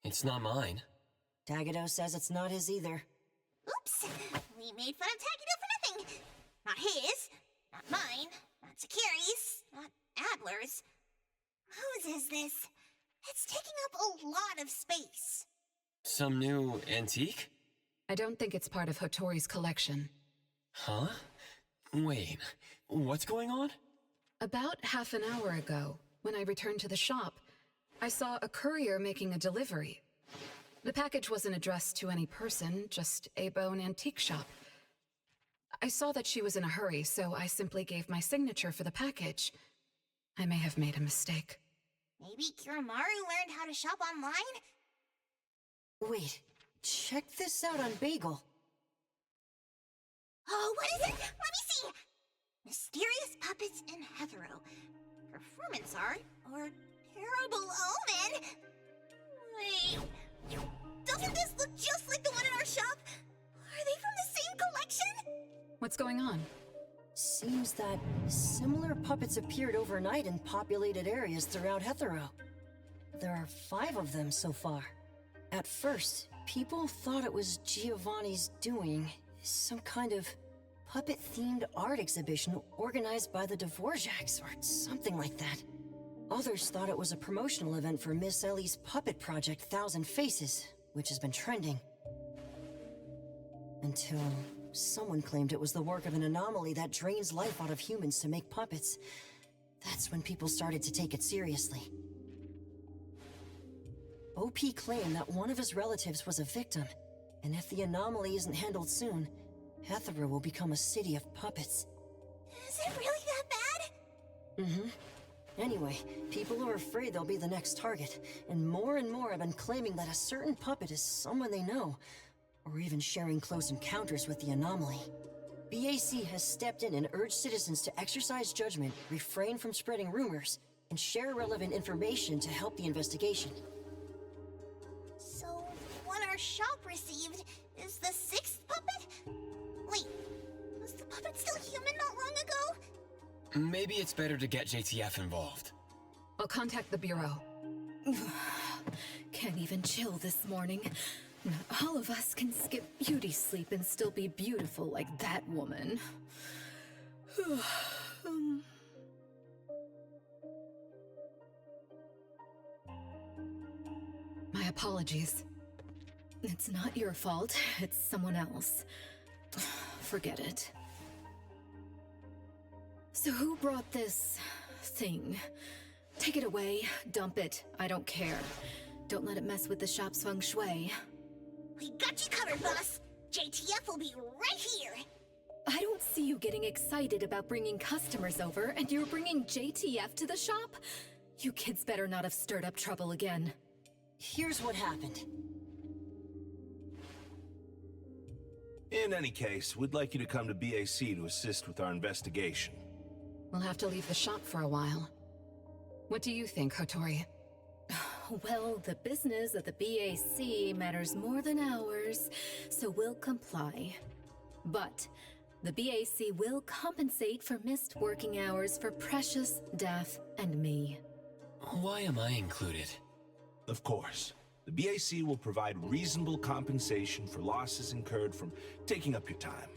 It's not mine. Tarjeta says it's not his either. Oops! We made fun of Tarjeta for nothing! Not his, not mine, not Sakiri's, not Adler's. Whose is this? It's taking up a lot of space. Some new antique? I don't think it's part of Hotori's collection. Huh? Wait, what's going on? About half an hour ago, when I returned to the shop, I saw a courier making a delivery. The package wasn't addressed to any person, just a bone antique shop. I saw that she was in a hurry, so I simply gave my signature for the package. I may have made a mistake. Maybe Kiramaru learned how to shop online? Wait, check this out on Bagel. Oh, what is it? Let me see! Mysterious puppets in Hetero. Performance art, or terrible omen? Wait, doesn't this look just like the one in our shop? Are they from the same collection? What's going on? Seems that similar puppets appeared overnight in populated areas throughout Hetero. There are 5 of them so far. At first, people thought it was Giovanni's doing, some kind of puppet-themed art exhibition organized by the Dvorak's or something like that. Others thought it was a promotional event for Miss Ellie's puppet project 1,000 Faces, which has been trending. Until someone claimed it was the work of an anomaly that drains life out of humans to make puppets. That's when people started to take it seriously. OP claimed that one of his relatives was a victim, and if the anomaly isn't handled soon, Hetero will become a city of puppets. Is it really that bad? Mm-hmm. Anyway, people are afraid they'll be the next target, and more have been claiming that a certain puppet is someone they know, or even sharing close encounters with the anomaly. BAC has stepped in and urged citizens to exercise judgment, refrain from spreading rumors, and share relevant information to help the investigation. So, what our shop received is the 6th puppet? Wait, was the puppet still human not long ago? Maybe it's better to get JTF involved. I'll contact the Bureau. Can't even chill this morning. Not all of us can skip beauty sleep and still be beautiful like that woman. My apologies. It's not your fault, it's someone else. Forget it. So who brought this thing? Take it away, dump it, I don't care. Don't let it mess with the shop's feng shui. We got you covered, boss! JTF will be right here! I don't see you getting excited about bringing customers over, and you're bringing JTF to the shop? You kids better not have stirred up trouble again. Here's what happened. In any case, we'd like you to come to BAC to assist with our investigation. We'll have to leave the shop for a while. What do you think, Hotori? Well, the business of the BAC matters more than ours, so we'll comply. But the BAC will compensate for missed working hours for Precious, Daff, and me. Why am I included? Of course. The BAC will provide reasonable compensation for losses incurred from taking up your time.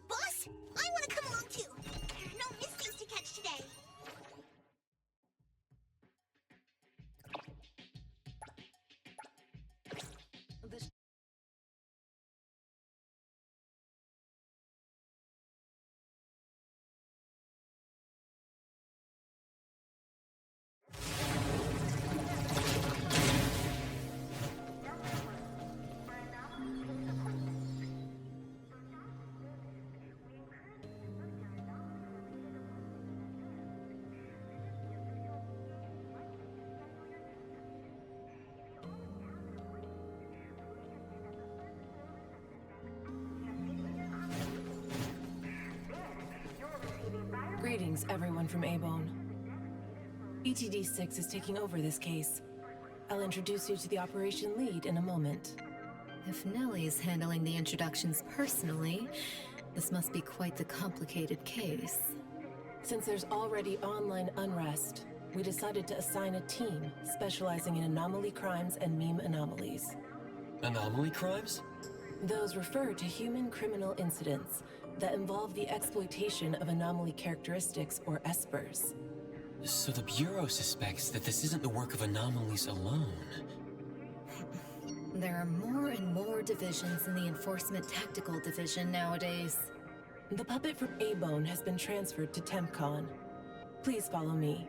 Boss, I want to come along too. There are no mistakes to catch today. Greetings, everyone from A-Bone. ETD-6 is taking over this case. I'll introduce you to the operation lead in a moment. If Nellie's handling the introductions personally, this must be quite the complicated case. Since there's already online unrest, we decided to assign a team specializing in anomaly crimes and meme anomalies. Anomaly crimes? Those refer to human criminal incidents that involve the exploitation of anomaly characteristics, or espers. So the Bureau suspects that this isn't the work of anomalies alone. There are more and more divisions in the Enforcement Tactical Division nowadays. The puppet from A-Bone has been transferred to TempCon. Please follow me.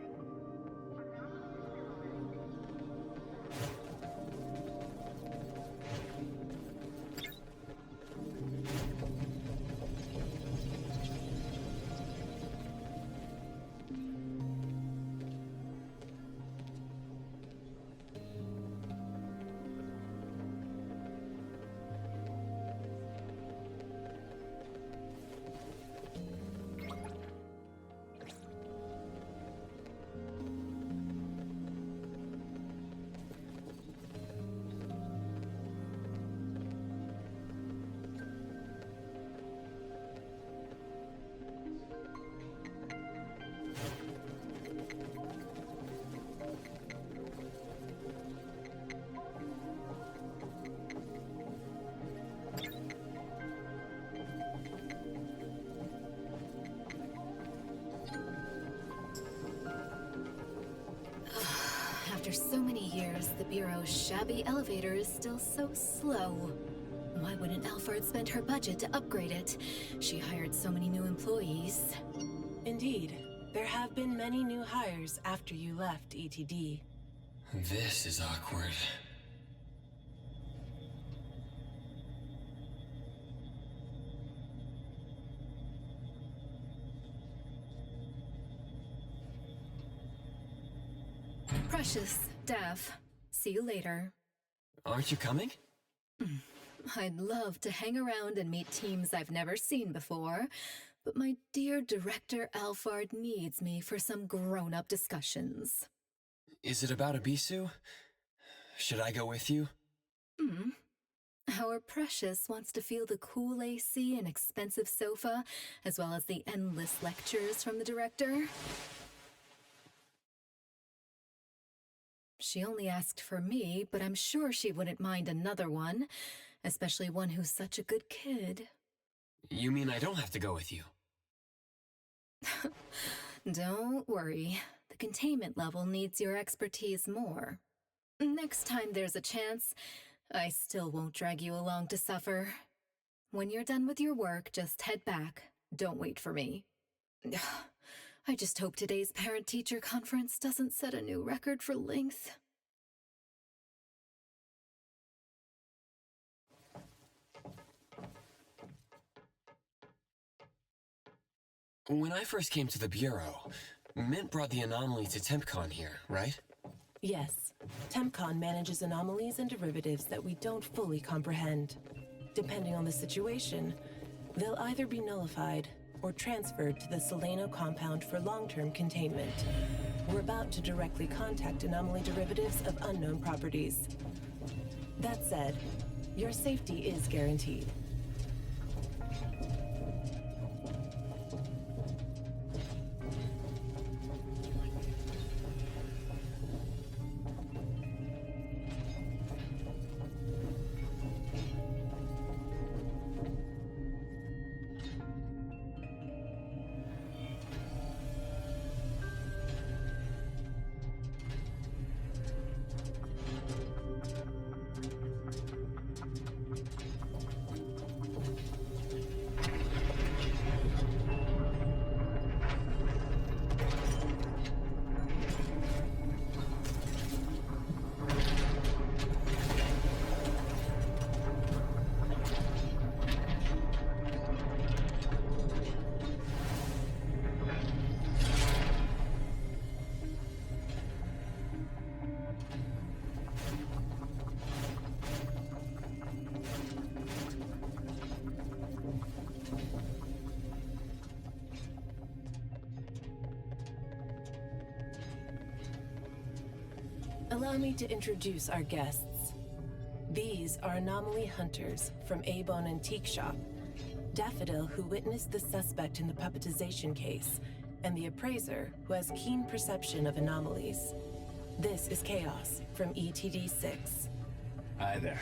After so many years, the Bureau's shabby elevator is still so slow. Why wouldn't Alphard spend her budget to upgrade it? She hired so many new employees. Indeed, there have been many new hires after you left ETD. This is awkward. Precious, Dav. See you later. Aren't you coming? I'd love to hang around and meet teams I've never seen before, but my dear Director Alphard needs me for some grown-up discussions. Is it about Abisu? Should I go with you? Our Precious wants to feel the cool AC and expensive sofa, as well as the endless lectures from the Director. She only asked for me, but I'm sure she wouldn't mind another one, especially one who's such a good kid. You mean I don't have to go with you? Don't worry. The containment level needs your expertise more. Next time there's a chance, I still won't drag you along to suffer. When you're done with your work, just head back. Don't wait for me. I just hope today's parent-teacher conference doesn't set a new record for length. When I first came to the Bureau, Mint brought the anomaly to TempCon here, right? Yes, TempCon manages anomalies and derivatives that we don't fully comprehend. Depending on the situation, they'll either be nullified or transferred to the Seleno compound for long-term containment. We're about to directly contact anomaly derivatives of unknown properties. That said, your safety is guaranteed. Allow me to introduce our guests. These are anomaly hunters from A-Bone Antique Shop, Daffodil, who witnessed the suspect in the puppetization case, and the appraiser, who has keen perception of anomalies. This is Chaos from ETD-6. Hi there.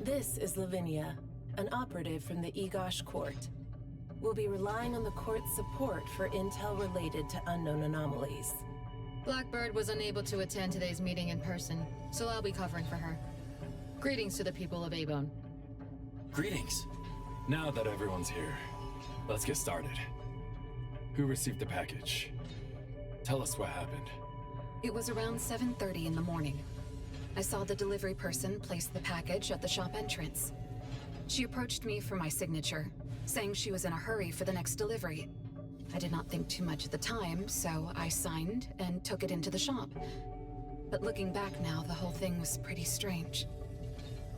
This is Lavinia, an operative from the Egosh Court. We'll be relying on the court's support for intel related to unknown anomalies. Blackbird was unable to attend today's meeting in person, so I'll be covering for her. Greetings to the people of A-Bone. Greetings. Now that everyone's here, let's get started. Who received the package? Tell us what happened. It was around 7:30 in the morning. I saw the delivery person place the package at the shop entrance. She approached me for my signature, saying she was in a hurry for the next delivery. I did not think too much at the time, so I signed and took it into the shop. But looking back now, the whole thing was pretty strange.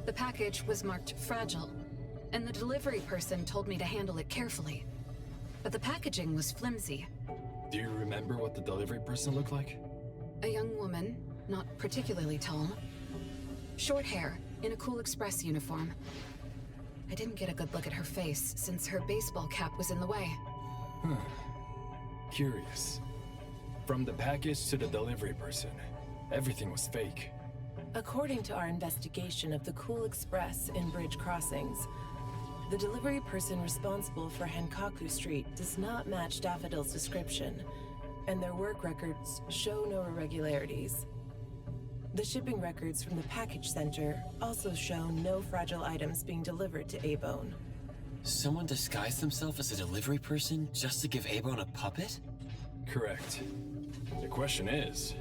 The package was marked fragile, and the delivery person told me to handle it carefully. But the packaging was flimsy. Do you remember what the delivery person looked like? A young woman, not particularly tall. Short hair, in a Cool Express uniform. I didn't get a good look at her face since her baseball cap was in the way. Curious. From the package to the delivery person, everything was fake. According to our investigation of the Cool Express in Bridge Crossings, the delivery person responsible for Hankaku Street does not match Daffodil's description, and their work records show no irregularities. The shipping records from the package center also show no fragile items being delivered to A-Bone. Someone disguised themselves as a delivery person just to give A-Bone a puppet? Correct. The question is,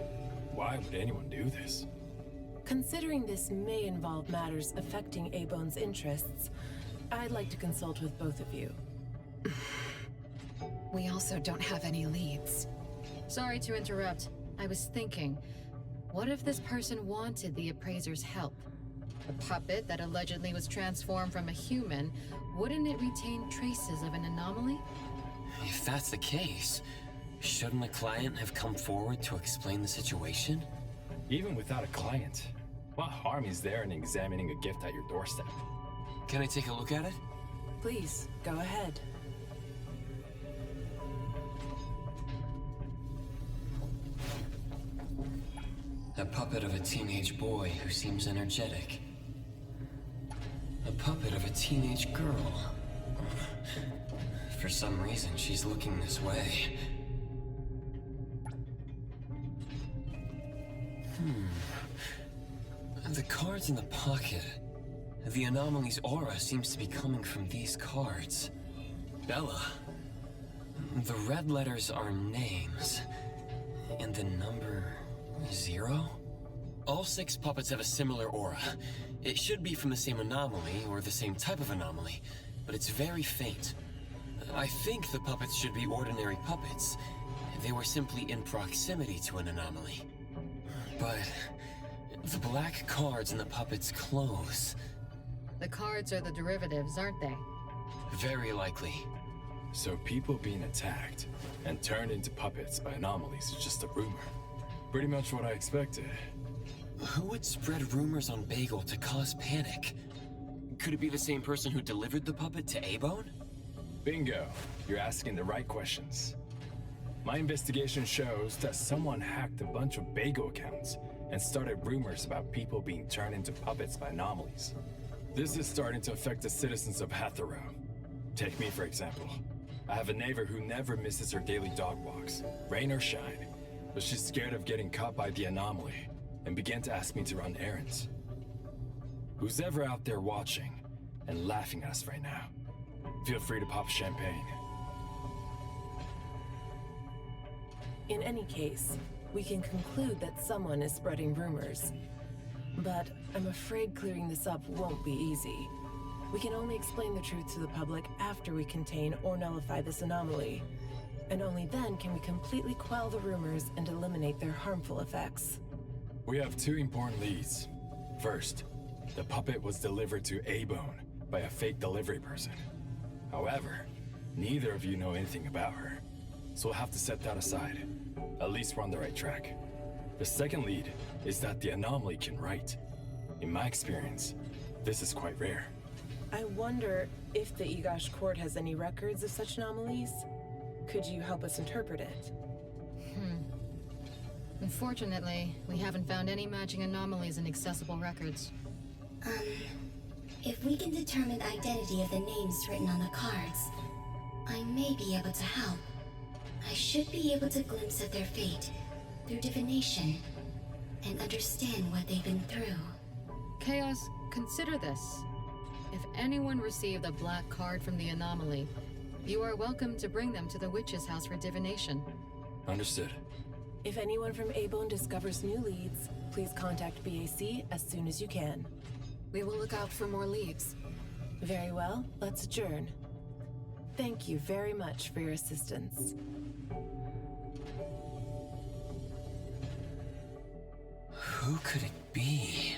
why would anyone do this? Considering this may involve matters affecting A-Bone's interests, I'd like to consult with both of you. We also don't have any leads. Sorry to interrupt. I was thinking, what if this person wanted the appraiser's help? A puppet that allegedly was transformed from a human, wouldn't it retain traces of an anomaly? If that's the case, shouldn't a client have come forward to explain the situation? Even without a client, what harm is there in examining a gift at your doorstep? Can I take a look at it? Please, go ahead. A puppet of a teenage boy who seems energetic. A puppet of a teenage girl. For some reason, she's looking this way. The cards in the pocket. The anomaly's aura seems to be coming from these cards. Bella. The red letters are names. And the number 0? All 6 puppets have a similar aura. It should be from the same anomaly, or the same type of anomaly, but it's very faint. I think the puppets should be ordinary puppets. They were simply in proximity to an anomaly. But the black cards in the puppet's clothes. The cards are the derivatives, aren't they? Very likely. So people being attacked and turned into puppets by anomalies is just a rumor. Pretty much what I expected. Who would spread rumors on Bagel to cause panic? Could it be the same person who delivered the puppet to A-Bone? Bingo. You're asking the right questions. My investigation shows that someone hacked a bunch of Bagel accounts and started rumors about people being turned into puppets by anomalies. This is starting to affect the citizens of Hatharo. Take me, for example. I have a neighbor who never misses her daily dog walks, rain or shine, but she's scared of getting caught by the anomaly and began to ask me to run errands. Who's ever out there watching and laughing at us right now, feel free to pop champagne. In any case, we can conclude that someone is spreading rumors. But I'm afraid clearing this up won't be easy. We can only explain the truth to the public after we contain or nullify this anomaly. And only then can we completely quell the rumors and eliminate their harmful effects. We have 2 important leads. First, the puppet was delivered to A-Bone by a fake delivery person. However, neither of you know anything about her, so we'll have to set that aside. At least we're on the right track. The second lead is that the anomaly can write. In my experience, this is quite rare. I wonder if the Egosh court has any records of such anomalies. Could you help us interpret it? Unfortunately, we haven't found any matching anomalies in accessible records. If we can determine the identity of the names written on the cards, I may be able to help. I should be able to glimpse at their fate through divination and understand what they've been through. Chaos, consider this. If anyone received a black card from the anomaly, you are welcome to bring them to the witch's house for divination. Understood. If anyone from Abone discovers new leads, please contact BAC as soon as you can. We will look out for more leads. Very well, let's adjourn. Thank you very much for your assistance. Who could it be?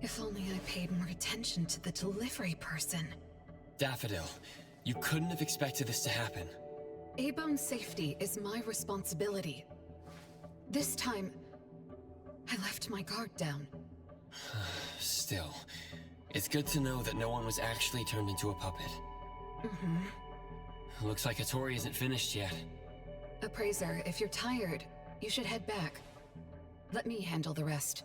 If only I paid more attention to the delivery person. Daffodil, you couldn't have expected this to happen. Abone's safety is my responsibility. This time, I left my guard down. Still, it's good to know that no one was actually turned into a puppet. Looks like Hattori isn't finished yet. Appraiser, if you're tired, you should head back. Let me handle the rest.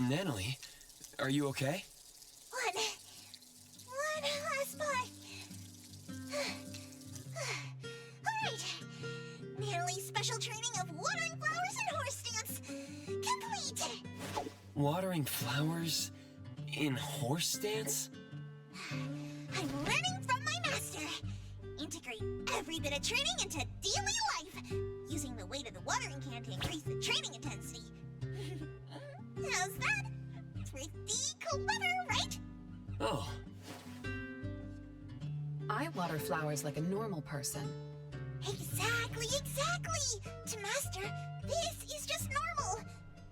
Natalie, are you okay? One last part. Alright. Natalie's special training of watering flowers and horse dance complete. Watering flowers in horse dance? I'm learning from my master. Integrate every bit of training into daily life, using the weight of the watering can to increase the training intensity. How's that? Pretty clever, right? Oh. I water flowers like a normal person. Exactly. To master, this is just normal.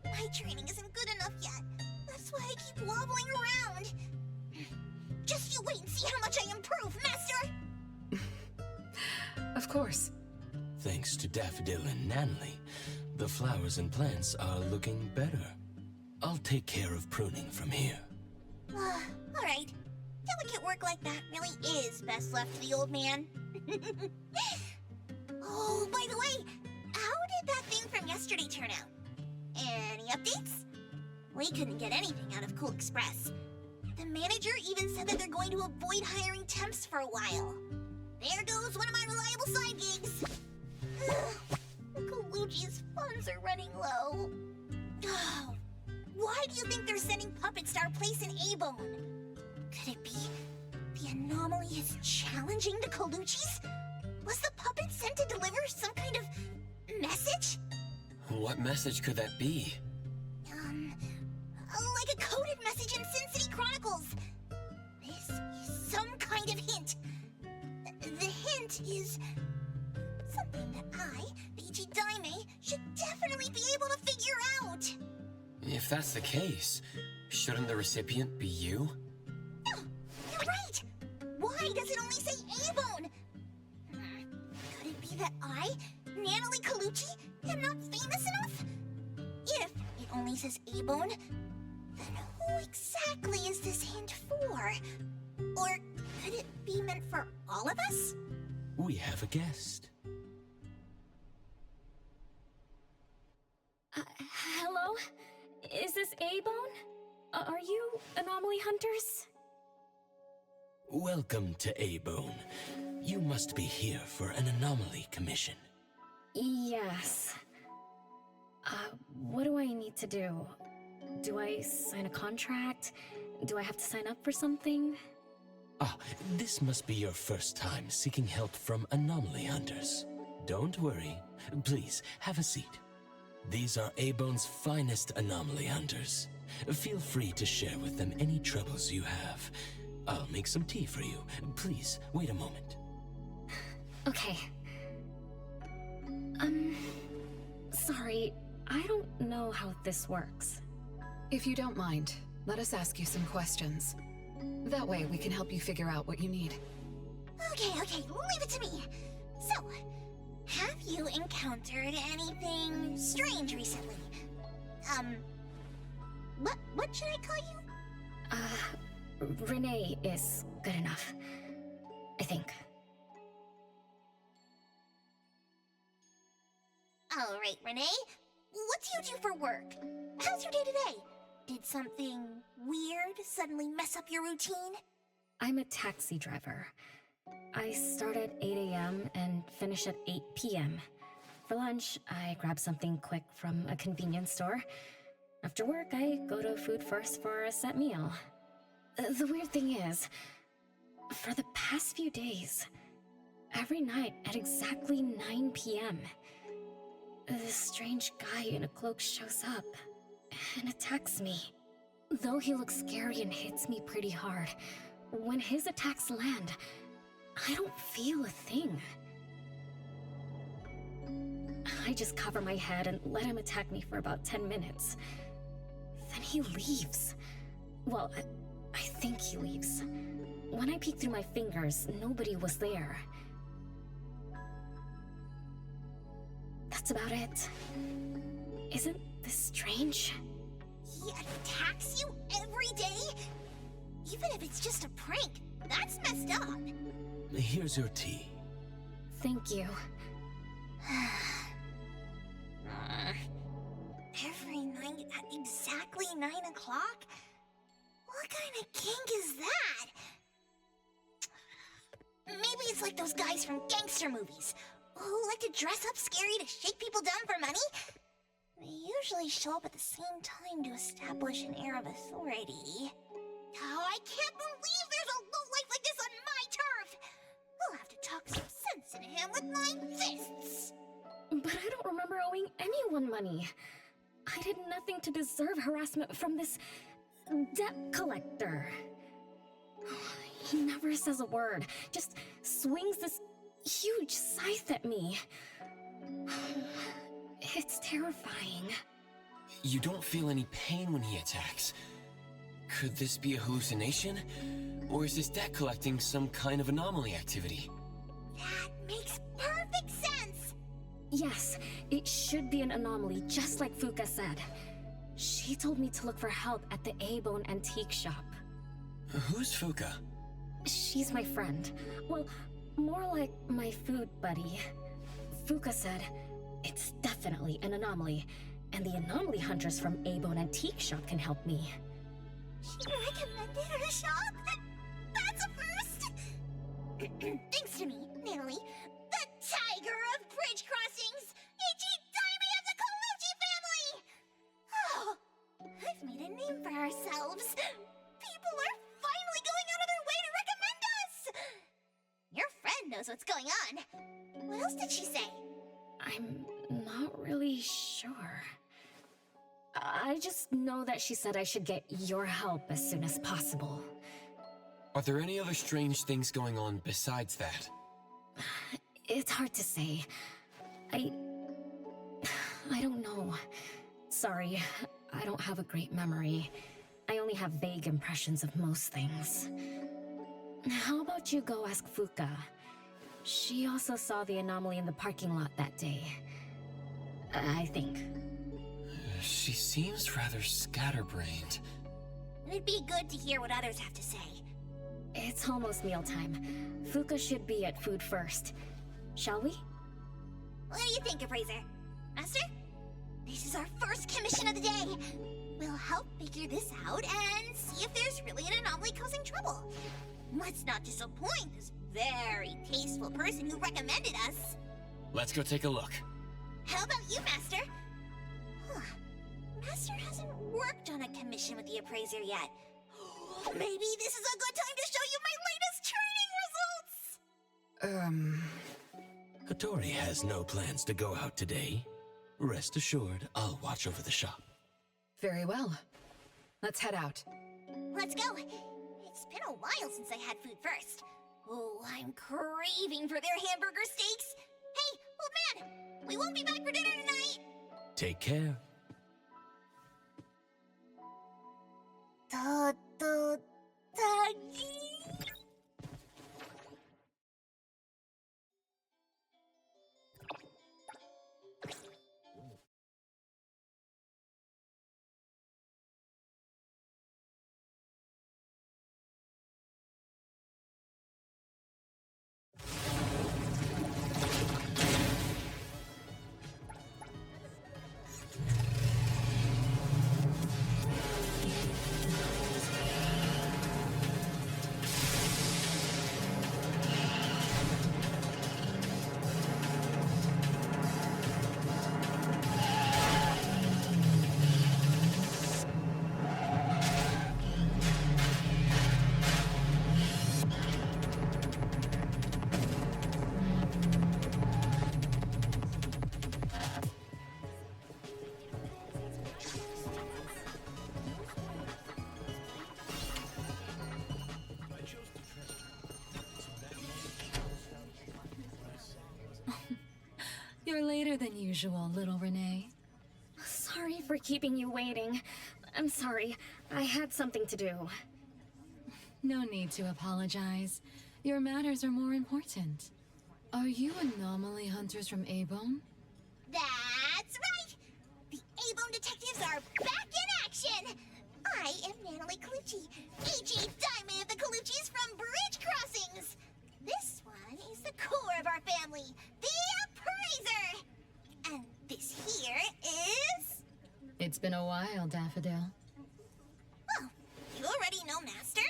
My training isn't good enough yet. That's why I keep wobbling around. Just you wait and see how much I improve, master! Of course. Thanks to Daffodil and Natalie, the flowers and plants are looking better. I'll take care of pruning from here. Alright. Delicate work like that really is best left to the old man. Oh, by the way, how did that thing from yesterday turn out? Any updates? We couldn't get anything out of Cool Express. The manager even said that they're going to avoid hiring temps for a while. There goes one of my reliable side gigs. Colucci's funds are running low. Oh, why do you think they're sending puppets to our place in Abone? Could it be the anomaly is challenging the Colucci's? Was the puppet sent to deliver some kind of message? What message could that be? Like a coded message in Sin City Chronicles. This is some kind of hint. The hint is something that I, Peachy Daime, should definitely be able to figure out. If that's the case, shouldn't the recipient be you? No, you're right. Why does it only say Abone? Could it be that I, Natalie Colucci, am not famous enough? If it only says Abone, then who exactly is this hint for? Or could it be meant for all of us? We have a guest. Hello? Is this Abone? Are you anomaly hunters? Welcome to A-Bone. You must be here for an anomaly commission. Yes. What do I need to do? Do I sign a contract? Do I have to sign up for something? Ah, this must be your first time seeking help from anomaly hunters. Don't worry. Please, have a seat. These are A-Bone's finest anomaly hunters. Feel free to share with them any troubles you have. I'll make some tea for you. Please, wait a moment. Okay. Sorry, I don't know how this works. If you don't mind, let us ask you some questions. That way we can help you figure out what you need. Okay, leave it to me. So, have you encountered anything strange recently? What should I call you? Renee is good enough. I think. All right, Renee. What do you do for work? How's your day today? Did something weird suddenly mess up your routine? I'm a taxi driver. I start at 8 a.m. and finish at 8 p.m. For lunch, I grab something quick from a convenience store. After work, I go to Food First for a set meal. The weird thing is, for the past few days, every night at exactly 9 p.m., this strange guy in a cloak shows up and attacks me. Though he looks scary and hits me pretty hard, when his attacks land, I don't feel a thing. I just cover my head and let him attack me for about 10 minutes. Then he leaves. Well, I think he leaves. When I peeked through my fingers, nobody was there. That's about it. Isn't this strange? He attacks you every day? Even if it's just a prank, that's messed up. Here's your tea. Thank you. Every night at exactly 9 o'clock? What kind of kink is that? Maybe it's like those guys from gangster movies, who like to dress up scary to shake people down for money. They usually show up at the same time to establish an air of authority. Oh, I can't believe there's a lowlife like this on my turf! I'll have to talk some sense into him with my fists! But I don't remember owing anyone money. I did nothing to deserve harassment from this debt collector. He never says a word, just swings this huge scythe at me. It's terrifying. You don't feel any pain when he attacks. Could this be a hallucination? Or is this debt collecting some kind of anomaly activity? That makes perfect sense! Yes, it should be an anomaly, just like Fuka said. She told me to look for help at the A-Bone antique shop. Who's Fuka? She's my friend. Well, more like my food buddy. Fuka said, it's definitely an anomaly, and the anomaly hunters from A-Bone antique shop can help me. She recommended her shop? That's a first! Thanks to me, Natalie, the tiger of bridge crossings, Ichi-Daime of the Colucci family! Oh, I've made a name for ourselves. People are finally going out of their way to recommend us! Your friend knows what's going on. What else did she say? I'm not really sure. I just know that she said I should get your help as soon as possible. Are there any other strange things going on besides that? It's hard to say. I don't know. Sorry, I don't have a great memory. I only have vague impressions of most things. How about you go ask Fuka? She also saw the anomaly in the parking lot that day. I think. She seems rather scatterbrained. It'd be good to hear what others have to say. It's almost mealtime. Fuka should be at Food First. Shall we? What do you think, Appraiser? Master? This is our first commission of the day. We'll help figure this out and see if there's really an anomaly causing trouble. must not disappoint this very tasteful person who recommended us. Let's go take a look. How about you, Master? Huh. Master hasn't worked on a commission with the appraiser yet. Maybe this is a good time to show you my latest training results! Hattori has no plans to go out today. Rest assured, I'll watch over the shop. Very well. Let's head out. Let's go. It's been a while since I had food first. Oh, I'm craving for their hamburger steaks. Hey, old man, we won't be back for dinner tonight. Take care. You're later than usual, little Renee. Sorry for keeping you waiting. I'm sorry. I had something to do. No need to apologize. Your matters are more important. Are you anomaly hunters from A-Bone? That's right! The A-Bone detectives are back in action! I am Natalie Colucci, A.J. Diamond of the Coluccis from Bridge Crossings! This one is the core of our family, the appraiser! And this here is... It's been a while, Daffodil. Oh, you already know Master?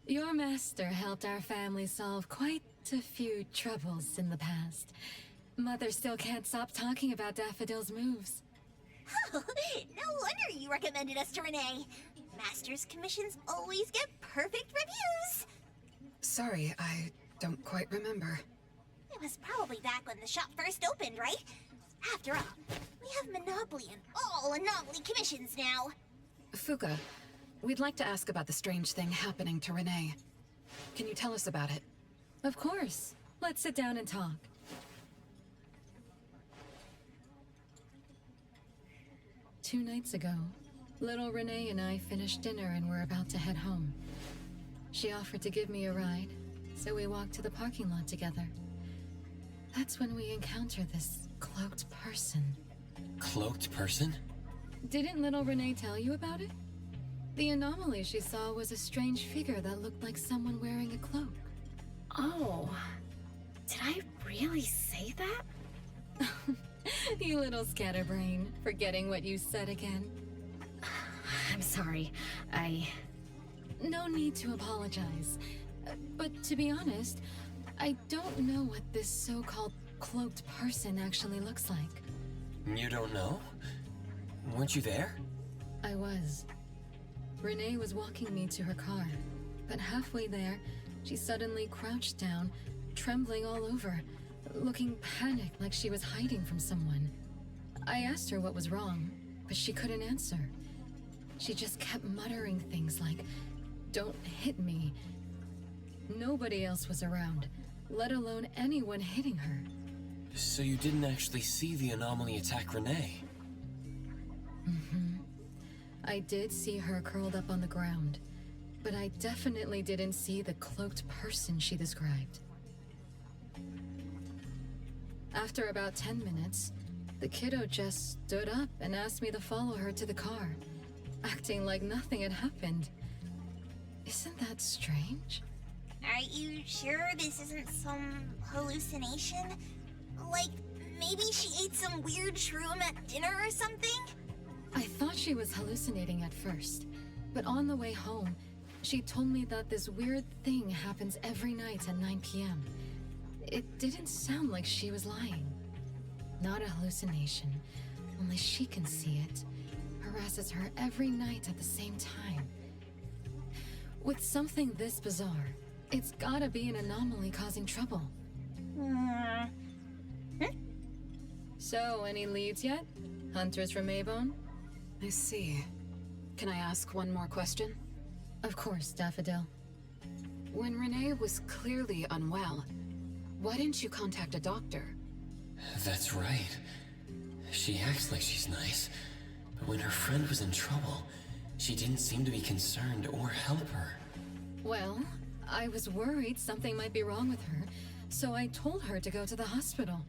Your master helped our family solve quite a few troubles in the past. Mother still can't stop talking about Daffodil's moves. Oh, no wonder you recommended us to Renee. Master's commissions always get perfect reviews. Sorry, I don't quite remember. It was probably back when the shop first opened, right? After all, we have monopoly on all anomaly commissions now. Fuka, we'd like to ask about the strange thing happening to Renee. Can you tell us about it? Of course. Let's sit down and talk. Two nights ago, little Renee and I finished dinner and were about to head home. She offered to give me a ride, so we walked to the parking lot together. That's when we encountered this cloaked person. Cloaked person? Didn't little Renee tell you about it? The anomaly she saw was a strange figure that looked like someone wearing a cloak. Oh, did I really say that? You little scatterbrain, forgetting what you said again. I'm sorry, No need to apologize. But to be honest, I don't know what this so-called cloaked person actually looks like. You don't know? Weren't you there? I was. Renee was walking me to her car, but halfway there, she suddenly crouched down, trembling all over, looking panicked like she was hiding from someone. I asked her what was wrong, but she couldn't answer. She just kept muttering things like, "Don't hit me." Nobody else was around, let alone anyone hitting her. So you didn't actually see the anomaly attack Renee? I did see her curled up on the ground, but I definitely didn't see the cloaked person she described. After about 10 minutes, the kiddo just stood up and asked me to follow her to the car, acting like nothing had happened. Isn't that strange? Are you sure this isn't some hallucination? Like, maybe she ate some weird shroom at dinner or something? I thought she was hallucinating at first, but on the way home, She told me that this weird thing happens every night at 9 p.m. It didn't sound like she was lying. Not a hallucination. Only she can see it. Harasses her every night at the same time. With something this bizarre, it's gotta be an anomaly causing trouble. So, any leads yet? Hunters from Abone? I see. Can I ask one more question? Of course, Daffodil. When Renee was clearly unwell, why didn't you contact a doctor? That's right. She acts like she's nice, but when her friend was in trouble, she didn't seem to be concerned or help her. Well, I was worried something might be wrong with her, so I told her to go to the hospital.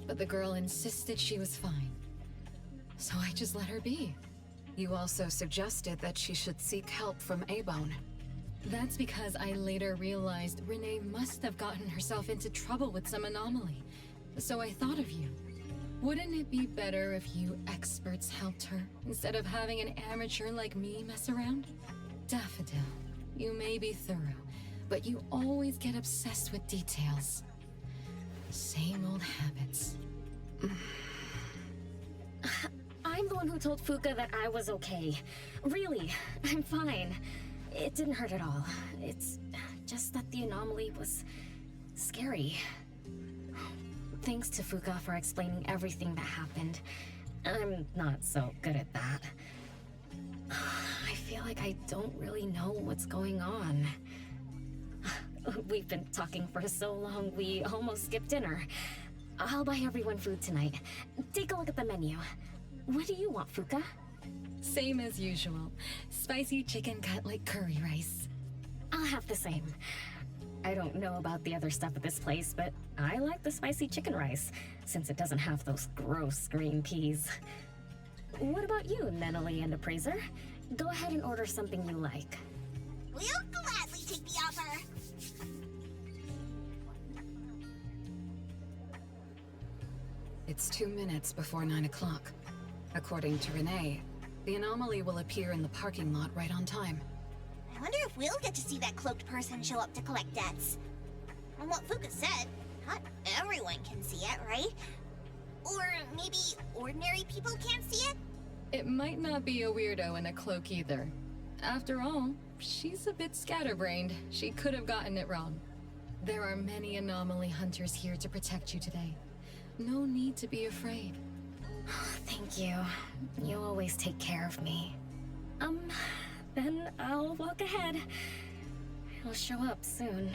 But the girl insisted she was fine. So I just let her be. You also suggested that she should seek help from Abone. That's because I later realized Renee must have gotten herself into trouble with some anomaly. So I thought of you. Wouldn't it be better if you experts helped her, instead of having an amateur like me mess around? Daffodil, you may be thorough, but you always get obsessed with details. Same old habits. I'm the one who told Fuka that I was okay. Really, I'm fine. It didn't hurt at all. It's just that the anomaly was scary. Thanks to Fuka for explaining everything that happened. I'm not so good at that. I feel like I don't really know what's going on. We've been talking for so long, we almost skipped dinner. I'll buy everyone food tonight. Take a look at the menu. What do you want, Fuka? Same as usual. Spicy chicken cutlet curry rice. I'll have the same. I don't know about the other stuff at this place, but I like the spicy chicken rice, since it doesn't have those gross green peas. What about you, Nunnally and Appraiser? Go ahead and order something you like. We'll gladly take the offer. It's 2 minutes before 9 o'clock. According to Renee, the anomaly will appear in the parking lot right on time. I wonder if we'll get to see that cloaked person show up to collect debts. From what Fuka said, not everyone can see it, right? Or maybe ordinary people can't see it? It might not be a weirdo in a cloak either. After all, she's a bit scatterbrained. She could have gotten it wrong. There are many anomaly hunters here to protect you today. No need to be afraid. Thank you. You always take care of me. Then I'll walk ahead. He'll show up soon.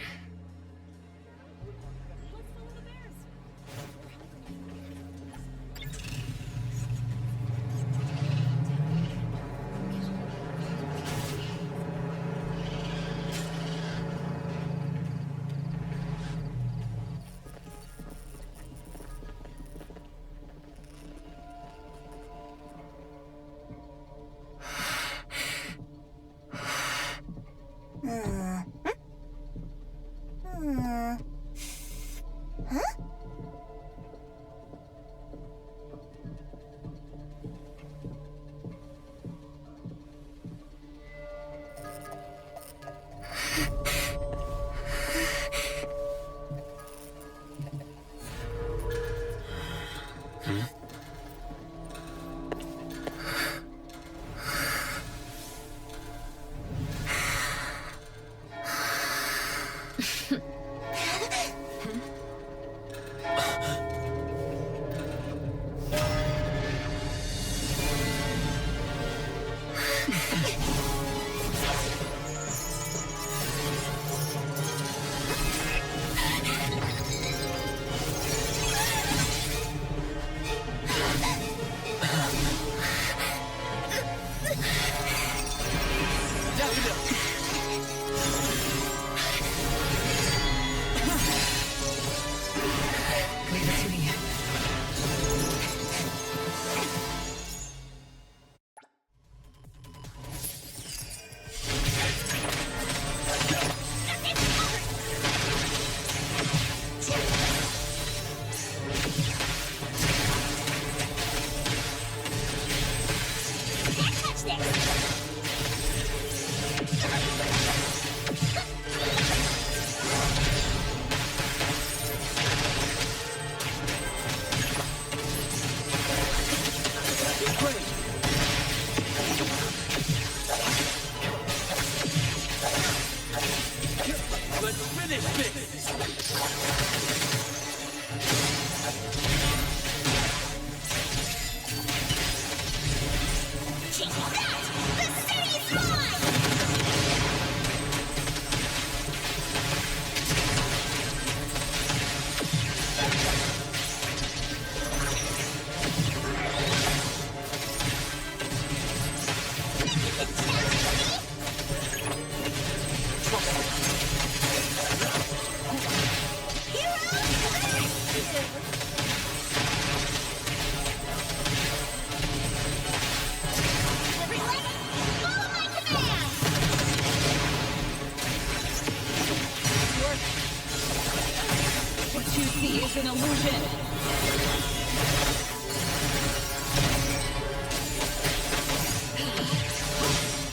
was an illusion!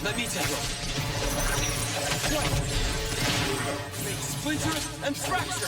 Let me take over. Make splinter and fracture!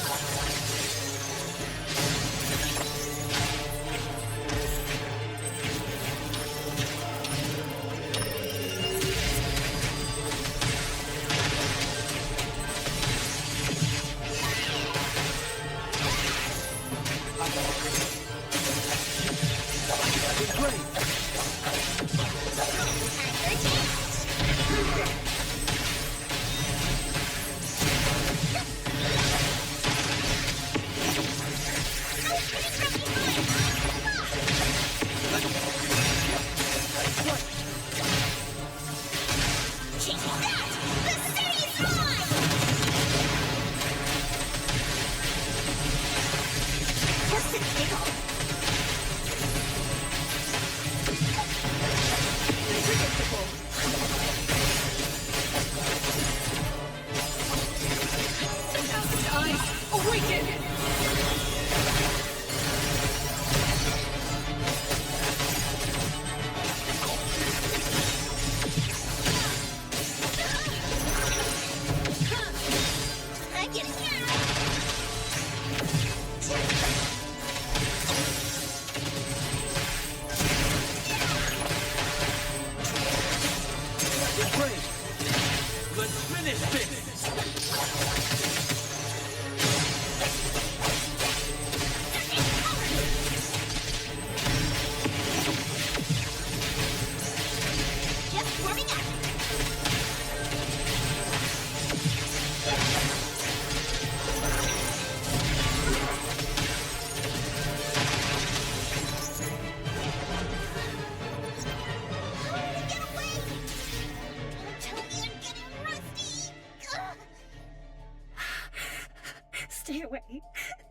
Stay away.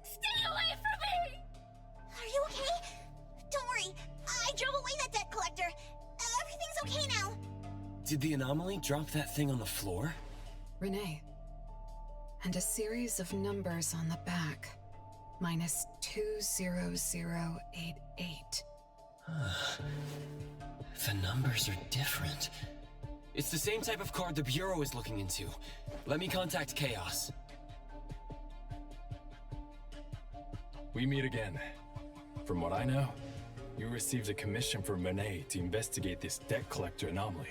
Stay away from me! Are you okay? Don't worry. I drove away that debt collector. Everything's okay now. Did the anomaly drop that thing on the floor? Renee. And a series of numbers on the back. Minus 20088. The numbers are different. It's the same type of card the Bureau is looking into. Let me contact Chaos. We meet again. From what I know, you received a commission from Renee to investigate this debt collector anomaly,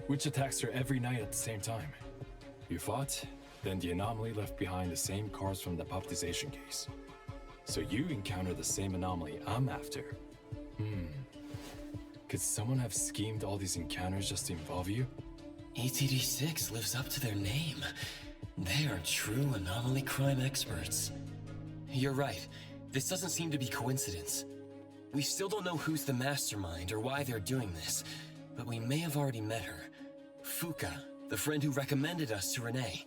which attacks her every night at the same time. You fought, then the anomaly left behind the same cards from the puppetization case. So you encountered the same anomaly I'm after. Could someone have schemed all these encounters just to involve you? ETD6 lives up to their name. They are true anomaly crime experts. You're right. This doesn't seem to be coincidence. We still don't know who's the mastermind or why they're doing this, but we may have already met her. Fuka, the friend who recommended us to Renee.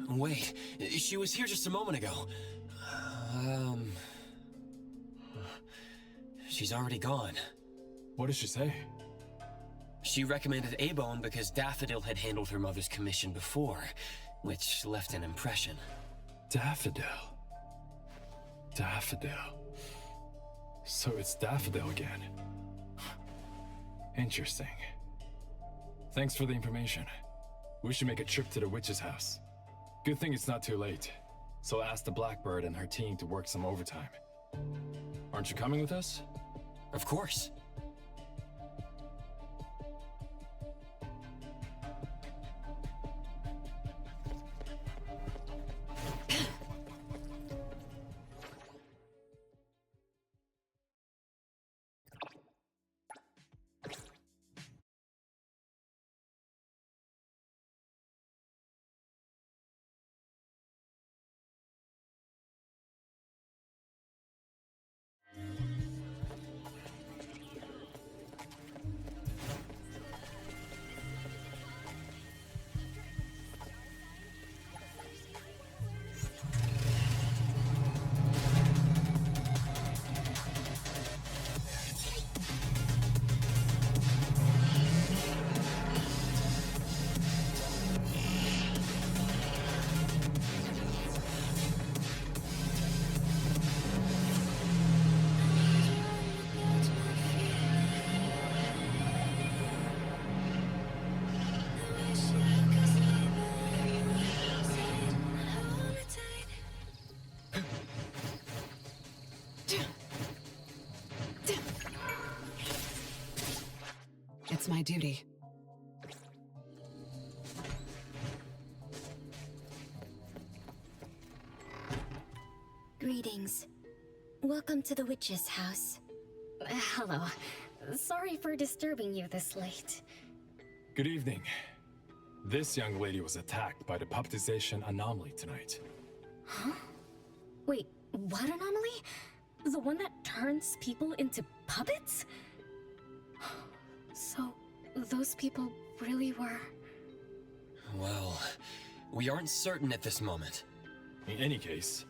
Wait, she was here just a moment ago. She's already gone. What did she say? She recommended A-Bone because Daffodil had handled her mother's commission before, which left an impression. Daffodil. Daffodil. So it's Daffodil again. Interesting. Thanks for the information. We should make a trip to the witch's house. Good thing it's not too late. So I'll ask the Blackbird and her team to work some overtime. Aren't you coming with us? Of course. my duty. Greetings. Welcome to the witch's house. Hello. Sorry for disturbing you this late. Good evening. This young lady was attacked by the puppetization anomaly tonight. Huh? Wait, what anomaly? The one that turns people into puppets? So, those people really were... Well, we aren't certain at this moment. In any case,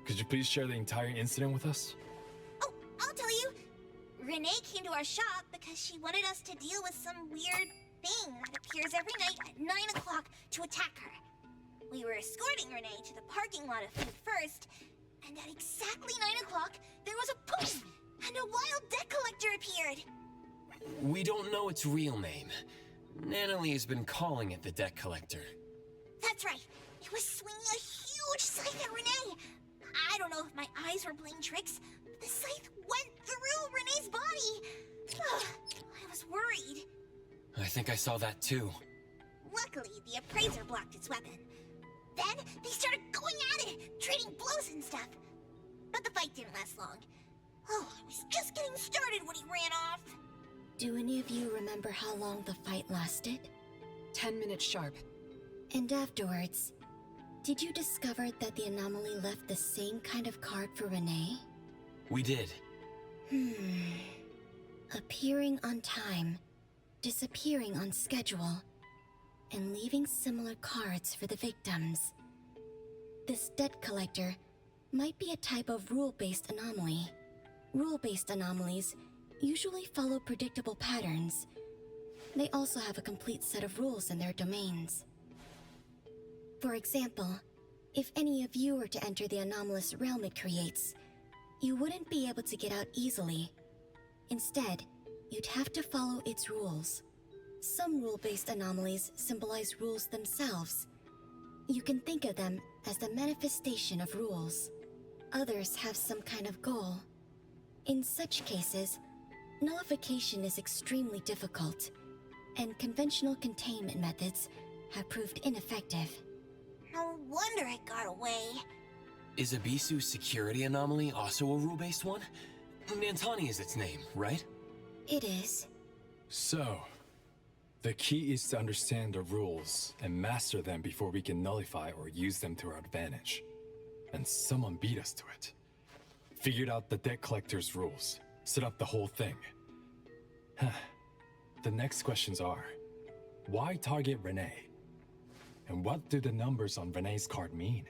could you please share the entire incident with us? Oh, I'll tell you. Renee came to our shop because she wanted us to deal with some weird thing that appears every night at 9 o'clock to attack her. We were escorting Renee to the parking lot of Food First, and at exactly 9 o'clock, there was a poof, and a wild debt collector appeared. We don't know its real name. Natalie has been calling it the debt collector. That's right. It was swinging a huge scythe at Renee. I don't know if my eyes were playing tricks, but the scythe went through Renee's body. I was worried. I think I saw that too. Luckily, the appraiser blocked its weapon. Then, they started going at it, trading blows and stuff. But the fight didn't last long. Oh, I was just getting started when he ran off. Do any of you remember how long the fight lasted? 10 minutes sharp. And afterwards, did you discover that the anomaly left the same kind of card for Renee? We did. Appearing on time, disappearing on schedule, and leaving similar cards for the victims. This debt collector might be a type of rule-based anomaly. Rule-based anomalies usually follow predictable patterns. They also have a complete set of rules in their domains. For example, if any of you were to enter the anomalous realm it creates, you wouldn't be able to get out easily. Instead, you'd have to follow its rules. Some rule-based anomalies symbolize rules themselves. You can think of them as the manifestation of rules. Others have some kind of goal. In such cases, nullification is extremely difficult, and conventional containment methods have proved ineffective. No wonder it got away. Is Abisu's security anomaly also a rule-based one? Nantani is its name, right? It is. So, the key is to understand the rules and master them before we can nullify or use them to our advantage. And someone beat us to it. Figured out the debt collector's rules. Set up the whole thing. The next questions are, why target Renee? And what do the numbers on Renee's card mean?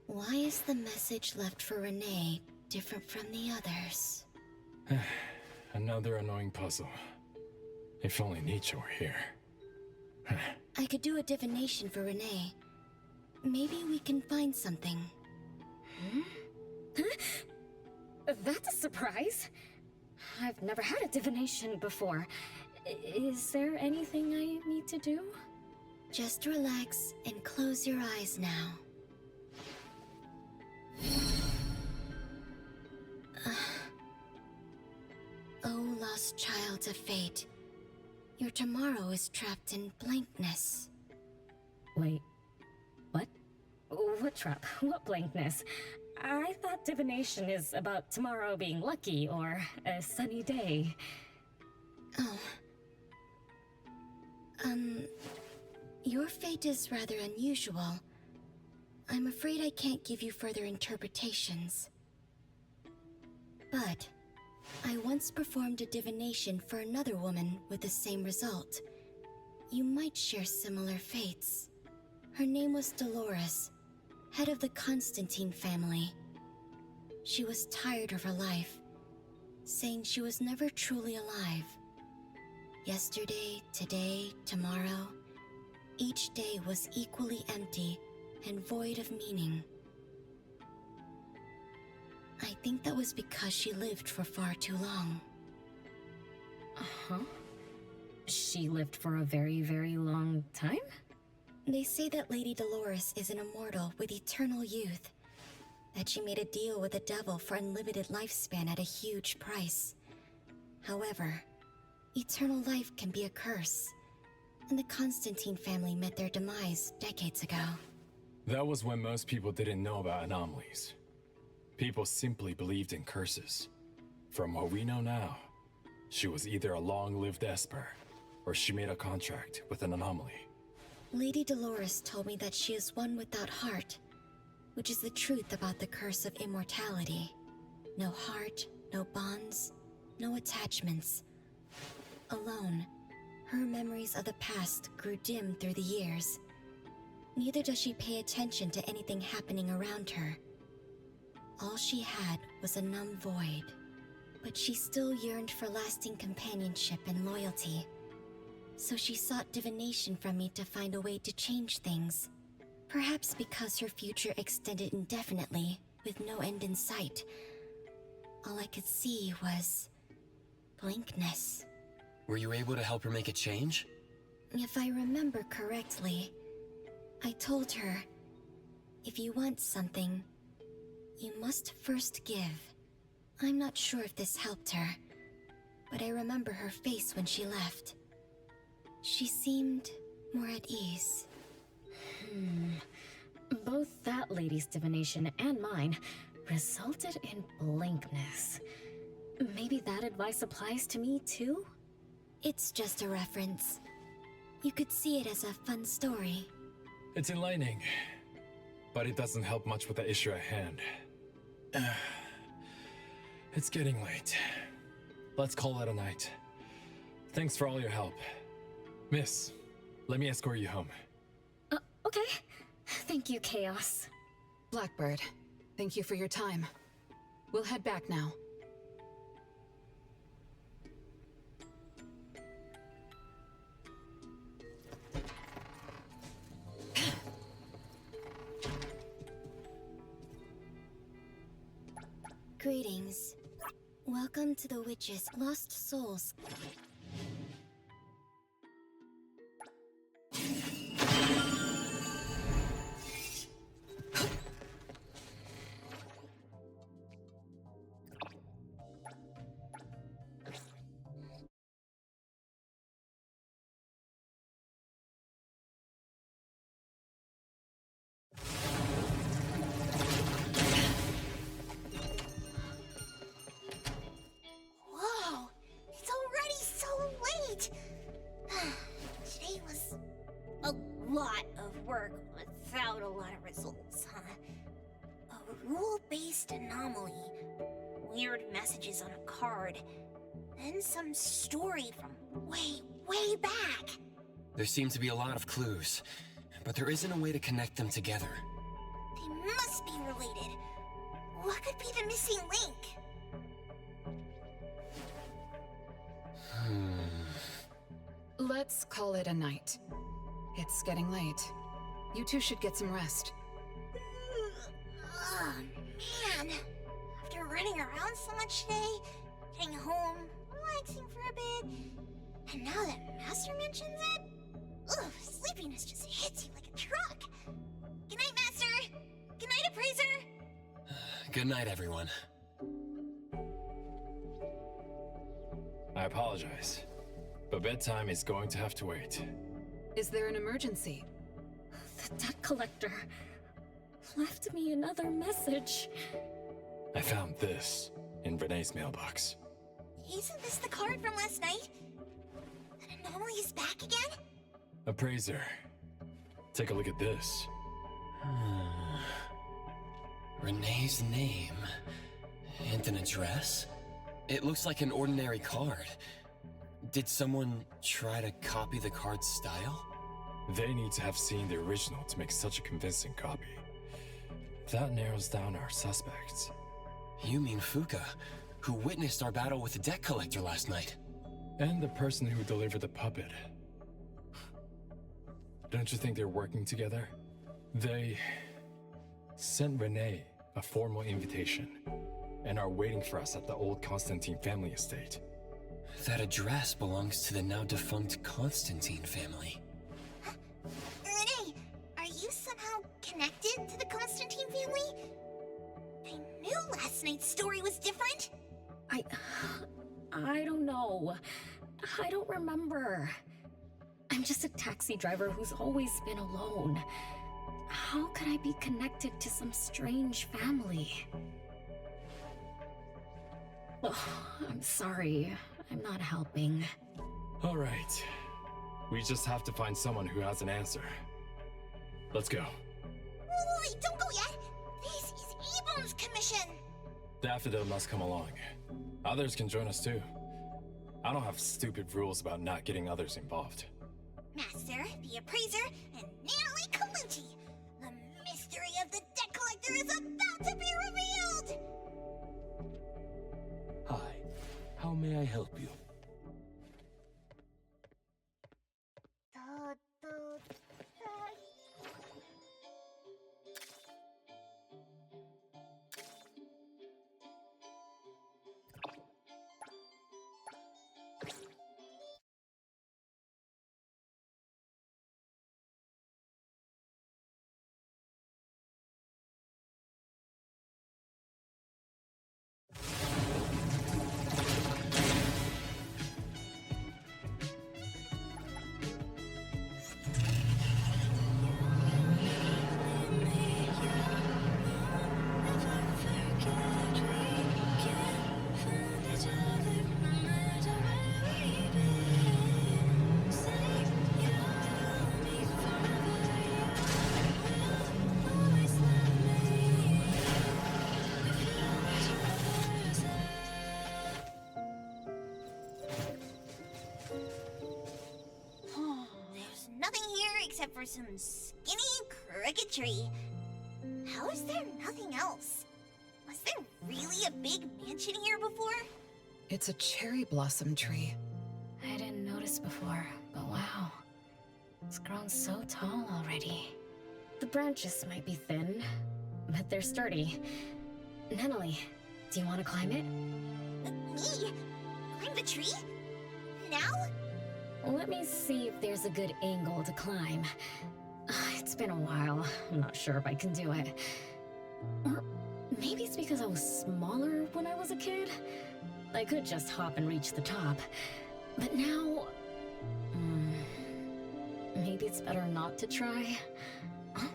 Why is the message left for Renee different from the others? Another annoying puzzle. If only Nietzsche were here. I could do a divination for Renee. Maybe we can find something. That's a surprise. I've never had a divination before. Is there anything I need to do? Just relax and close your eyes now. Oh, lost child of fate. Your tomorrow is trapped in blankness. Wait, what? What trap? What blankness? I thought divination is about tomorrow being lucky or a sunny day. Oh. Your fate is rather unusual. I'm afraid I can't give you further interpretations. But I once performed a divination for another woman with the same result. You might share similar fates. Her name was Dolores, head of the Constantine family. She was tired of her life, saying she was never truly alive. Yesterday, today, tomorrow, each day was equally empty and void of meaning. I think that was because she lived for far too long. Uh-huh. She lived for a very, very long time? They say that Lady Dolores is an immortal with eternal youth. That she made a deal with the devil for unlimited lifespan at a huge price. However, Eternal life can be a curse, and the Constantine family met their demise decades ago. That was when most people didn't know about anomalies. People simply believed in curses. From what we know now, she was either a long-lived Esper, or she made a contract with an anomaly. Lady Dolores told me that she is one without heart, which is the truth about the curse of immortality. No heart, no bonds, no attachments. Alone, her memories of the past grew dim through the years. Neither does she pay attention to anything happening around her. All she had was a numb void, but she still yearned for lasting companionship and loyalty. So she sought divination from me to find a way to change things. Perhaps because her future extended indefinitely, with no end in sight. All I could see was blankness. Were you able to help her make a change? If I remember correctly, I told her, if you want something, you must first give. I'm not sure if this helped her, but I remember her face when she left. She seemed more at ease. Both that lady's divination and mine resulted in blankness. Maybe that advice applies to me too? It's just a reference. You could see it as a fun story. It's enlightening, but it doesn't help much with the issue at hand. It's getting late. Let's call it a night. Thanks for all your help. Miss, let me escort you home. Okay. Thank you, Chaos. Blackbird, thank you for your time. We'll head back now. Greetings. Welcome to the Witch's Lost Souls. Whoa! It's already so late! Today was a lot of work without a lot of results, huh? A rule-based anomaly, weird messages on a card, then some story from way back. There seem to be a lot of clues, but there isn't a way to connect them together. They must be related. What could be the missing link? Let's call it a night. It's getting late. You two should get some rest. Oh, man. After running around so much today, getting home, relaxing for a bit, and now that Master mentions it, ugh, sleepiness just hits you like a truck. Good night, Master. Good night, Appraiser. Good night, everyone. I apologize, but bedtime is going to have to wait. Is there an emergency? The debt collector left me another message. I found this in Renee's mailbox. Isn't this the card from last night? An anomaly is back again? Appraiser, take a look at this. Renee's name and an address? It looks like an ordinary card. Did someone try to copy the card's style? They need to have seen the original to make such a convincing copy. That narrows down our suspects. You mean Fuka, who witnessed our battle with the debt collector last night? And the person who delivered the puppet. Don't you think they're working together? They sent Renee a formal invitation and are waiting for us at the old Constantine family estate. That address belongs to the now defunct Constantine family. Renee, are you somehow connected to the Constantine family? I knew last night's story was different. I don't know. I don't remember. I'm just a taxi driver who's always been alone. How could I be connected to some strange family? Oh, I'm sorry. I'm not helping. All right. We just have to find someone who has an answer. Let's go. Wait, don't go yet! This is Abone's commission! Daffodil must come along. Others can join us too. I don't have stupid rules about not getting others involved. Master, the appraiser, and Natalie Colucci! The mystery of the debt collector is about to be revealed! Hi. How may I help you? There's nothing here except for some skinny crooked tree. How is there nothing else? Was there really a big mansion here before? It's a cherry blossom tree. I didn't notice before, but wow. It's grown so tall already. The branches might be thin, but they're sturdy. Natalie, do you want to climb it? Me? Climb the tree? Now? Let me see if there's a good angle to climb. It's been a while. I'm not sure if I can do it. Or maybe it's because I was smaller when I was a kid. I could just hop and reach the top. But now... maybe it's better not to try. Huh?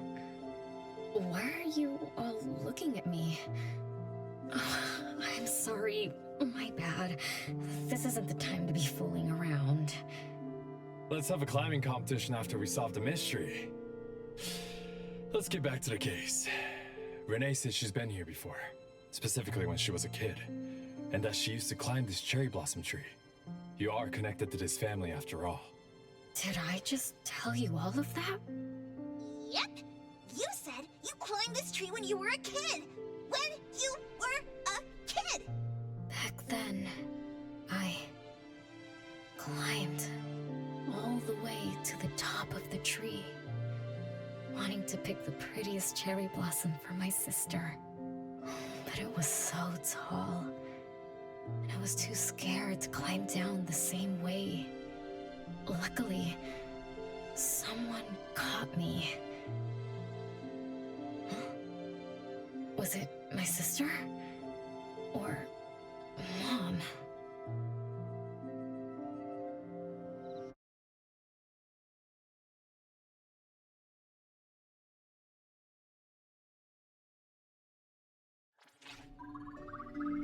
Why are you all looking at me? I'm sorry. My bad. This isn't the time to be fooling around. Let's have a climbing competition after we solve the mystery. Let's get back to the case. Renee says she's been here before, specifically when she was a kid, and that she used to climb this cherry blossom tree. You are connected to this family after all. Did I just tell you all of that? Yep. You said you climbed this tree when you were a kid. When you were a kid. Back then, I climbed all the way to the top of the tree, wanting to pick the prettiest cherry blossom for my sister. But it was so tall, and I was too scared to climb down the same way. Luckily, someone caught me. Huh? Was it my sister? Or Mom?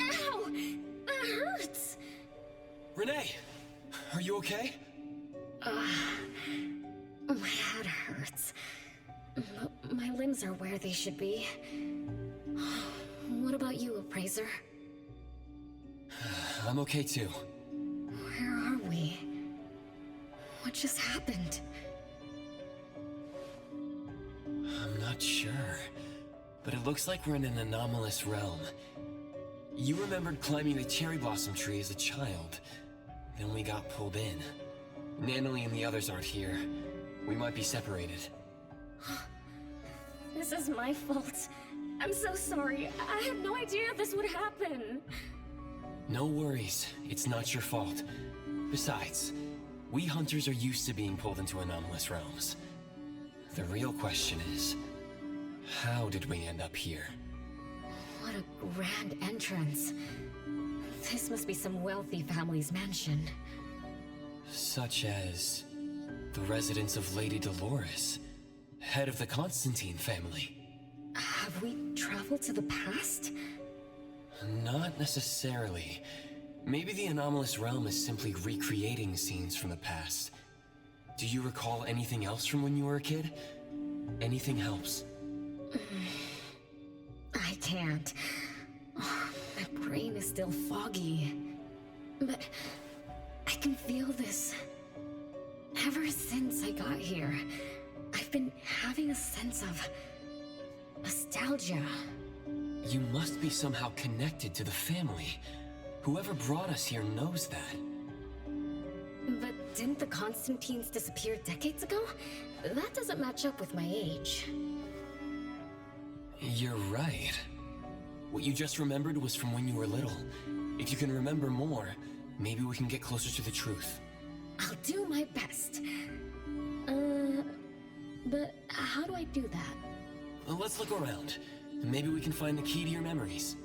Ow! That hurts! Renee, are you okay? My head hurts. But my limbs are where they should be. What about you, Appraiser? I'm okay too. Where are we? What just happened? I'm not sure, but it looks like we're in an anomalous realm. You remembered climbing the cherry blossom tree as a child. Then we got pulled in. Natalie and the others aren't here. We might be separated. This is my fault. I'm so sorry. I had no idea this would happen. No worries. It's not your fault. Besides, we hunters are used to being pulled into anomalous realms. The real question is, how did we end up here? What a grand entrance. This must be some wealthy family's mansion. Such as the residence of Lady Dolores, head of the Constantine family. Have we traveled to the past? Not necessarily. Maybe the anomalous realm is simply recreating scenes from the past. Do you recall anything else from when you were a kid? Anything helps. I can't. Oh, my brain is still foggy. But I can feel this. Ever since I got here, I've been having a sense of nostalgia. You must be somehow connected to the family. Whoever brought us here knows that. But didn't the Constantines disappear decades ago? That doesn't match up with my age. You're right. What you just remembered was from when you were little. If you can remember more, maybe we can get closer to the truth. I'll do my best. But how do I do that? Well, let's look around. Maybe we can find the key to your memories.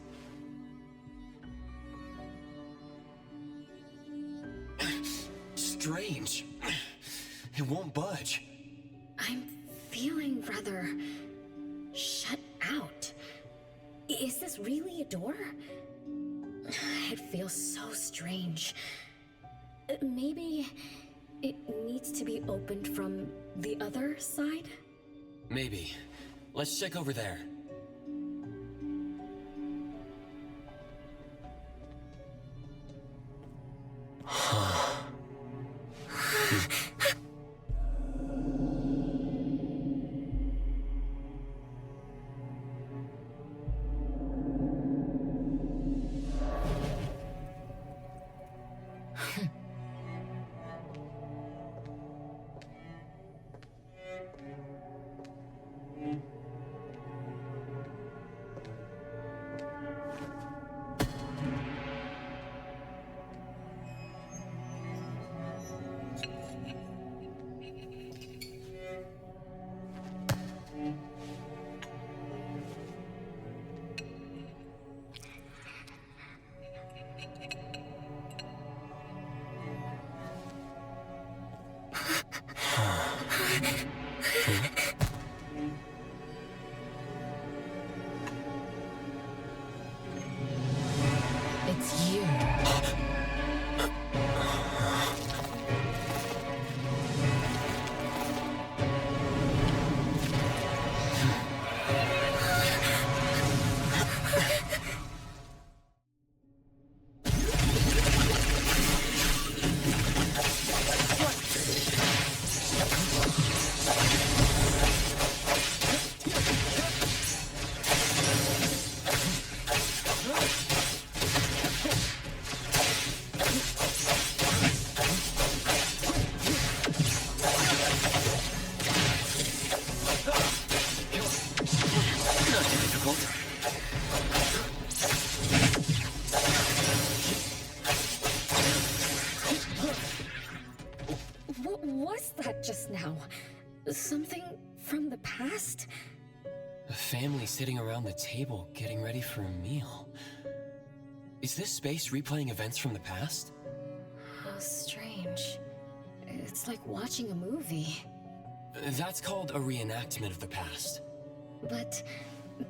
Strange. It won't budge. I'm feeling rather shut out. Is this really a door? It feels so strange. Maybe it needs to be opened from the other side? Maybe. Let's check over there. It's you. What was that just now? Something from the past? A family sitting around the table getting ready for a meal. Is this space replaying events from the past? How strange. It's like watching a movie. That's called a reenactment of the past. But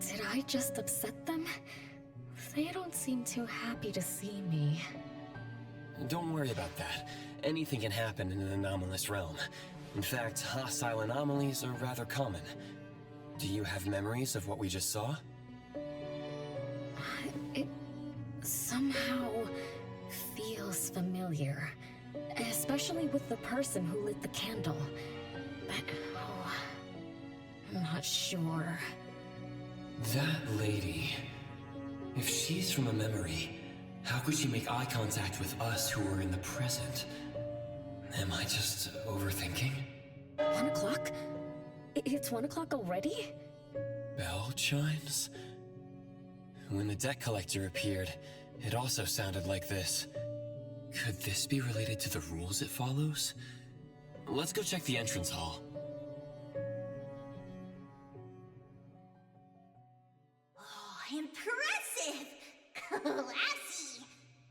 did I just upset them? They don't seem too happy to see me. Don't worry about that. Anything can happen in an anomalous realm. In fact, hostile anomalies are rather common. Do you have memories of what we just saw? It somehow feels familiar. Especially with the person who lit the candle. But, oh, I'm not sure. That lady... If she's from a memory, how could she make eye contact with us who are in the present? Am I just overthinking? 1 o'clock? It's 1 o'clock already? Bell chimes? When the debt collector appeared, it also sounded like this. Could this be related to the rules it follows? Let's go check the entrance hall. Oh, impressive! Classy!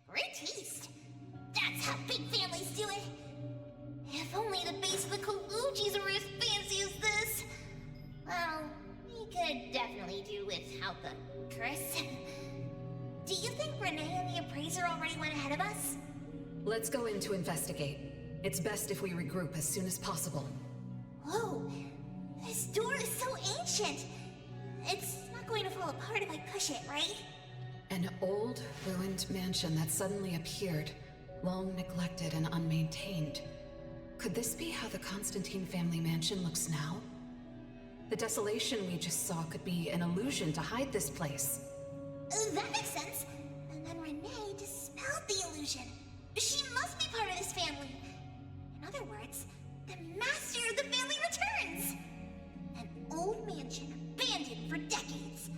Great taste! That's how big families do it! If only the base of the Kalujis were as fancy as this! Well, we could definitely do without the curse. Do you think Renee and the appraiser already went ahead of us? Let's go in to investigate. It's best if we regroup as soon as possible. Whoa! This door is so ancient! It's not going to fall apart if I push it, right? An old, ruined mansion that suddenly appeared, long neglected and unmaintained. Could this be how the Constantine family mansion looks now? The desolation we just saw could be an illusion to hide this place. That makes sense. And then Renee dispelled the illusion. She must be part of this family. In other words, the master of the family returns. An old mansion abandoned for decades.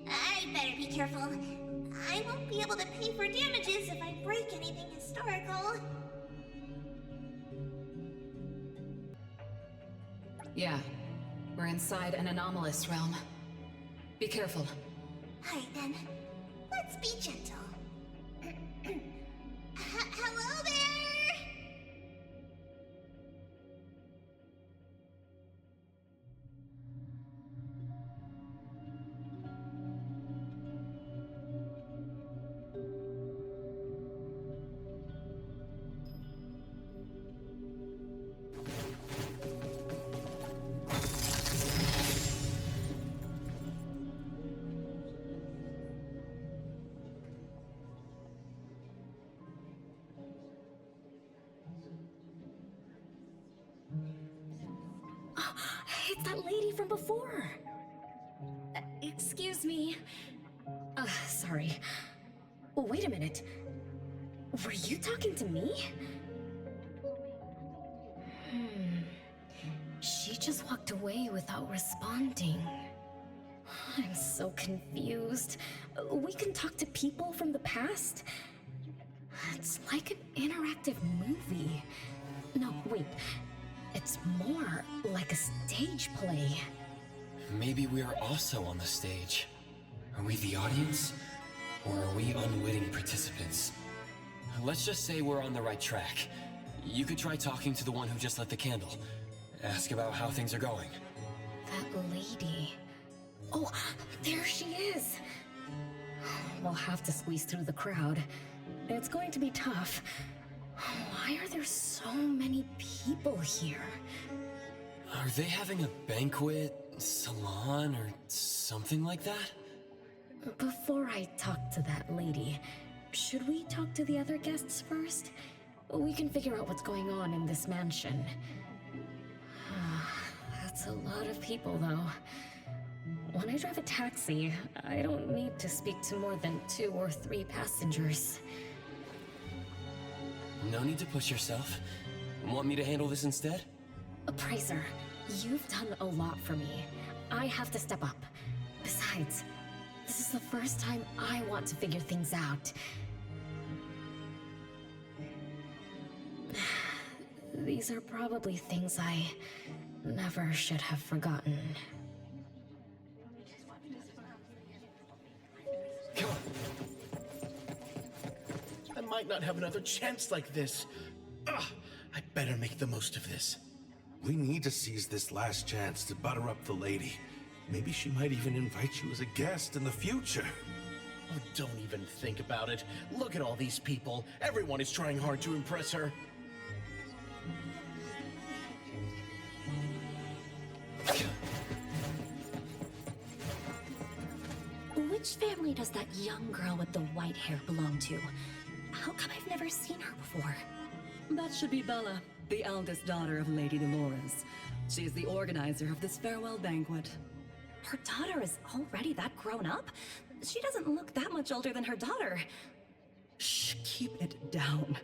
I better be careful. I won't be able to pay for damages if I break anything historical. Yeah, we're inside an anomalous realm. Be careful. Alright then, let's be gentle. Hello there! It's that lady from before. Excuse me. Sorry. Wait a minute. Were you talking to me? She just walked away without responding. I'm so confused. We can talk to people from the past? It's like an interactive movie. No, wait. It's more like a stage play. Maybe we're also on the stage. Are we the audience? Or are we unwitting participants? Let's just say we're on the right track. You could try talking to the one who just lit the candle. Ask about how things are going. That lady. Oh, there she is. We'll have to squeeze through the crowd. It's going to be tough. Why are there so many people here? Are they having a banquet, salon, or something like that? Before I talk to that lady, should we talk to the other guests first? We can figure out what's going on in this mansion. That's a lot of people, though. When I drive a taxi, I don't need to speak to more than 2 or 3 passengers. No need to push yourself. Want me to handle this instead? Appraiser, you've done a lot for me. I have to step up. Besides, this is the first time I want to figure things out. These are probably things I never should have forgotten. Come on. I might not have another chance like this. I better make the most of this. We need to seize this last chance to butter up the lady. Maybe she might even invite you as a guest in the future. Oh, don't even think about it. Look at all these people. Everyone is trying hard to impress her. Which family does that young girl with the white hair belong to? How come I've never seen her before? That should be Bella, the eldest daughter of Lady Dolores. She is the organizer of this farewell banquet. Her daughter is already that grown up? She doesn't look that much older than her daughter. Shh, keep it down.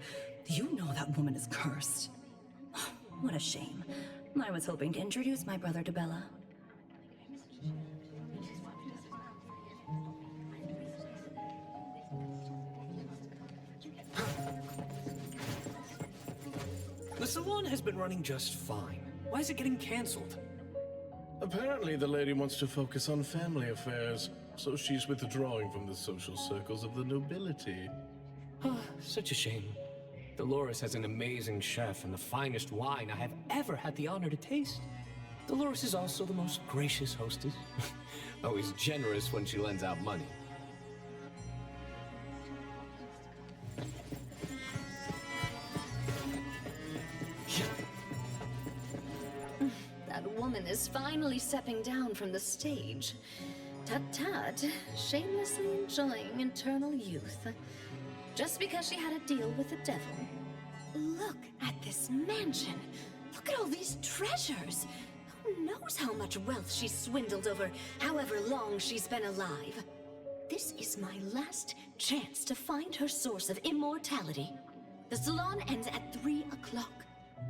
You know that woman is cursed. What a shame. I was hoping to introduce my brother to Bella. The salon has been running just fine. Why is it getting canceled? Apparently the lady wants to focus on family affairs, so she's withdrawing from the social circles of the nobility. Oh, such a shame. Dolores has an amazing chef and the finest wine I have ever had the honor to taste. Dolores is also the most gracious hostess. Always generous when she lends out money. That woman is finally stepping down from the stage. Tut-tut, shamelessly enjoying eternal youth. Just because she had a deal with the devil. Look at this mansion. Look at all these treasures. Who knows how much wealth she's swindled over however long she's been alive. This is my last chance to find her source of immortality. The salon ends at 3 o'clock.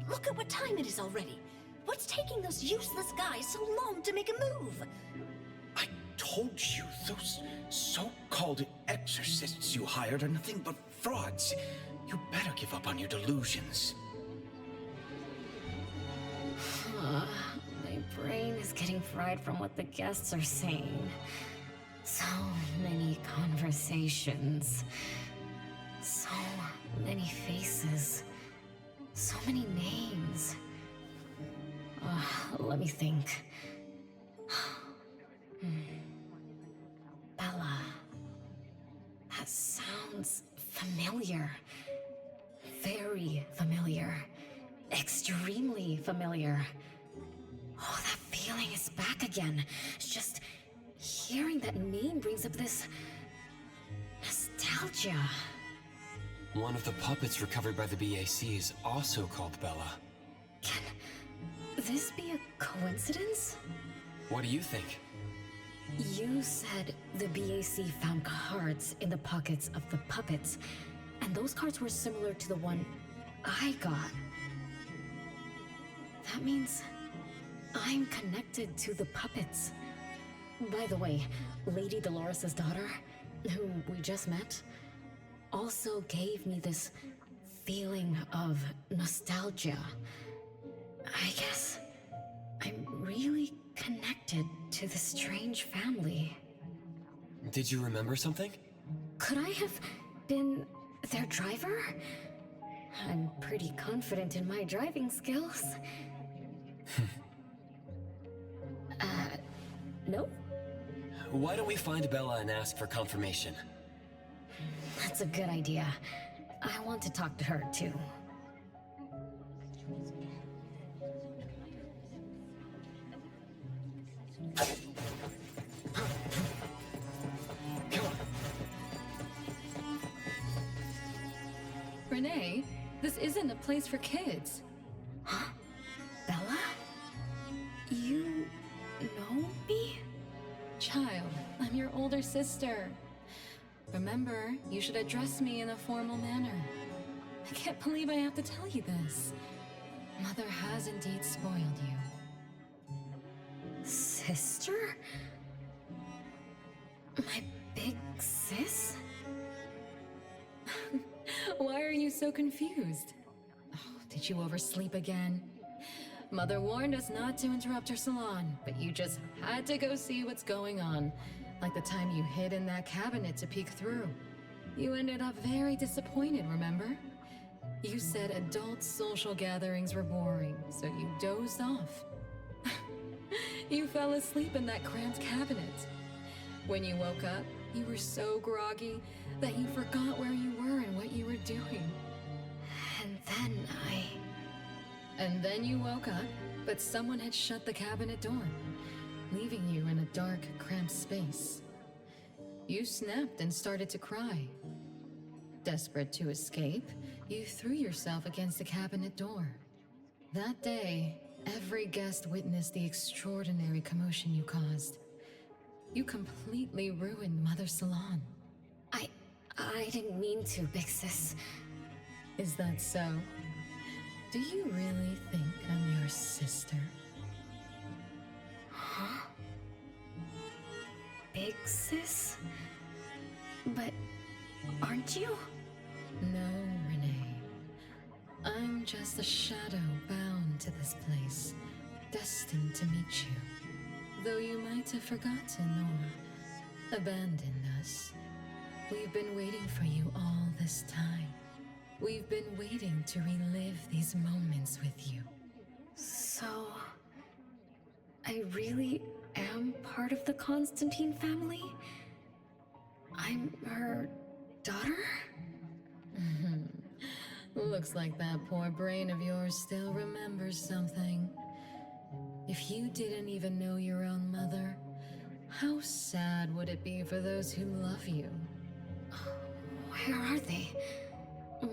Look at what time it is already. What's taking those useless guys so long to make a move? I told you, those so-called exorcists you hired are nothing but frauds. You better give up on your delusions. My brain is getting fried from what the guests are saying. So many conversations. So many faces. So many names. Let me think. Bella. That sounds familiar. Very familiar. Extremely familiar. Oh, that feeling is back again. It's just hearing that name brings up this nostalgia. One of the puppets recovered by the BAC is also called Bella. Can this be a coincidence? What do you think? You said the BAC found cards in the pockets of the puppets, and those cards were similar to the one I got. That means I'm connected to the puppets. By the way, Lady Dolores' daughter, whom we just met, also gave me this feeling of nostalgia. I guess I'm really connected to this strange family. Did you remember something? Could I have been their driver? I'm pretty confident in my driving skills. No? Why don't we find Bella and ask for confirmation? That's a good idea. I want to talk to her, too. Renee, this isn't a place for kids. Huh? Bella? You know me? Child, I'm your older sister. Remember, you should address me in a formal manner. I can't believe I have to tell you this. Mother has indeed spoiled you. Sister? My big sis? Why are you so confused? Oh, did you oversleep again? Mother warned us not to interrupt her salon, but you just had to go see what's going on. Like the time you hid in that cabinet to peek through. You ended up very disappointed, remember? You said adult social gatherings were boring, so you dozed off. You fell asleep in that cramped cabinet. When you woke up, you were so groggy that you forgot where you were and what you were doing. And then you woke up, but someone had shut the cabinet door, leaving you in a dark, cramped space. You snapped and started to cry. Desperate to escape, you threw yourself against the cabinet door. That day, every guest witnessed the extraordinary commotion you caused. You completely ruined Mother's salon. I didn't mean to, big sis. Is that so? Do you really think I'm your sister? Huh? Big sis? But aren't you? No, Renee. I'm just a shadow bound to this place, destined to meet you. Though you might have forgotten or abandoned us, we've been waiting for you all this time. We've been waiting to relive these moments with you. So, I really am part of the Constantine family? I'm her daughter? Looks like that poor brain of yours still remembers something. If you didn't even know your own mother, how sad would it be for those who love you? Where are they?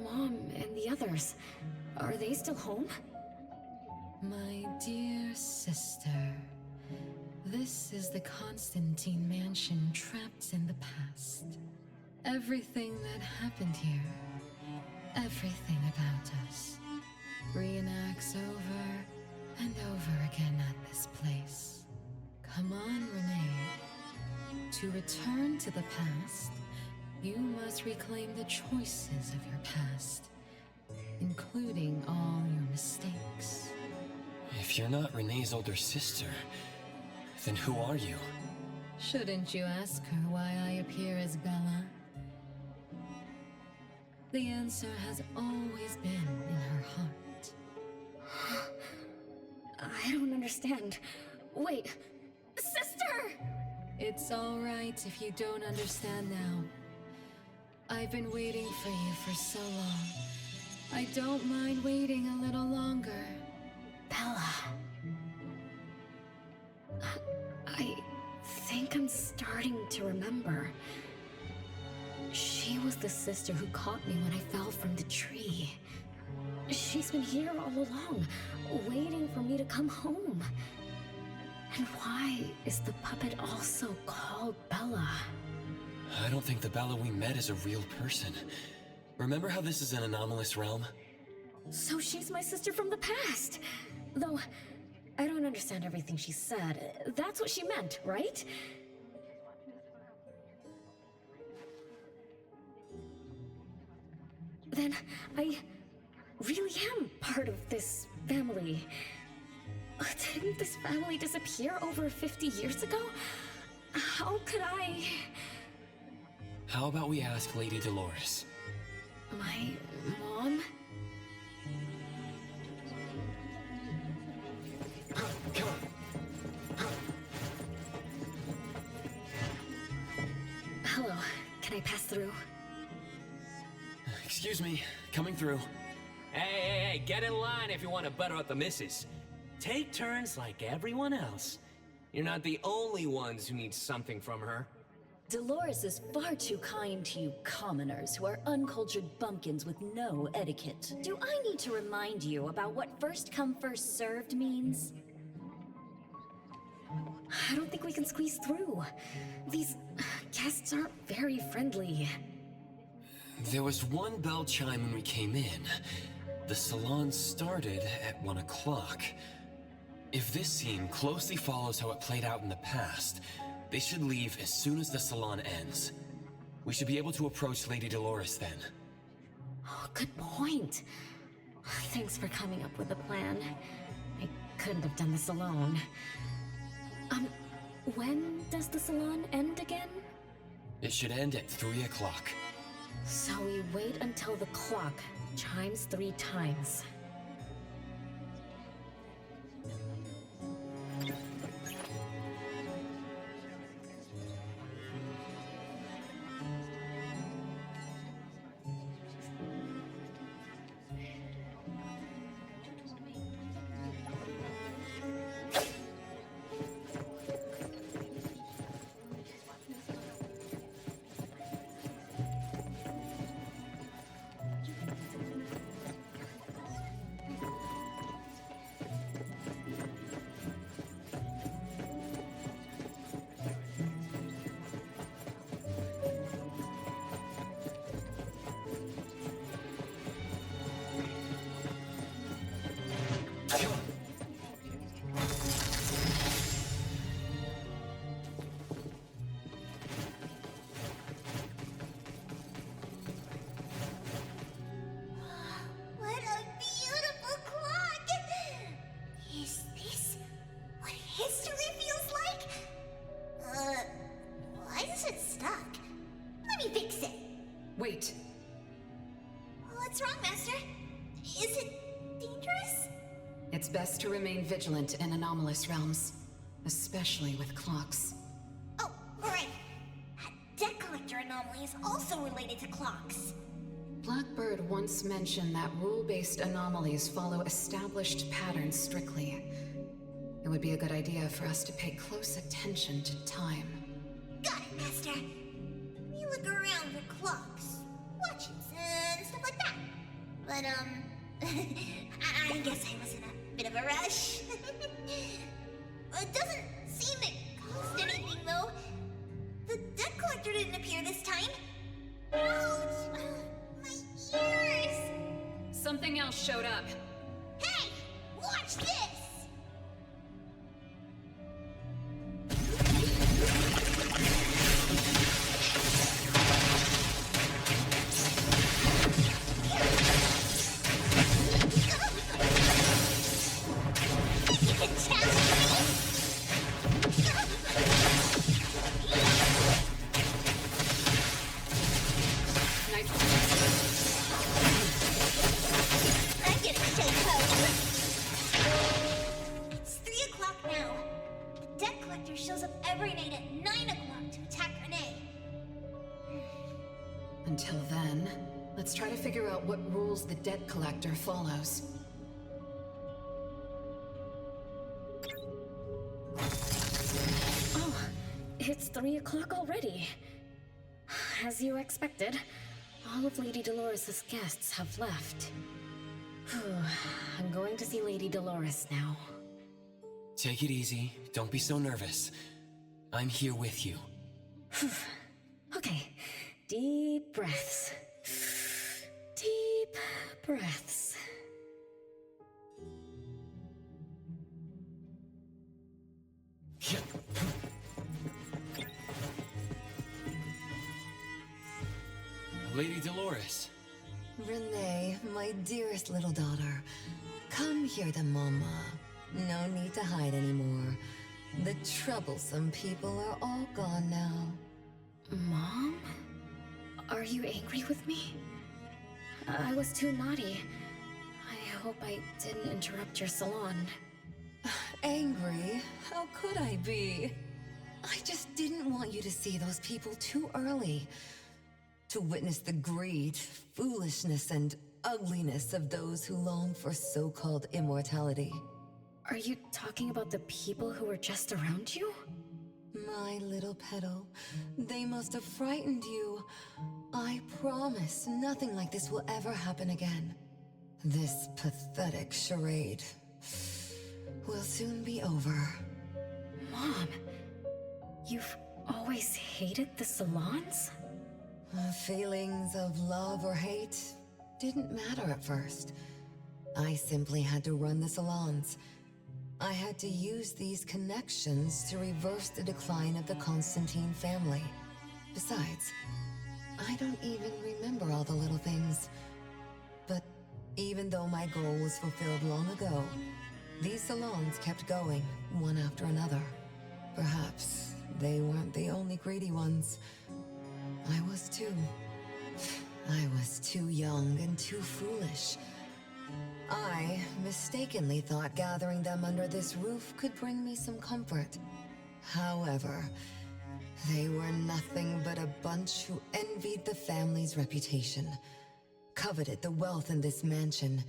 Mom and the others. Are they still home? My dear sister, this is the Constantine mansion trapped in the past. Everything that happened here, everything about us, reenacts over and over again at this place. Come on, Renee. To return to the past, you must reclaim the choices of your past, including all your mistakes. If you're not Renee's older sister, then who are you? Shouldn't you ask her why I appear as Bella? The answer has always been in her heart. I don't understand. Wait, sister! It's all right if you don't understand now. I've been waiting for you for so long. I don't mind waiting a little longer. Bella. I think I'm starting to remember. She was the sister who caught me when I fell from the tree. She's been here all along, waiting for me to come home. And why is the puppet also called Bella? I don't think the Bella we met is a real person. Remember how this is an anomalous realm? So she's my sister from the past. Though, I don't understand everything she said. That's what she meant, right? Then I really am part of this family. Didn't this family disappear over 50 years ago? How could I... How about we ask Lady Dolores? My mom? Come on. Hello, can I pass through? Excuse me, coming through. Hey, get in line if you want to butter up the missus. Take turns like everyone else. You're not the only ones who need something from her. Dolores is far too kind to you commoners who are uncultured bumpkins with no etiquette. Do I need to remind you about what first come first served means? I don't think we can squeeze through. These guests aren't very friendly. There was one bell chime when we came in. The salon started at 1 o'clock. If this scene closely follows how it played out in the past, they should leave as soon as the salon ends. We should be able to approach Lady Dolores then. Oh, good point. Thanks for coming up with a plan. I couldn't have done this alone. When does the salon end again? It should end at 3 o'clock. So we wait until the clock chimes 3 times. What's wrong, Master? Is it dangerous? It's best to remain vigilant in anomalous realms, especially with clocks. Oh, right. Debt collector anomaly is also related to clocks. Blackbird once mentioned that rule-based anomalies follow established patterns strictly. It would be a good idea for us to pay close attention to time. Got it, Master. We look around for clocks, watches, and stuff like that. But, I guess I was in a bit of a rush. It doesn't seem it cost anything, though. The debt collector didn't appear this time. Ouch! My ears! Something else showed up. Hey! Watch this! Until then, let's try to figure out what rules the debt collector follows. Oh, it's 3 o'clock already. As you expected, all of Lady Dolores' guests have left. I'm going to see Lady Dolores now. Take it easy. Don't be so nervous. I'm here with you. Okay, deep breaths. Deep breaths. Lady Dolores. Renee, my dearest little daughter. Come here to Mama. No need to hide anymore. The troublesome people are all gone now. Mom? Are you angry with me? I was too naughty. I hope I didn't interrupt your salon. Angry? How could I be? I just didn't want you to see those people too early. To witness the greed, foolishness, and ugliness of those who long for so-called immortality. Are you talking about the people who were just around you? My little petal, they must have frightened you. I promise nothing like this will ever happen again. This pathetic charade will soon be over. Mom, you've always hated the salons? Feelings of love or hate didn't matter at first. I simply had to run the salons. I had to use these connections to reverse the decline of the Constantine family. Besides, I don't even remember all the little things. But even though my goal was fulfilled long ago, these salons kept going, one after another. Perhaps they weren't the only greedy ones. I was too. I was too young and too foolish. I mistakenly thought gathering them under this roof could bring me some comfort. However, they were nothing but a bunch who envied the family's reputation, coveted the wealth in this mansion,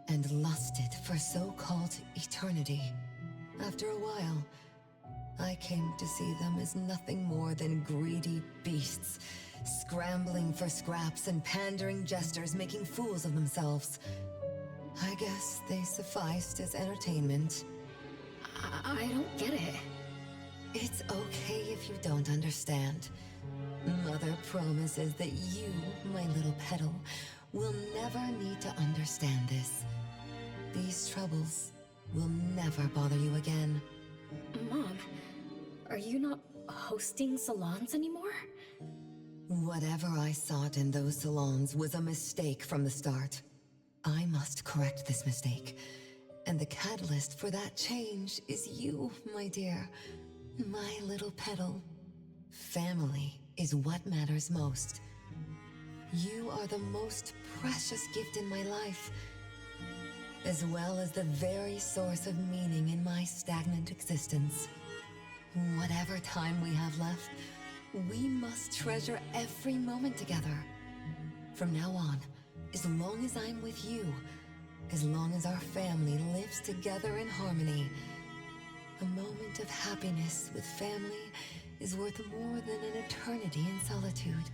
and lusted for so-called eternity. After a while, I came to see them as nothing more than greedy beasts, scrambling for scraps and pandering jesters making fools of themselves. I guess they sufficed as entertainment. I don't get it. It's okay if you don't understand. Mother promises that you, my little petal, will never need to understand this. These troubles will never bother you again. Mom, are you not hosting salons anymore? Whatever I sought in those salons was a mistake from the start. I must correct this mistake. And the catalyst for that change is you, my dear. My little petal. Family is what matters most. You are the most precious gift in my life, as well as the very source of meaning in my stagnant existence. Whatever time we have left, we must treasure every moment together. From now on, as long as I'm with you, as long as our family lives together in harmony, a moment of happiness with family is worth more than an eternity in solitude,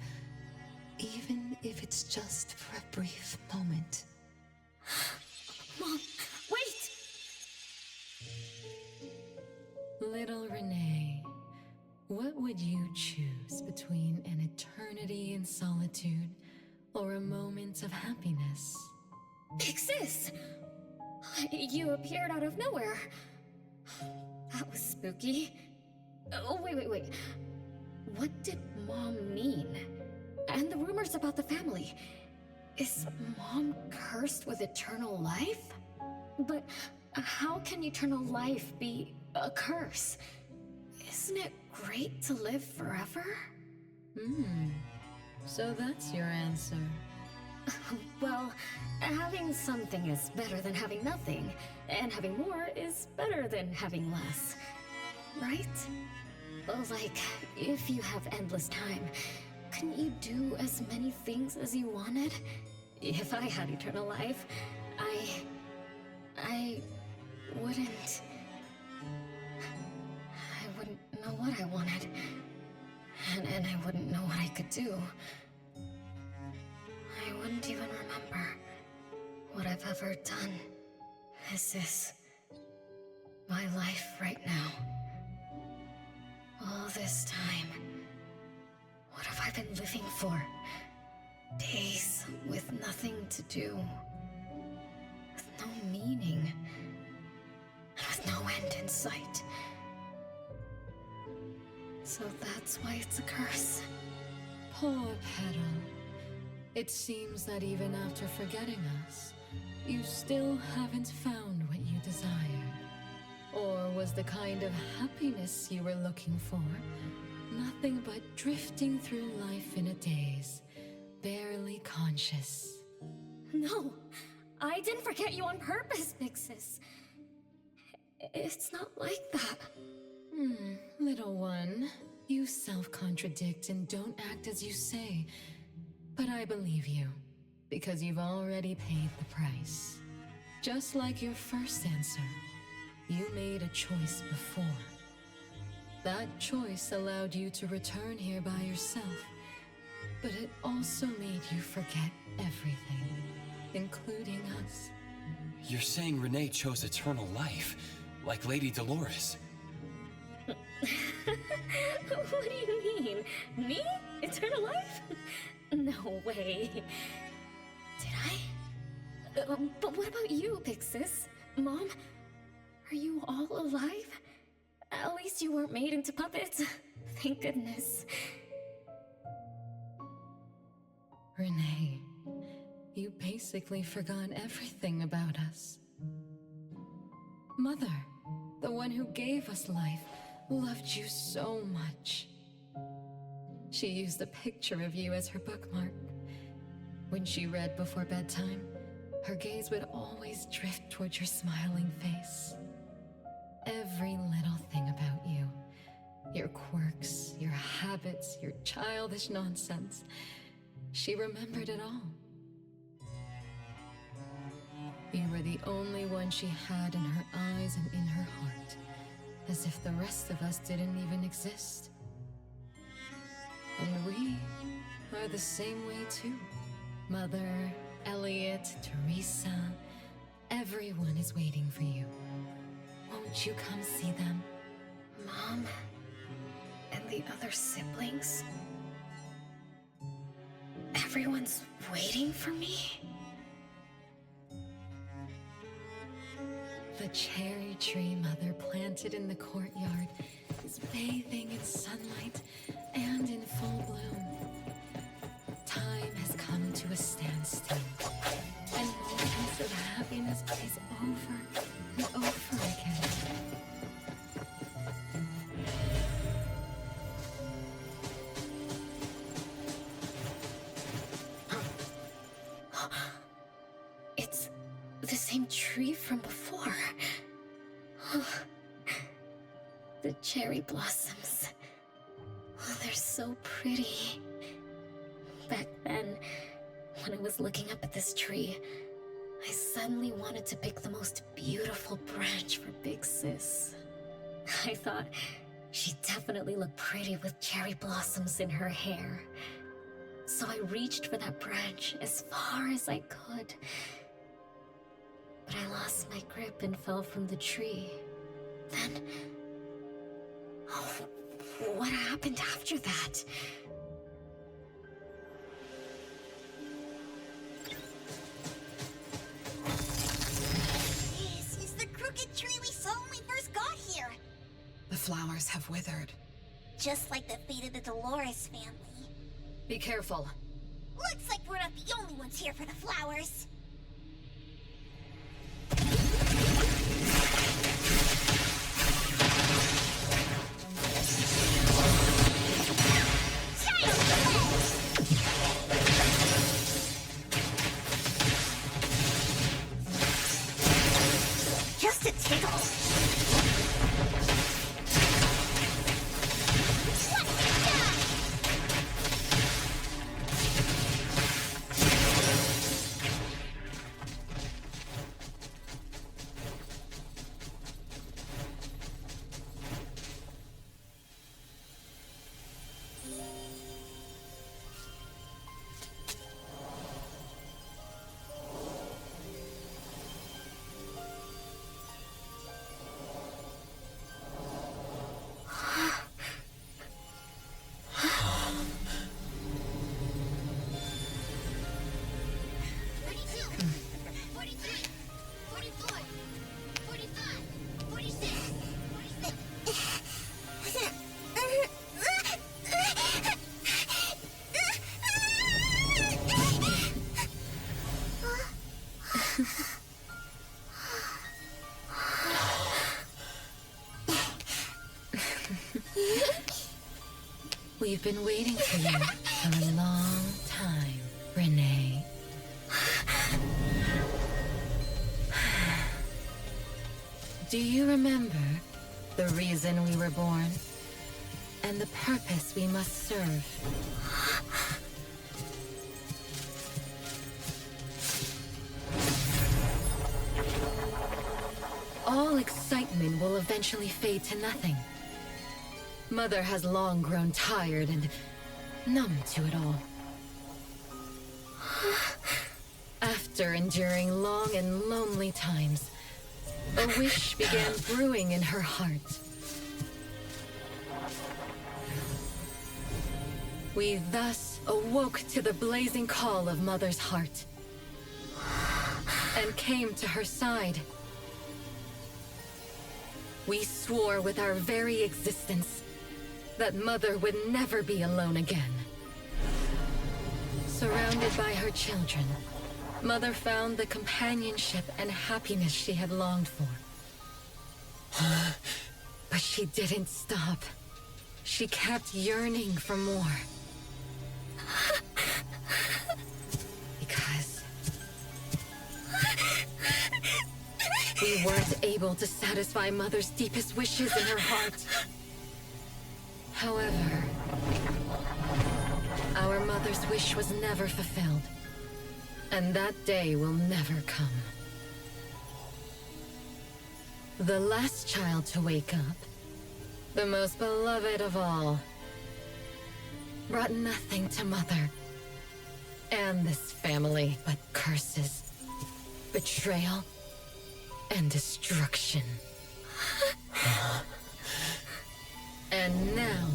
even if it's just for a brief moment. Mom, wait! Little Renee, what would you choose between an eternity in solitude or a moment of happiness? Pixis! You appeared out of nowhere. That was spooky. Oh, wait. What did Mom mean? And the rumors about the family. Is Mom cursed with eternal life? But how can eternal life be a curse? Isn't it great to live forever? So that's your answer. Well, having something is better than having nothing, and having more is better than having less. Right? Like, if you have endless time, couldn't you do as many things as you wanted? If I had eternal life, I wouldn't know what I wanted. And I wouldn't know what I could do. I wouldn't even remember what I've ever done. Is this my life right now? All this time, what have I been living for? Days with nothing to do, with no meaning, and with no end in sight. So that's why it's a curse. Poor Petal. It seems that even after forgetting us, you still haven't found what you desired. Or was the kind of happiness you were looking for nothing but drifting through life in a daze, barely conscious? No, I didn't forget you on purpose, Pixis. It's not like that. Little one, you self-contradict and don't act as you say. But I believe you, because you've already paid the price. Just like your first answer, you made a choice before. That choice allowed you to return here by yourself, but it also made you forget everything, including us. You're saying Renee chose eternal life, like Lady Dolores? What do you mean? Me? Eternal life? No way. Did I? But what about you, Pixis? Mom? Are you all alive? At least you weren't made into puppets. Thank goodness. Renee, you basically forgot everything about us. Mother, the one who gave us life, loved you so much. She used a picture of you as her bookmark. When she read before bedtime, her gaze would always drift towards your smiling face. Every little thing about you, your quirks, your habits, your childish nonsense, she remembered it all. You were the only one she had in her eyes and in her heart, as if the rest of us didn't even exist. And we are the same way too. Mother, Elliot, Teresa, everyone is waiting for you. Won't you come see them? Mom and the other siblings. Everyone's waiting for me? The cherry tree Mother planted in the courtyard is bathing in sunlight and in full bloom. Time has come to a standstill, and moments of happiness plays over and over again. the same tree from before. Oh, the cherry blossoms. Oh, they're so pretty. Back then, when I was looking up at this tree, I suddenly wanted to pick the most beautiful branch for Big Sis. I thought she'd definitely look pretty with cherry blossoms in her hair. So I reached for that branch as far as I could. But I lost my grip and fell from the tree. Then... oh, what happened after that? This is the crooked tree we saw when we first got here. The flowers have withered. Just like the fate of the Dolores family. Be careful. Looks like we're not the only ones here for the flowers. Just a tickle. We've been waiting for you for a long time, Renee. Do you remember the reason we were born? And the purpose we must serve? All excitement will eventually fade to nothing. Mother has long grown tired and numb to it all. After enduring long and lonely times, a wish began brewing in her heart. We thus awoke to the blazing call of Mother's heart and came to her side. We swore with our very existence that Mother would never be alone again. Surrounded by her children, Mother found the companionship and happiness she had longed for. But she didn't stop. She kept yearning for more. Because we weren't able to satisfy Mother's deepest wishes in her heart. However, our Mother's wish was never fulfilled, and that day will never come. The last child to wake up, the most beloved of all, brought nothing to Mother and this family but curses, betrayal, and destruction. And now,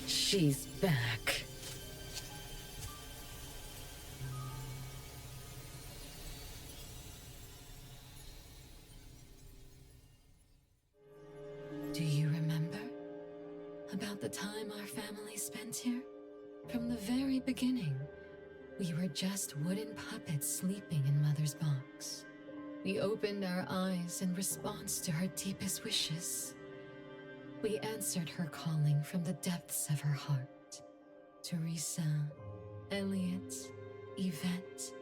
she's back. Do you remember about the time our family spent here? From the very beginning, we were just wooden puppets sleeping in Mother's box. We opened our eyes in response to her deepest wishes. We answered her calling from the depths of her heart. Teresa, Elliot, Yvette,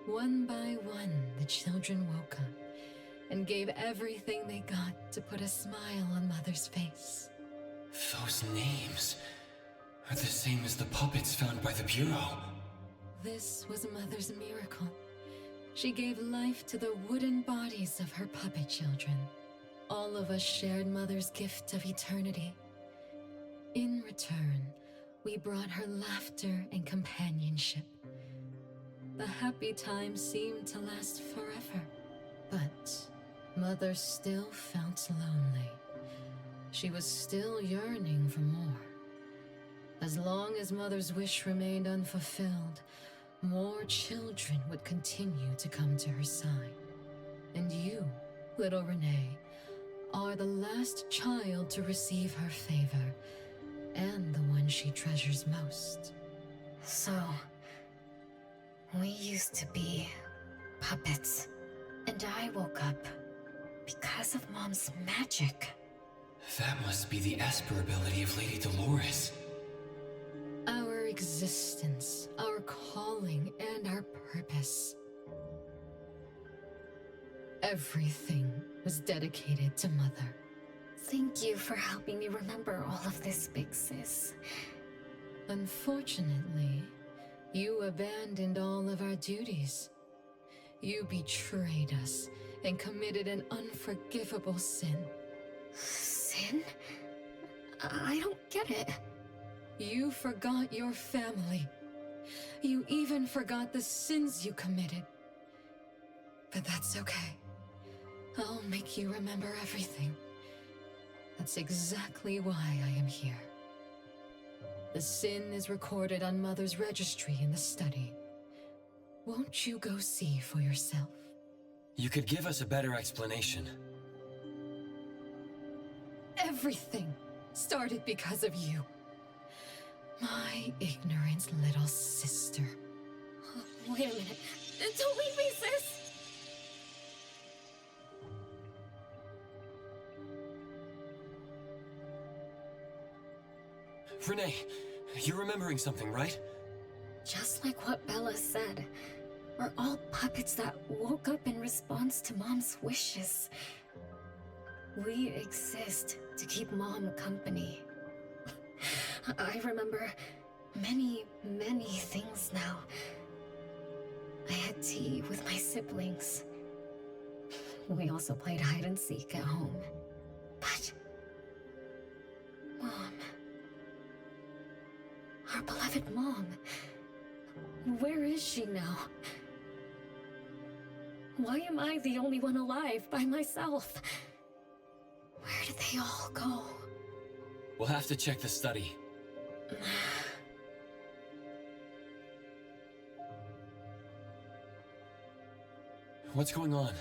One by one, the children woke up and gave everything they got to put a smile on Mother's face. Those names are the same as the puppets found by the Bureau. This was Mother's miracle. She gave life to the wooden bodies of her puppet children. All of us shared Mother's gift of eternity. In return, we brought her laughter and companionship. The happy times seemed to last forever. But Mother still felt lonely. She was still yearning for more. As long as Mother's wish remained unfulfilled, more children would continue to come to her side. And you, little Renee, are the last child to receive her favor, and the one she treasures most. So, we used to be puppets, and I woke up because of Mom's magic. That must be the Esper ability of Lady Dolores. Our existence, our calling, and our purpose. Everything was dedicated to Mother. Thank you for helping me remember all of this, Big Sis. Unfortunately, you abandoned all of our duties. You betrayed us and committed an unforgivable sin. Sin? I don't get it. You forgot your family. You even forgot the sins you committed. But that's okay. I'll make you remember everything. That's exactly why I am here. The sin is recorded on Mother's registry in the study. Won't you go see for yourself? You could give us a better explanation. Everything started because of you. My ignorant little sister. Wait a minute. Don't leave me, sis! Renee, you're remembering something, right? Just like what Bella said, we're all puppets that woke up in response to Mom's wishes. We exist to keep Mom company. I remember many, many things now. I had tea with my siblings. We also played hide and seek at home. But Mom, our beloved Mom, where is she now? Why am I the only one alive by myself? Where did they all go? We'll have to check the study. What's going on?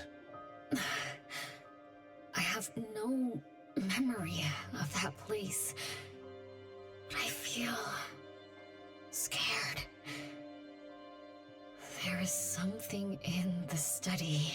I have no memory of that place, but I feel scared. There is something in the study.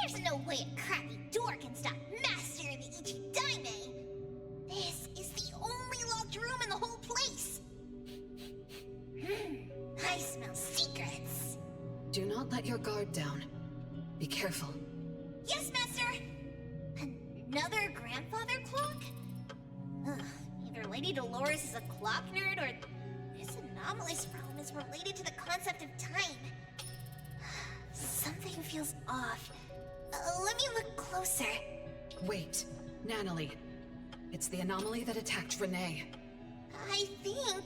There's no way a crappy door can stop Master of the Ichidaime! This is the only locked room in the whole place! I smell secrets! Do not let your guard down. Be careful. Yes, Master! Another grandfather clock? Ugh, either Lady Dolores is a clock nerd or this anomalous realm is related to the concept of time. Something feels off. Let me look closer. Wait, Nanalie. It's the anomaly that attacked Renee. I think...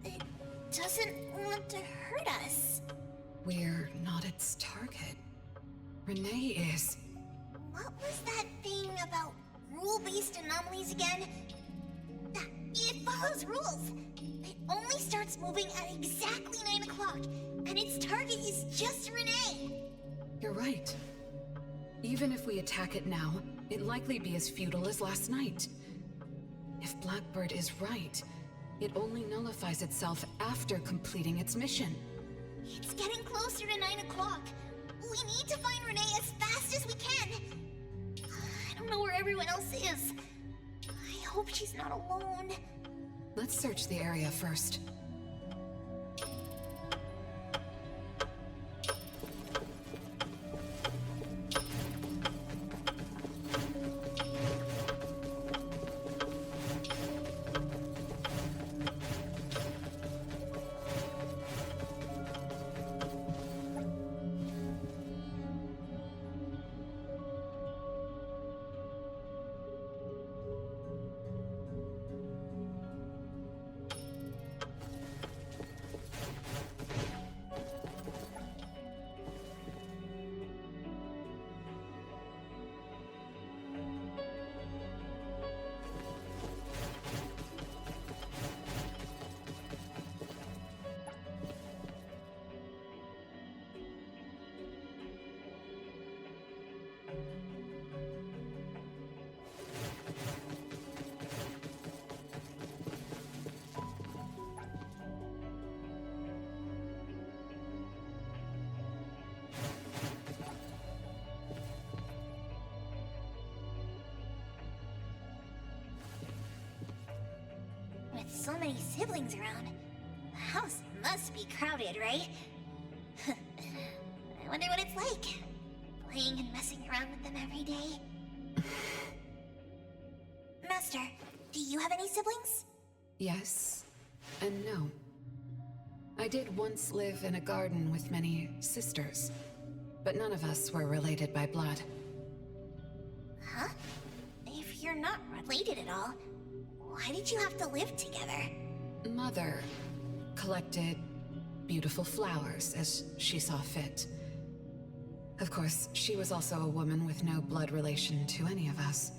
it doesn't want to hurt us. We're not its target. Renee is. What was that thing about rule-based anomalies again? It follows rules. It only starts moving at exactly 9 o'clock, and its target is just Renee. You're right. Even if we attack it now, it'd likely be as futile as last night. If Blackbird is right, it only nullifies itself after completing its mission. It's getting closer to 9 o'clock. We need to find Renee as fast as we can. I don't know where everyone else is. I hope she's not alone. Let's search the area first. With so many siblings around, the house must be crowded, right? I wonder what it's like, playing and messing around with them every day. Master, do you have any siblings? Yes, and no. I did once live in a garden with many sisters, but none of us were related by blood. Huh? If you're not related at all, why did you have to live together? Mother collected beautiful flowers as she saw fit. Of course, she was also a woman with no blood relation to any of us.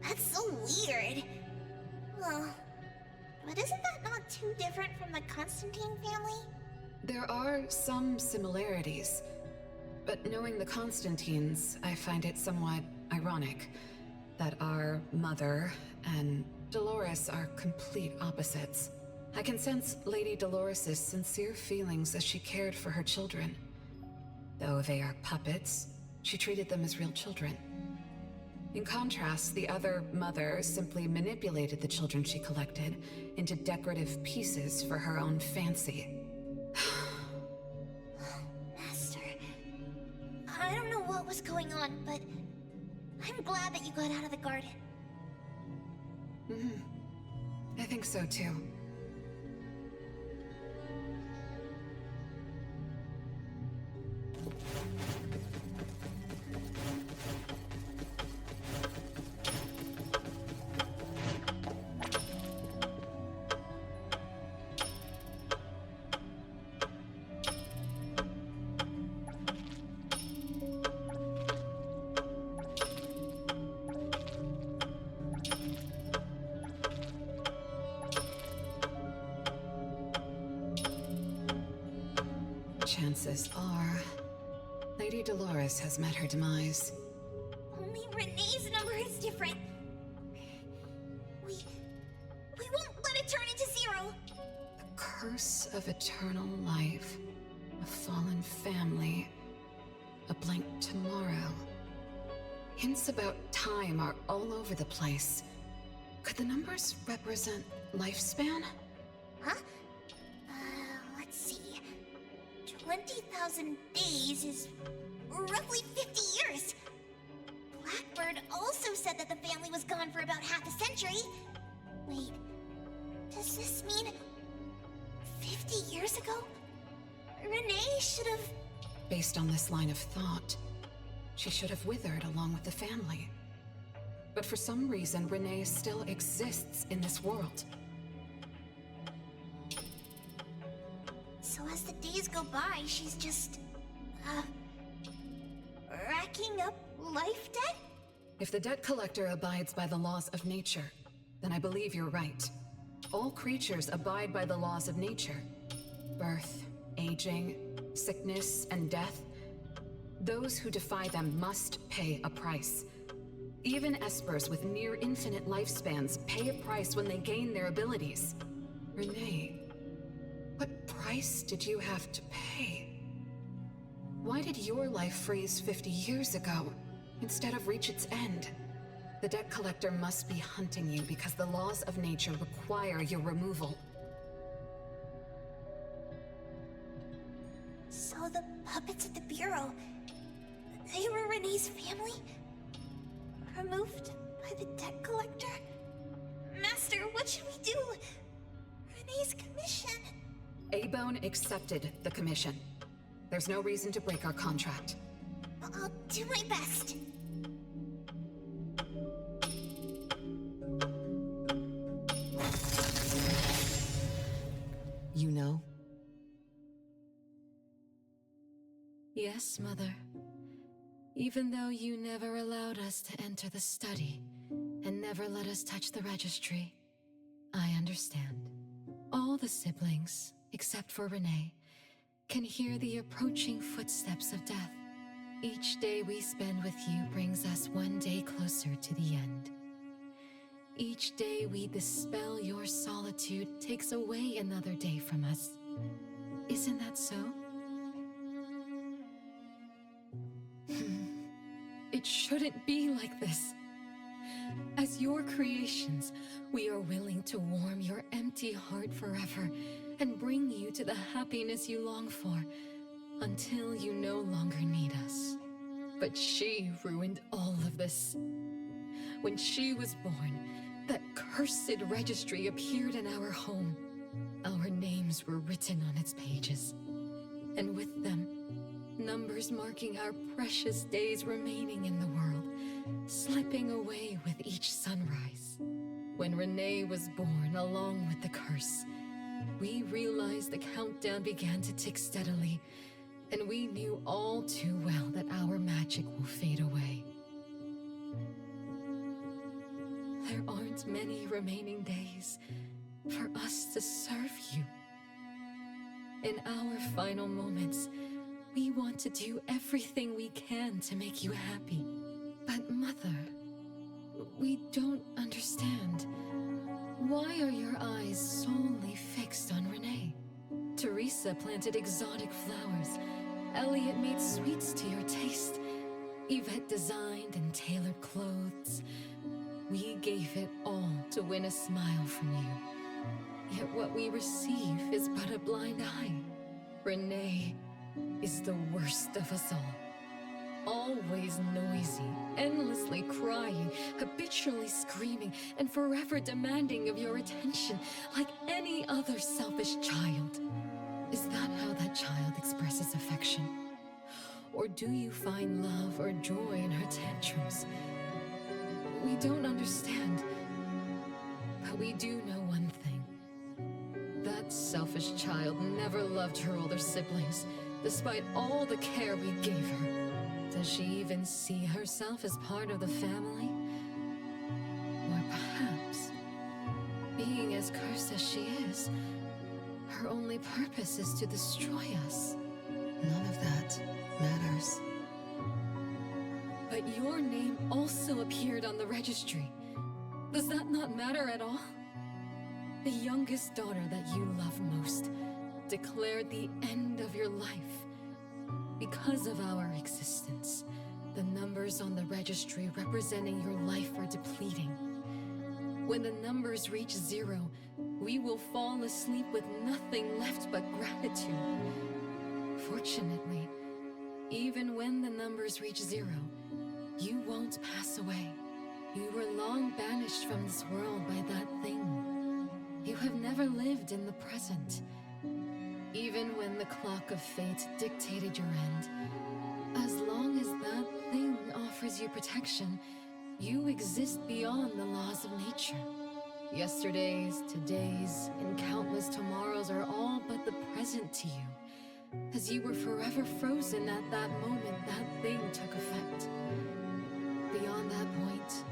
That's so weird. Well, but isn't that not too different from the Constantine family? There are some similarities, but knowing the Constantines, I find it somewhat ironic that our mother and Dolores are complete opposites. I can sense Lady Dolores' sincere feelings as she cared for her children. Though they are puppets, she treated them as real children. In contrast, the other mother simply manipulated the children she collected into decorative pieces for her own fancy. Master, I don't know what was going on, but I'm glad that you got out of the garden. I think so too. Chances are, Lady Dolores has met her demise. Only Renee's number is different. We won't let it turn into 0. The curse of eternal life, a fallen family, a blank tomorrow. Hints about time are all over the place. Could the numbers represent lifespan? Huh? Let's see. 20,000 days is roughly 50 years. Blackbird also said that the family was gone for about half a century. Wait, does this mean 50 years ago? Renee should have... Based on this line of thought, she should have withered along with the family. But for some reason, Renee still exists in this world. So as the days go by, she's just... racking up life debt? If the debt collector abides by the laws of nature, then I believe you're right. All creatures abide by the laws of nature. Birth, aging, sickness, and death. Those who defy them must pay a price. Even espers with near infinite lifespans pay a price when they gain their abilities. Renee, what price did you have to pay? Why did your life freeze 50 years ago, instead of reach its end? The debt collector must be hunting you because the laws of nature require your removal. So the puppets at the Bureau, they were Renee's family? Removed by the debt collector? Master, what should we do? Renee's commission. Abone accepted the commission. There's no reason to break our contract. I'll do my best. You know? Yes, Mother. Even though you never allowed us to enter the study and never let us touch the registry, I understand. All the siblings, except for Renee, can hear the approaching footsteps of death. Each day we spend with you brings us one day closer to the end. Each day we dispel your solitude takes away another day from us. Isn't that so? It shouldn't be like this. As your creations, we are willing to warm your empty heart forever and bring you to the happiness you long for until you no longer need us. But she ruined all of this. When she was born, that cursed registry appeared in our home. Our names were written on its pages, and with them, numbers marking our precious days remaining in the world, slipping away with each sunrise. When Renee was born along with the curse, we realized the countdown began to tick steadily, and we knew all too well that our magic will fade away. There aren't many remaining days for us to serve you. In our final moments, we want to do everything we can to make you happy. But Mother, we don't understand. Why are your eyes solely fixed on Renee? Teresa planted exotic flowers. Elliot made sweets to your taste. Yvette designed and tailored clothes. We gave it all to win a smile from you. Yet what we receive is but a blind eye. Renee is the worst of us all. Always noisy, endlessly crying, habitually screaming, and forever demanding of your attention like any other selfish child. Is that how that child expresses affection? Or do you find love or joy in her tantrums? We don't understand, but we do know one thing. That selfish child never loved her older siblings, despite all the care we gave her. Does she even see herself as part of the family? Or perhaps, being as cursed as she is, her only purpose is to destroy us. None of that matters. But your name also appeared on the registry. Does that not matter at all? The youngest daughter that you love most declared the end of your life. Because of our existence, the numbers on the registry representing your life are depleting. When the numbers reach 0, we will fall asleep with nothing left but gratitude. Fortunately, even when the numbers reach 0, you won't pass away. You were long banished from this world by that thing. You have never lived in the present. Even when the clock of fate dictated your end, as long as that thing offers you protection, you exist beyond the laws of nature. Yesterdays, todays, and countless tomorrows are all but the present to you, as you were forever frozen at that moment that thing took effect. Beyond that point,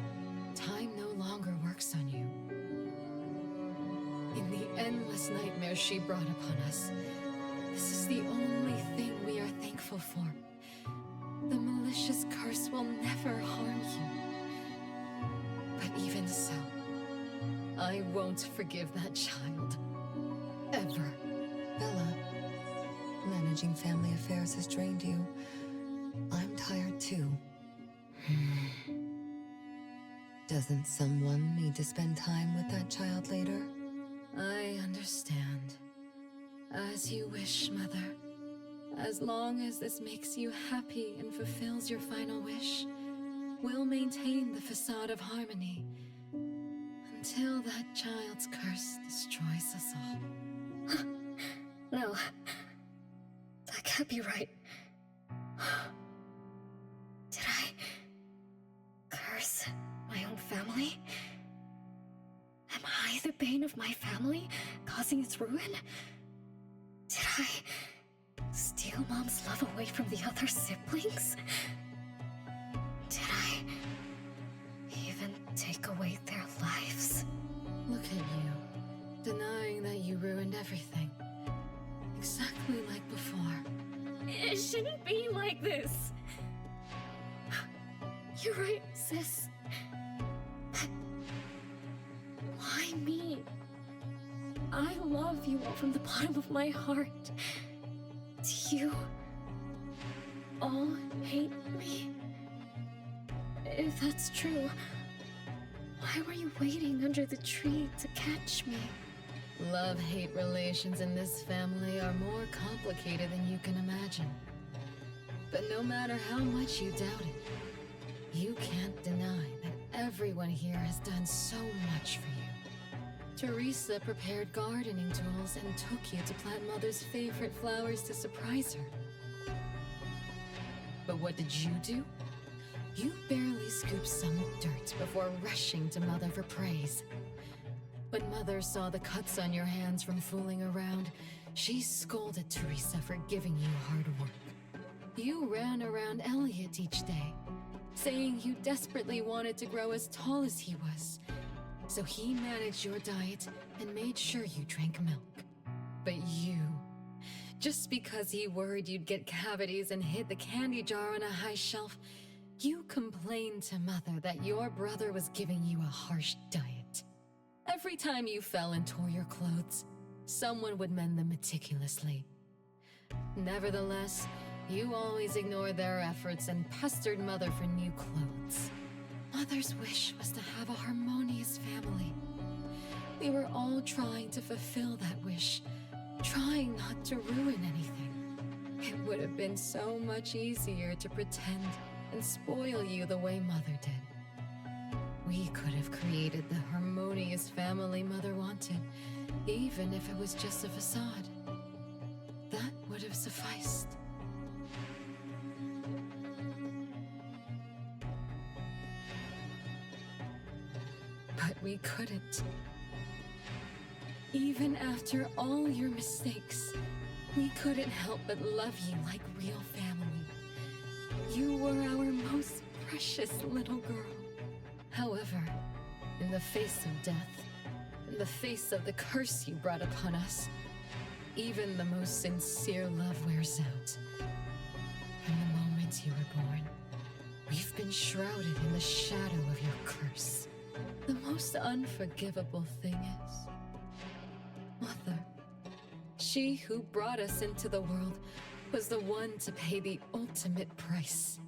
time no longer works on you. In the endless nightmares she brought upon us, this is the only thing we are thankful for. The malicious curse will never harm you. But even so, I won't forgive that child. Ever. Bella, managing family affairs has drained you. I'm tired too. Doesn't someone need to spend time with that child later? I understand. As you wish, Mother. As long as this makes you happy and fulfills your final wish, we'll maintain the facade of harmony until that child's curse destroys us all. No. That can't be right. Did I curse my own family? Am I the bane of my family, causing its ruin? Did I steal Mom's love away from the other siblings? Did I even take away their lives? Look at you, denying that you ruined everything. Exactly like before. It shouldn't be like this. You're right, sis. Why me? I love you all from the bottom of my heart. Do you all hate me? If that's true, why were you waiting under the tree to catch me? Love-hate relations in this family are more complicated than you can imagine. But no matter how much you doubt it, you can't deny that everyone here has done so much for you. Teresa prepared gardening tools and took you to plant Mother's favorite flowers to surprise her. But what did you do? You barely scooped some dirt before rushing to Mother for praise. When Mother saw the cuts on your hands from fooling around, she scolded Teresa for giving you hard work. You ran around Elliot each day, saying you desperately wanted to grow as tall as he was. So he managed your diet and made sure you drank milk. But you, just because he worried you'd get cavities and hid the candy jar on a high shelf, you complained to Mother that your brother was giving you a harsh diet. Every time you fell and tore your clothes, someone would mend them meticulously. Nevertheless, you always ignored their efforts and pestered Mother for new clothes. Mother's wish was to have a harmonious family. We were all trying to fulfill that wish, trying not to ruin anything. It would have been so much easier to pretend and spoil you the way Mother did. We could have created the harmonious family Mother wanted, even if it was just a facade. That would have sufficed. But we couldn't. Even after all your mistakes, we couldn't help but love you like real family. You were our most precious little girl. However, in the face of death, in the face of the curse you brought upon us, even the most sincere love wears out. From the moment you were born, we've been shrouded in the shadow of your curse. The most unforgivable thing is, Mother, she who brought us into the world, was the one to pay the ultimate price.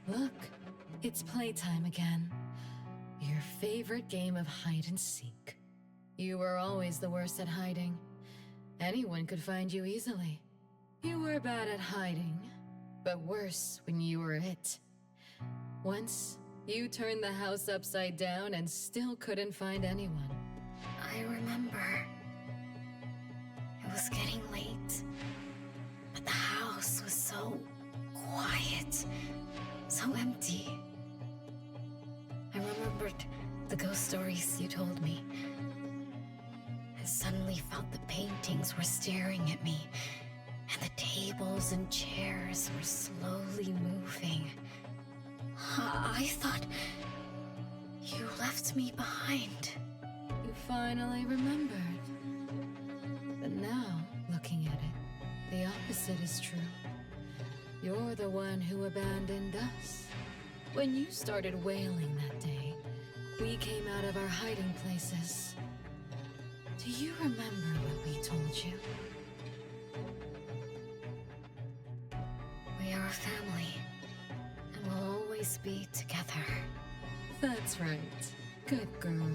Look, it's playtime again. Your favorite game of hide and seek. You were always the worst at hiding. Anyone could find you easily. You were bad at hiding, but worse when you were it. Once, You turned the house upside down and still couldn't find anyone. I remember. It was getting late. But the house was so quiet, so empty. I remembered the ghost stories you told me. I suddenly felt the paintings were staring at me, and the tables and chairs were slowly moving. I thought you left me behind. You finally remembered. But now, looking at it, the opposite is true. You're the one who abandoned us. When you started wailing that day, we came out of our hiding places. Do you remember what we told you? We are a family, and we'll always be together. That's right. Good girl.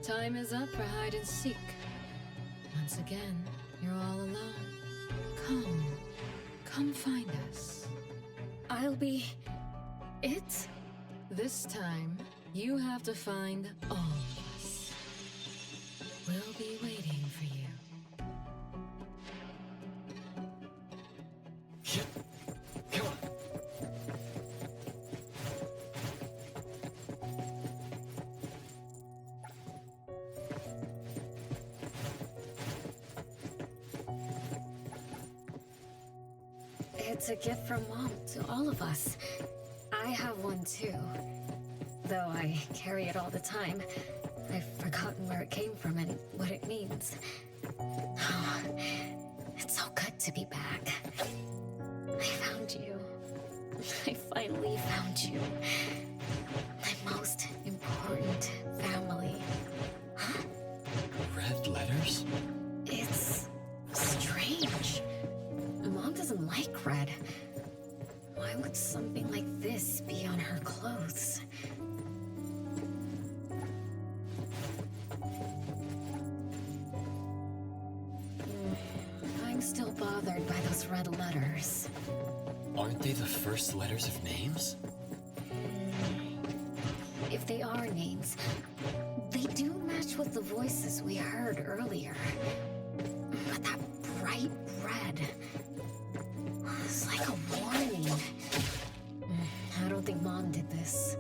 Time is up for hide and seek. Once again, you're all alone. Come find us. I'll be it? This time, you have to find all of us. We'll be waiting for you. Come on. It's a gift from Mom to all of us. I have one too. Though I carry it all the time, I've forgotten where it came from and what it means. Oh, it's so good to be back. I found you. I finally found you. My most important family. Red letters? It's strange. Mom doesn't like red. Why would something like this be on her clothes? I'm still bothered by those red letters. Aren't they the first letters of names? If they are names, they do match with the voices we heard earlier. But that bright red, it's like a warning. I don't think Mom did this.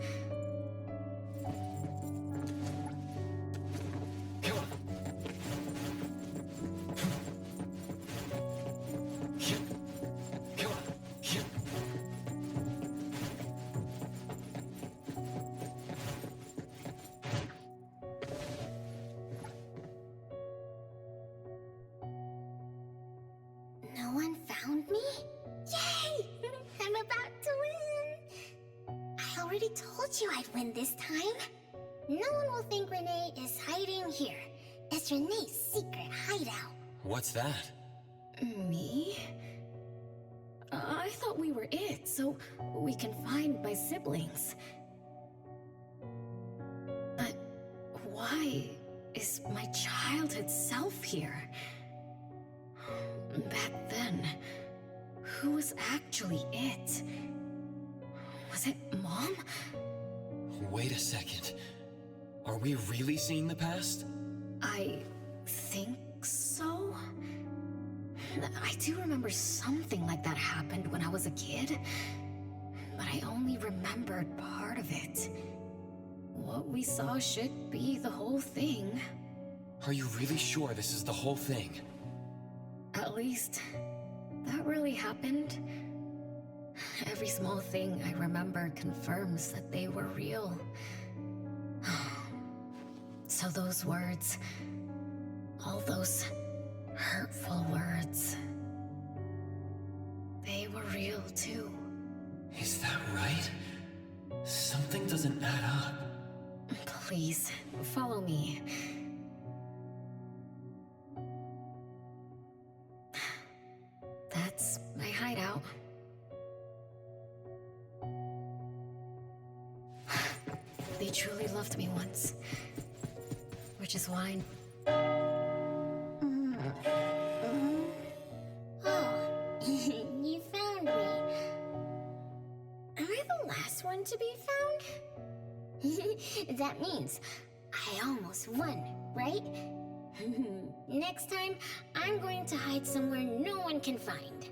No one found me? Yay! I'm about to win! I already told you I'd win this time. No one will think Renee is hiding here. It's Renee's secret hideout. What's that? Me? I thought we were it, so we can find my siblings. But why is my childhood self here? Back then, who was actually it? Was it Mom? Wait a second. Are we really seeing the past? I think so. I do remember something like that happened when I was a kid, but I only remembered part of it. What we saw should be the whole thing. Are you really sure this is the whole thing? At least, that really happened. Every small thing I remember confirms that they were real. So those words, all those hurtful words, they were real too. Is that right? Something doesn't add up. Please, follow me. That's my hideout. They truly loved me once. Which is why... Oh, you found me. Am I the last one to be found? That means I almost won, right? Next time, I'm going to hide somewhere no one can find.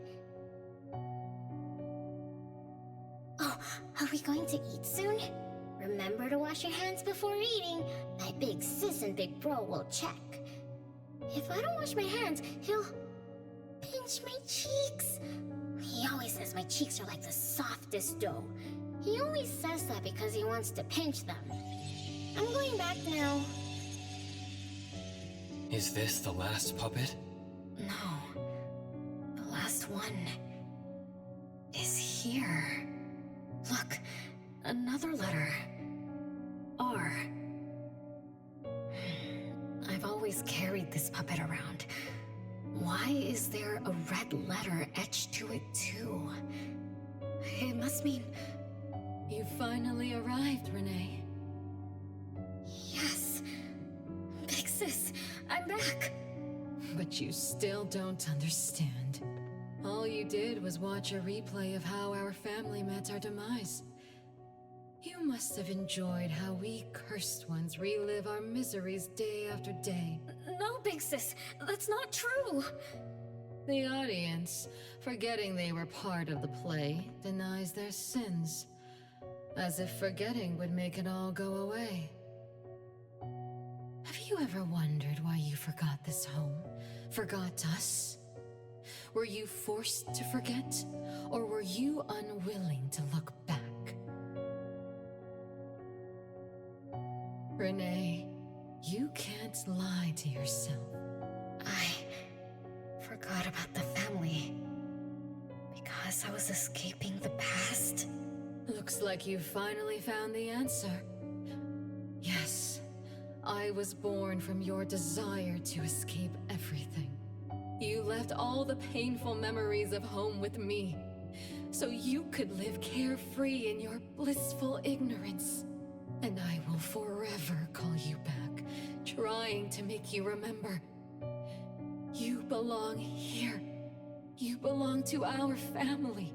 Oh, are we going to eat soon? Remember to wash your hands before eating. My big sis and big bro will check. If I don't wash my hands, he'll pinch my cheeks. He always says my cheeks are like the softest dough. He always says that because he wants to pinch them. I'm going back now. Is this the last puppet? No. The last one is here. Look, another letter. R. I've always carried this puppet around. Why is there a red letter etched to it too? It must mean... You finally arrived, Renee. Yes. Big sis, I'm back. But you still don't understand. All you did was watch a replay of how our family met our demise. You must have enjoyed how we cursed ones relive our miseries day after day. No, big sis, that's not true. The audience, forgetting they were part of the play, denies their sins. As if forgetting would make it all go away. Have you ever wondered why you forgot this home? Forgot us? Were you forced to forget? Or were you unwilling to look back? Renee, you can't lie to yourself. I forgot about the family. Because I was escaping the past. Looks like you finally found the answer. Yes, I was born from your desire to escape everything. You left all the painful memories of home with me, so you could live carefree in your blissful ignorance. And I will forever call you back, trying to make you remember. You belong here. You belong to our family.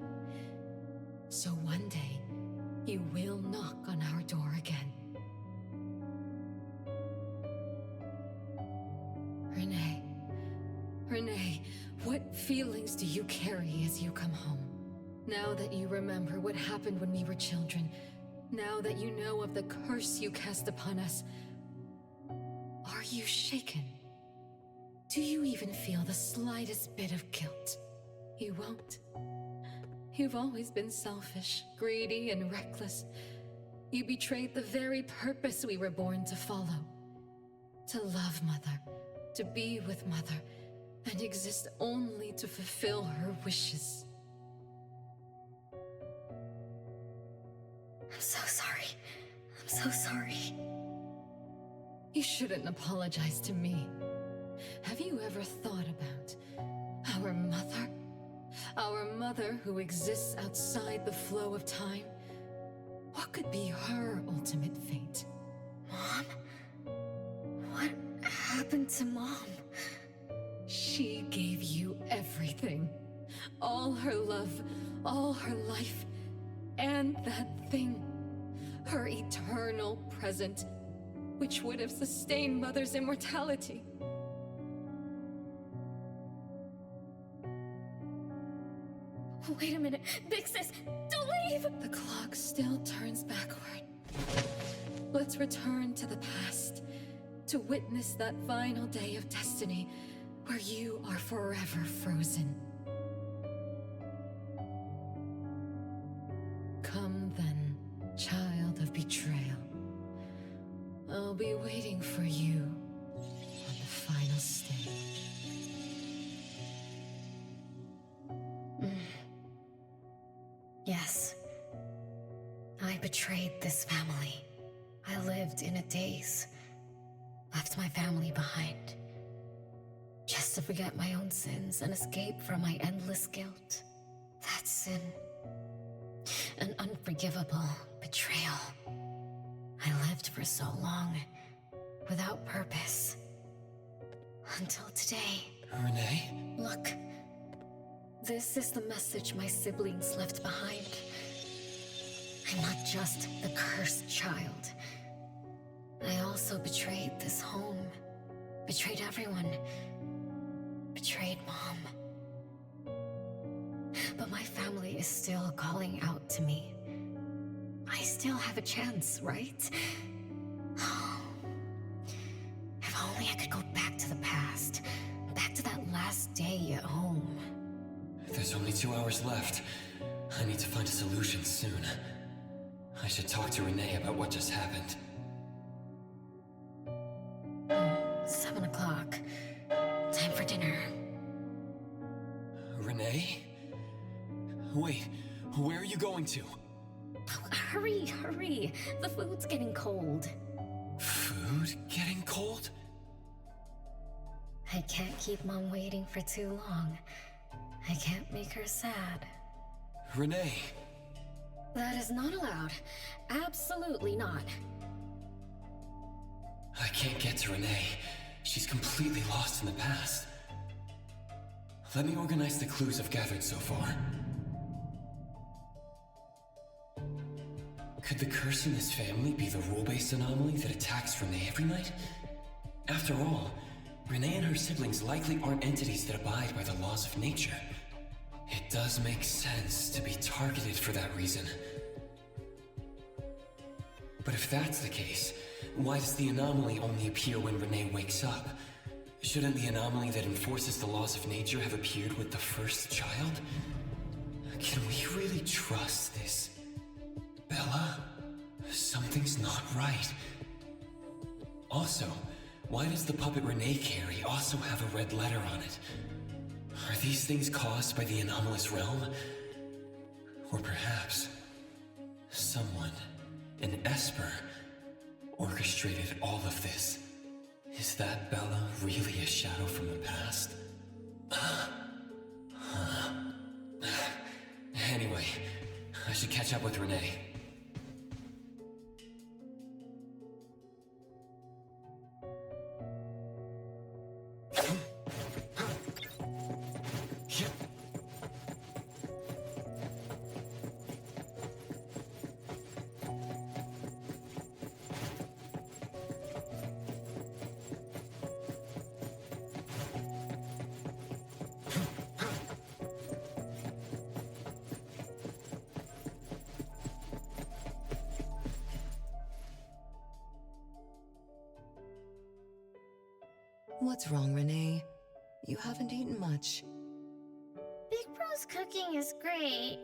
So one day, you will knock on our door again. Renee, what feelings do you carry as you come home? Now that you remember what happened when we were children, now that you know of the curse you cast upon us, are you shaken? Do you even feel the slightest bit of guilt? You won't. You've always been selfish, greedy, and reckless. You betrayed the very purpose we were born to follow. To love Mother, to be with Mother, and exist only to fulfill her wishes. I'm so sorry. I'm so sorry. You shouldn't apologize to me. Have you ever thought about our mother? Our mother who exists outside the flow of time? What could be her ultimate fate? Mom? What happened to Mom? She gave you everything. All her love, all her life, and that thing. Her eternal present, which would have sustained Mother's immortality. Wait a minute. Big sis, don't leave! The clock still turns backward. Let's return to the past, to witness that final day of destiny, where you are forever frozen. Come then, child of betrayal. I'll be waiting for you on the final stage. Yes. I betrayed this family. I lived in a daze. Left my family behind. Just to forget my own sins and escape from my endless guilt. That sin. An unforgivable betrayal. I lived for so long, without purpose. Until today. Renee? Look. This is the message my siblings left behind. I I'm not just the cursed child. I also betrayed this home. Betrayed everyone. Betrayed Mom. But my family is still calling out to me. I still have a chance, right? If only I could go back to the past. Back to that last day at home. There's only 2 hours left. I need to find a solution soon. I should talk to Renee about what just happened. 7 o'clock. Time for dinner. Renee? Wait, where are you going to? Hurry, hurry. The food's getting cold. Food getting cold? I can't keep Mom waiting for too long. I can't make her sad. Renee! That is not allowed. Absolutely not. I can't get to Renee. She's completely lost in the past. Let me organize the clues I've gathered so far. Could the curse in this family be the rule-based anomaly that attacks Renee every night? After all, Renee and her siblings likely aren't entities that abide by the laws of nature. It does make sense to be targeted for that reason. But if that's the case, why does the anomaly only appear when Renee wakes up? Shouldn't the anomaly that enforces the laws of nature have appeared with the first child? Can we really trust this? Bella? Something's not right. Also, why does the puppet Renee carry also have a red letter on it? Are these things caused by the anomalous realm? Or perhaps someone, an Esper, orchestrated all of this? Is that Bella really a shadow from the past? Anyway, I should catch up with Renee. What's wrong, Renee? You haven't eaten much. Big Bro's cooking is great.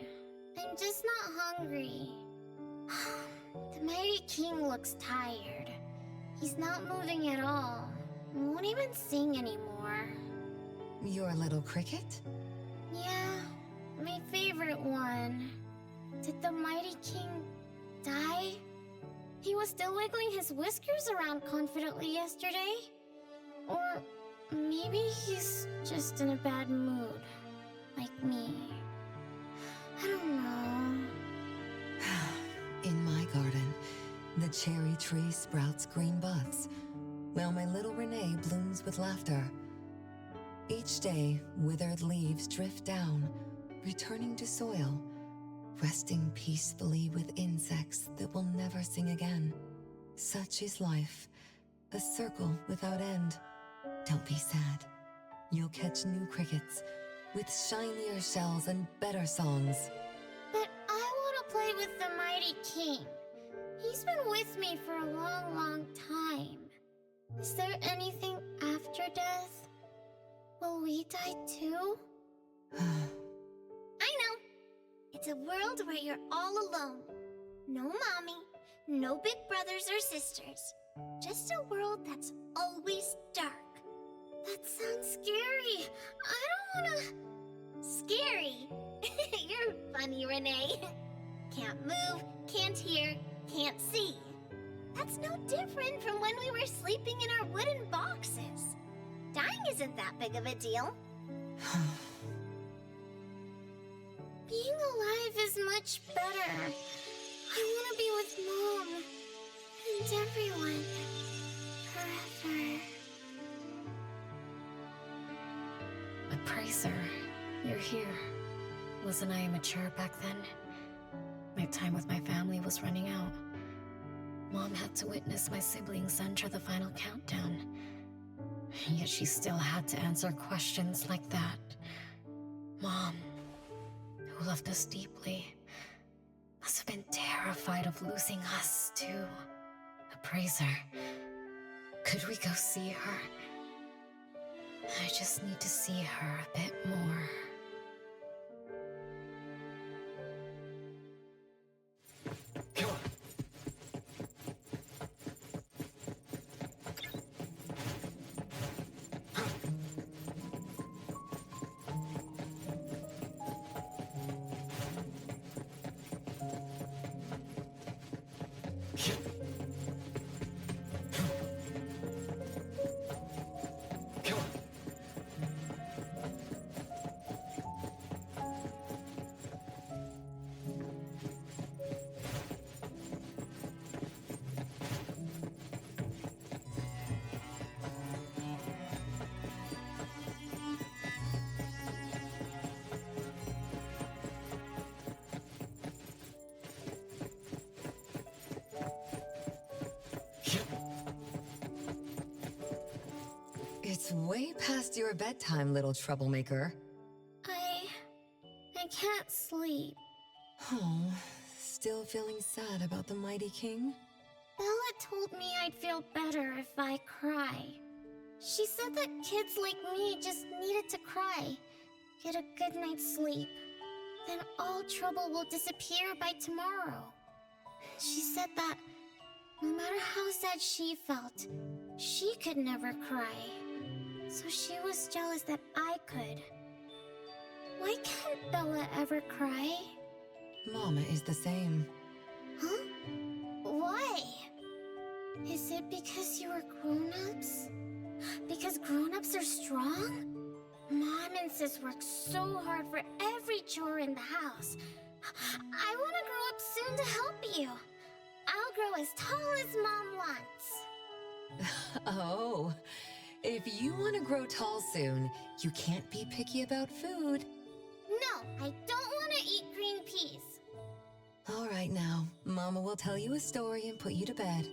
I'm just not hungry. The Mighty King looks tired. He's not moving at all. Won't even sing anymore. Your little cricket? Yeah, my favorite one. Did the Mighty King die? He was still wiggling his whiskers around confidently yesterday. Or maybe he's just in a bad mood, like me. I don't know. In my garden, the cherry tree sprouts green buds, while my little Renee blooms with laughter. Each day, withered leaves drift down, returning to soil, resting peacefully with insects that will never sing again. Such is life, a circle without end. Don't be sad. You'll catch new crickets with shinier shells and better songs. But I want to play with the Mighty King. He's been with me for a long, long time. Is there anything after death? Will we die too? I know. It's a world where you're all alone. No mommy, no big brothers or sisters. Just a world that's always dark. That sounds scary. I don't wanna... Scary? You're funny, Renee. Can't move, can't hear, can't see. That's no different from when we were sleeping in our wooden boxes. Dying isn't that big of a deal. Being alive is much better. I want to be with Mom and everyone forever. Appraiser, you're here. Wasn't I immature back then? My time with my family was running out. Mom had to witness my siblings enter the final countdown. Yet she still had to answer questions like that. Mom, who loved us deeply, must have been terrified of losing us too. Appraiser, could we go see her? I just need to see her a bit more. Come on. It's way past your bedtime, little troublemaker. I can't sleep. Oh, still feeling sad about the Mighty King? Bella told me I'd feel better if I cry. She said that kids like me just needed to cry, get a good night's sleep. Then all trouble will disappear by tomorrow. She said that no matter how sad she felt, she could never cry. So she was jealous that I could. Why can't Bella ever cry? Mama is the same. Huh? Why? Is it because you were grown-ups? Because grown-ups are strong? Mom and Sis work so hard for every chore in the house. I want to grow up soon to help you. I'll grow as tall as Mom wants. Oh, if you want to grow tall soon, you can't be picky about food. No, I don't want to eat green peas. All right now, Mama will tell you a story and put you to bed.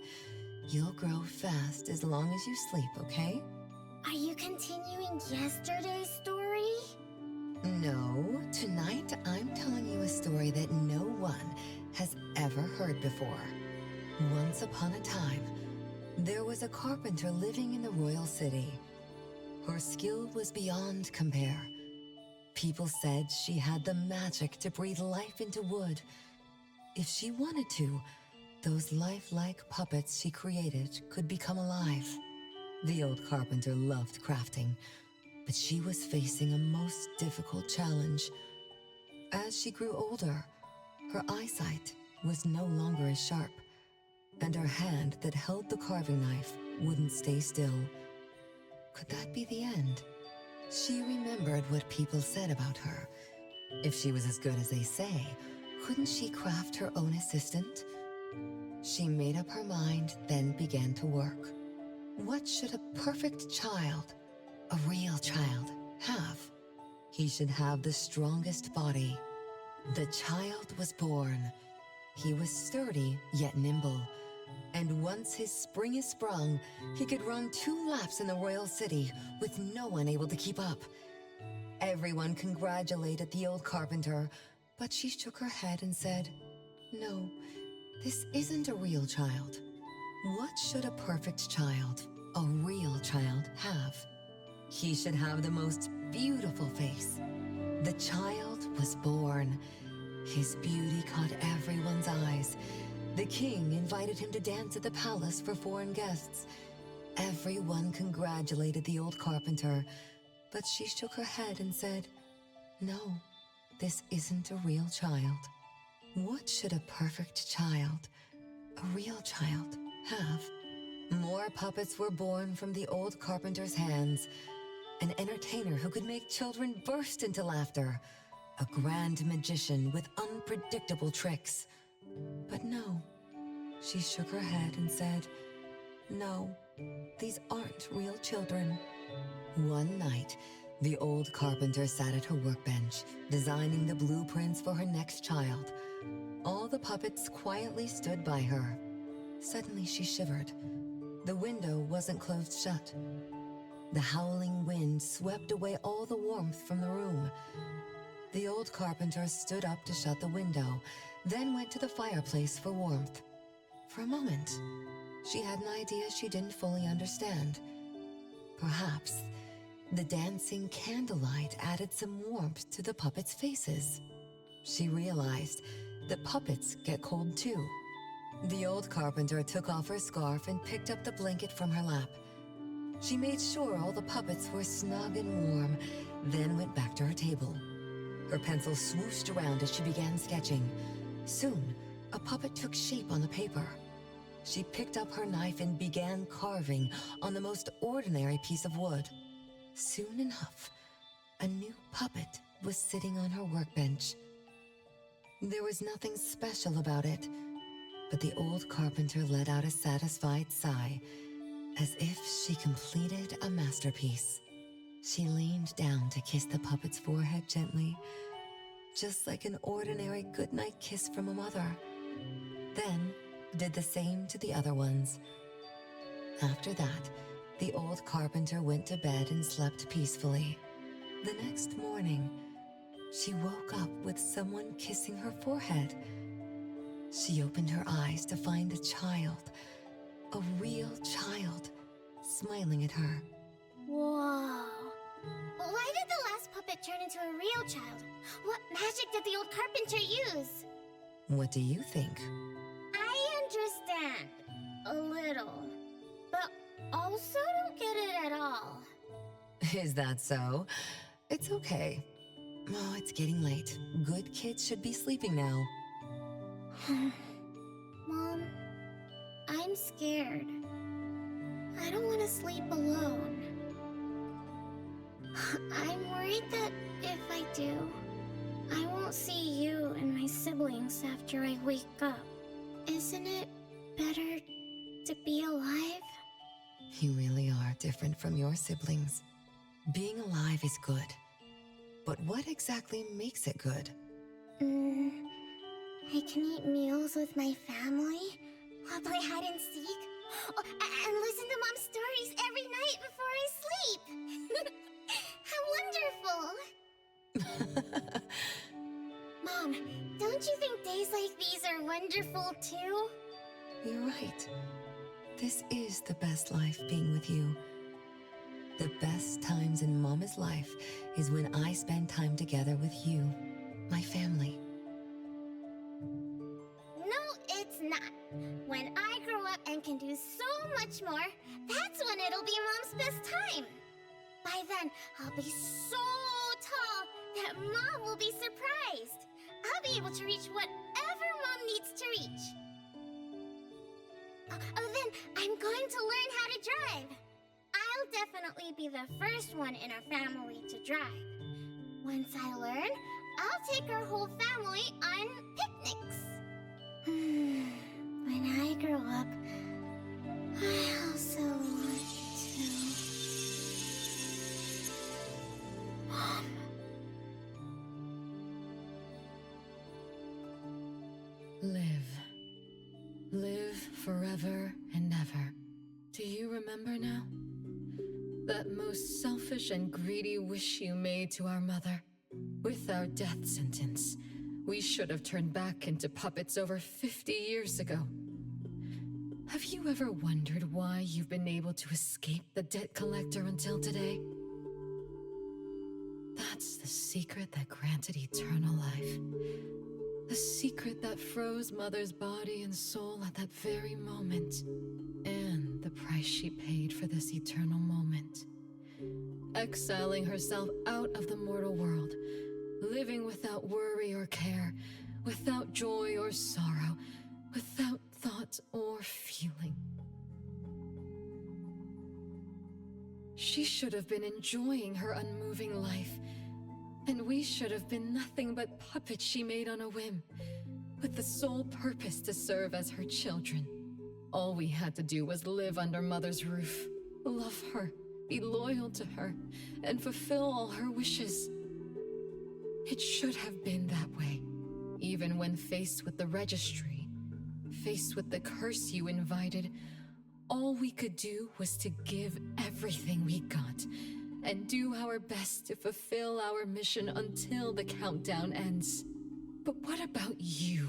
You'll grow fast as long as you sleep, okay? Are you continuing yesterday's story? No, tonight I'm telling you a story that no one has ever heard before. Once upon a time, there was a carpenter living in the royal city. Her skill was beyond compare. People said she had the magic to breathe life into wood. If she wanted to, those lifelike puppets she created could become alive. The old carpenter loved crafting, but she was facing a most difficult challenge. As she grew older, her eyesight was no longer as sharp, and her hand that held the carving knife wouldn't stay still. Could that be the end? She remembered what people said about her. If she was as good as they say, couldn't she craft her own assistant? She made up her mind, then began to work. What should a perfect child, a real child, have? He should have the strongest body. The child was born. He was sturdy, yet nimble. And once his spring is sprung, he could run 2 laps in the royal city with no one able to keep up. Everyone congratulated the old carpenter, but she shook her head and said, "No, this isn't a real child. What should a perfect child, a real child, have? He should have the most beautiful face." The child was born. His beauty caught everyone's eyes. The king invited him to dance at the palace for foreign guests. Everyone congratulated the old carpenter, but she shook her head and said, "No, this isn't a real child. What should a perfect child, a real child, have?" More puppets were born from the old carpenter's hands. An entertainer who could make children burst into laughter. A grand magician with unpredictable tricks. But no, she shook her head and said, "No, these aren't real children." One night, The old carpenter sat at her workbench, designing the blueprints for her next child. All the puppets quietly stood by her. Suddenly she shivered. The window wasn't closed shut. The howling wind swept away all the warmth from the room. The old carpenter stood up to shut the window, then went to the fireplace for warmth. For a moment, she had an idea she didn't fully understand. Perhaps the dancing candlelight added some warmth to the puppets' faces. She realized that puppets get cold too. The old carpenter took off her scarf and picked up the blanket from her lap. She made sure all the puppets were snug and warm, then went back to her table. Her pencil swooshed around as she began sketching. Soon, a puppet took shape on the paper. She picked up her knife and began carving on the most ordinary piece of wood. Soon enough, a new puppet was sitting on her workbench. There was nothing special about it, but the old carpenter let out a satisfied sigh, as if she completed a masterpiece. She leaned down to kiss the puppet's forehead gently, just like an ordinary goodnight kiss from a mother. Then did the same to the other ones. After that, the old carpenter went to bed and slept peacefully. The next morning, she woke up with someone kissing her forehead. She opened her eyes to find a child, a real child, smiling at her. Whoa. Why did the last puppet turn into a real child? What magic did the old carpenter use? What do you think? I understand. A little. But also don't get it at all. Is that so? It's okay. Oh, it's getting late. Good kids should be sleeping now. Mom, I'm scared. I don't want to sleep alone. I'm worried that if I do, I won't see you and my siblings after I wake up. Isn't it better to be alive? You really are different from your siblings. Being alive is good. But what exactly makes it good? I can eat meals with my family, or play hide and seek, and listen to Mom's stories every night before I sleep. How wonderful! Mom, don't you think days like these are wonderful too? You're right. This is the best life being with you. The best times in Mama's life is when I spend time together with you, my family. No, it's not. When I grow up and can do so much more, that's when it'll be Mom's best time. By then, I'll be so tall that Mom will be surprised. I'll be able to reach whatever Mom needs to reach. Then I'm going to learn how to drive. I'll definitely be the first one in our family to drive. Once I learn, I'll take our whole family on picnics. When I grow up, I also want to... Mom. Live forever and ever. Do you remember now? That most selfish and greedy wish you made to our mother. With our death sentence, we should have turned back into puppets over 50 years ago. Have you ever wondered why you've been able to escape the debt collector until today? That's the secret that granted eternal life. The secret that froze Mother's body and soul at that very moment. And the price she paid for this eternal moment. Exiling herself out of the mortal world. Living without worry or care. Without joy or sorrow. Without thought or feeling. She should have been enjoying her unmoving life. And we should have been nothing but puppets she made on a whim, with the sole purpose to serve as her children. All we had to do was live under Mother's roof, love her, be loyal to her, and fulfill all her wishes. It should have been that way. Even when faced with the registry, faced with the curse you invited, all we could do was to give everything we got, and do our best to fulfill our mission until the countdown ends. But what about you?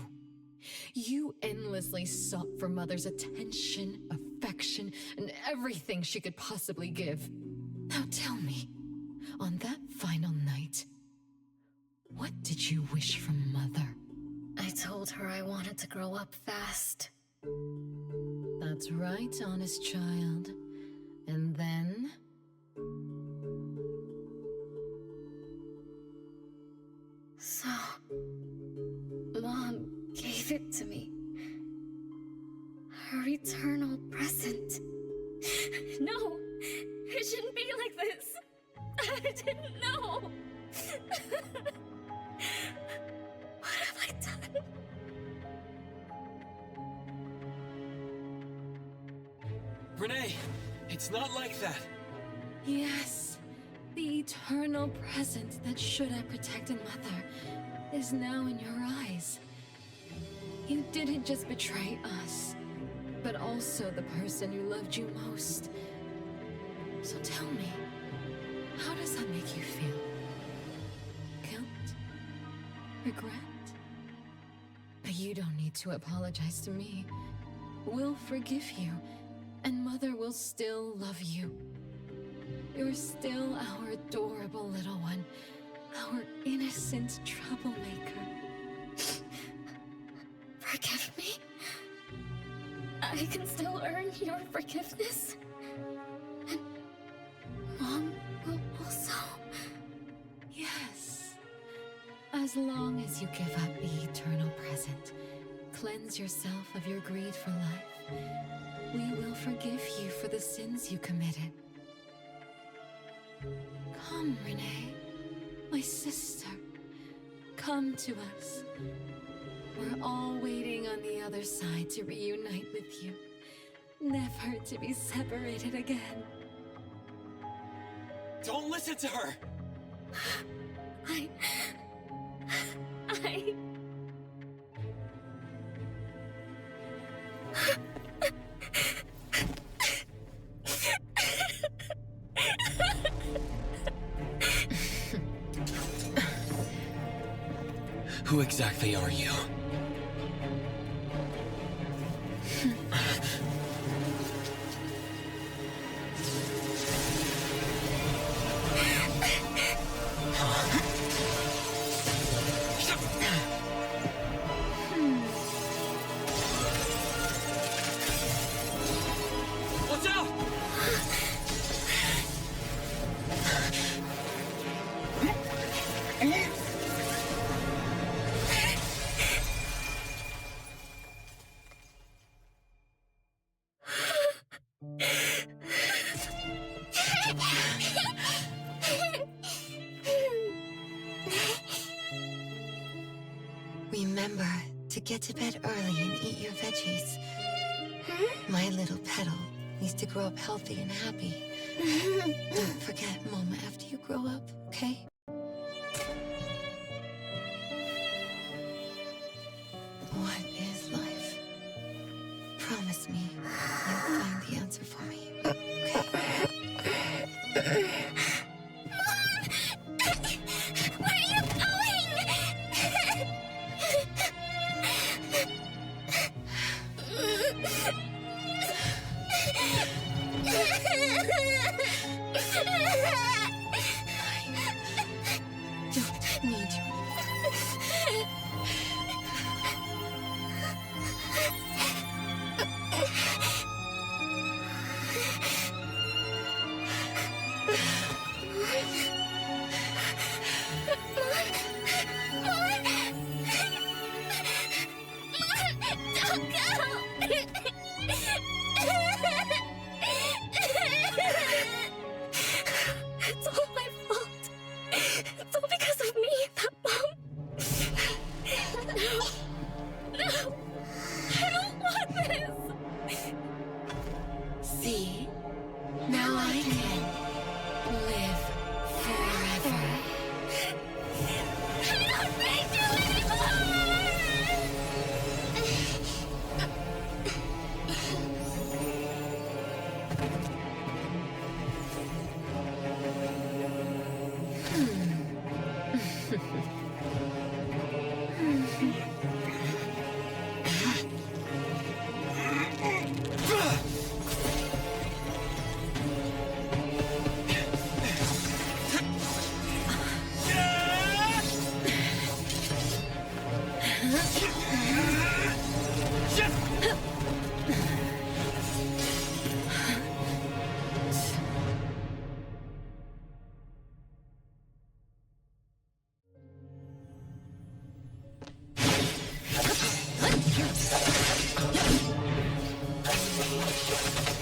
You endlessly sought for Mother's attention, affection, and everything she could possibly give. Now tell me, on that final night, what did you wish from Mother? I told her I wanted to grow up fast. That's right, honest child. And then? So, Mom gave it to me. Her eternal present. No! It shouldn't be like this! I didn't know! What have I done? Renee, it's not like that. Yes, the eternal present that should have protected Mother is now in your eyes. You didn't just betray us, but also the person who loved you most. So tell me, how does that make you feel? Guilt? Regret? But you don't need to apologize to me. We'll forgive you, and Mother will still love you. You're still our adorable little one, our innocent troublemaker. Forgive me? I can still earn your forgiveness? And Mom will also? Yes. As long as you give up the eternal present, cleanse yourself of your greed for life, we will forgive you for the sins you committed. Come, Renee, my sister. Come to us. We're all waiting on the other side to reunite with you, never to be separated again. Don't listen to her! I... Who exactly are you? Watch out! Remember to get to bed early and eat your veggies. My little petal needs to grow up healthy and happy. Don't forget Mama after you grow up, okay? What is life? Promise me you'll find the answer for me, okay? Where are you going? Don't need you. It's all my fault. It's all because of me that Mom... No! I don't want this! See? Now I can.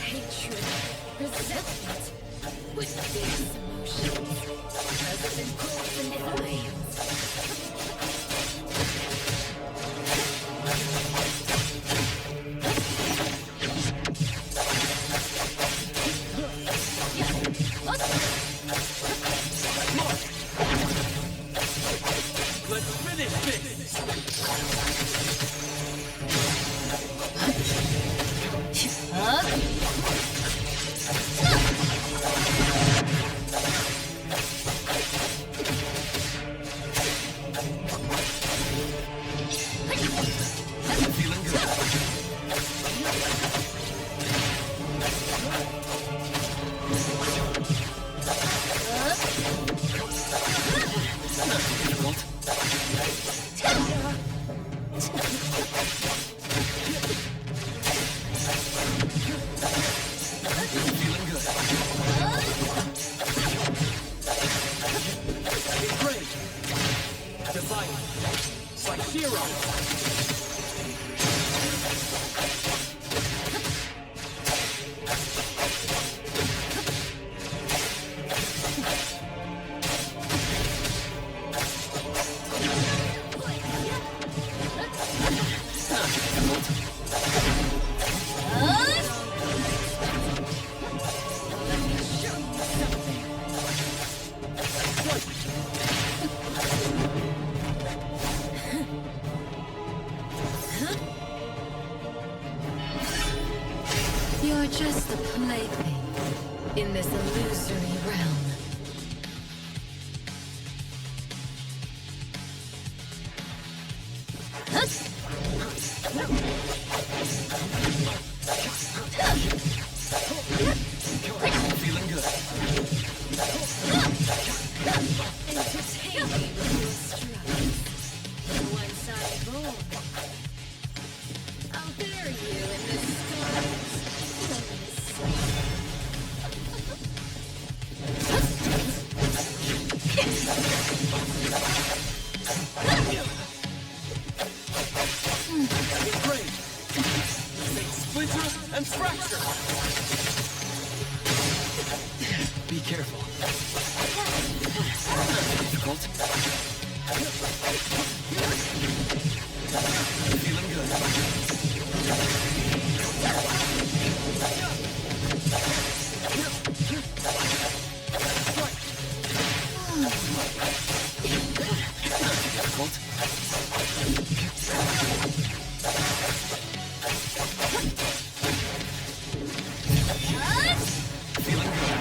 Hatred, resentment, with fierce emotions, present in quotes and flames. Let's finish this! Feeling good. Not difficult. Feeling good. Great. Divine. It's like hero. You're just a plaything in this illusory realm. Feeling good. Entertain me with your struggles. One-sided roll. I'll bury you in this scarlet Great. Say splinter and fracture. Be careful. Not difficult. Feeling good. Not difficult. Feeling good.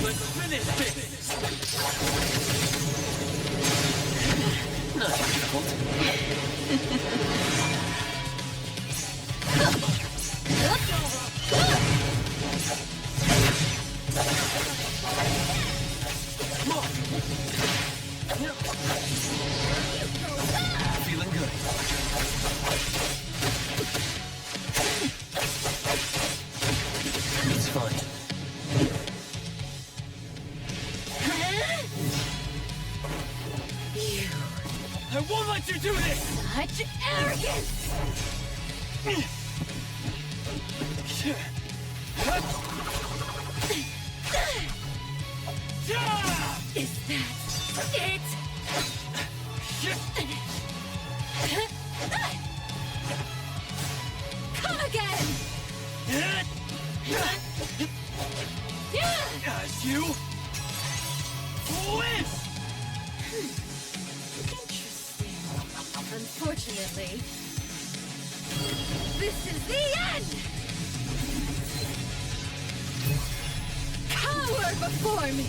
Let's finish this. Not difficult. Feeling good. It's fine. I won't let you do this! Such arrogance! Is that it? Come again! You win! Interesting. Unfortunately, this is the end! Cower before me!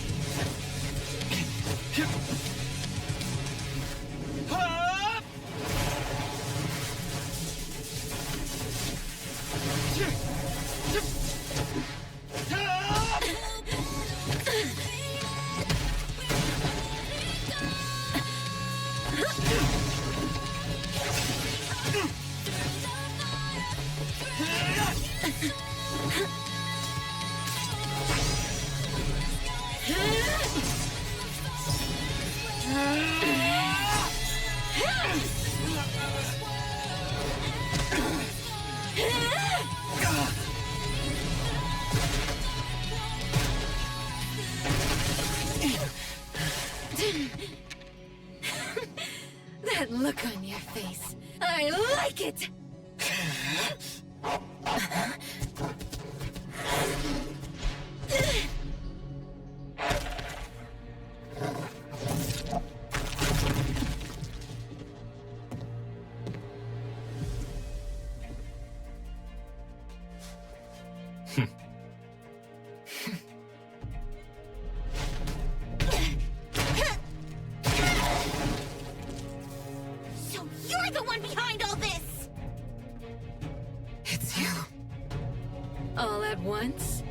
That look on your face. I like it! So you're the one behind all this! It's you. All at once?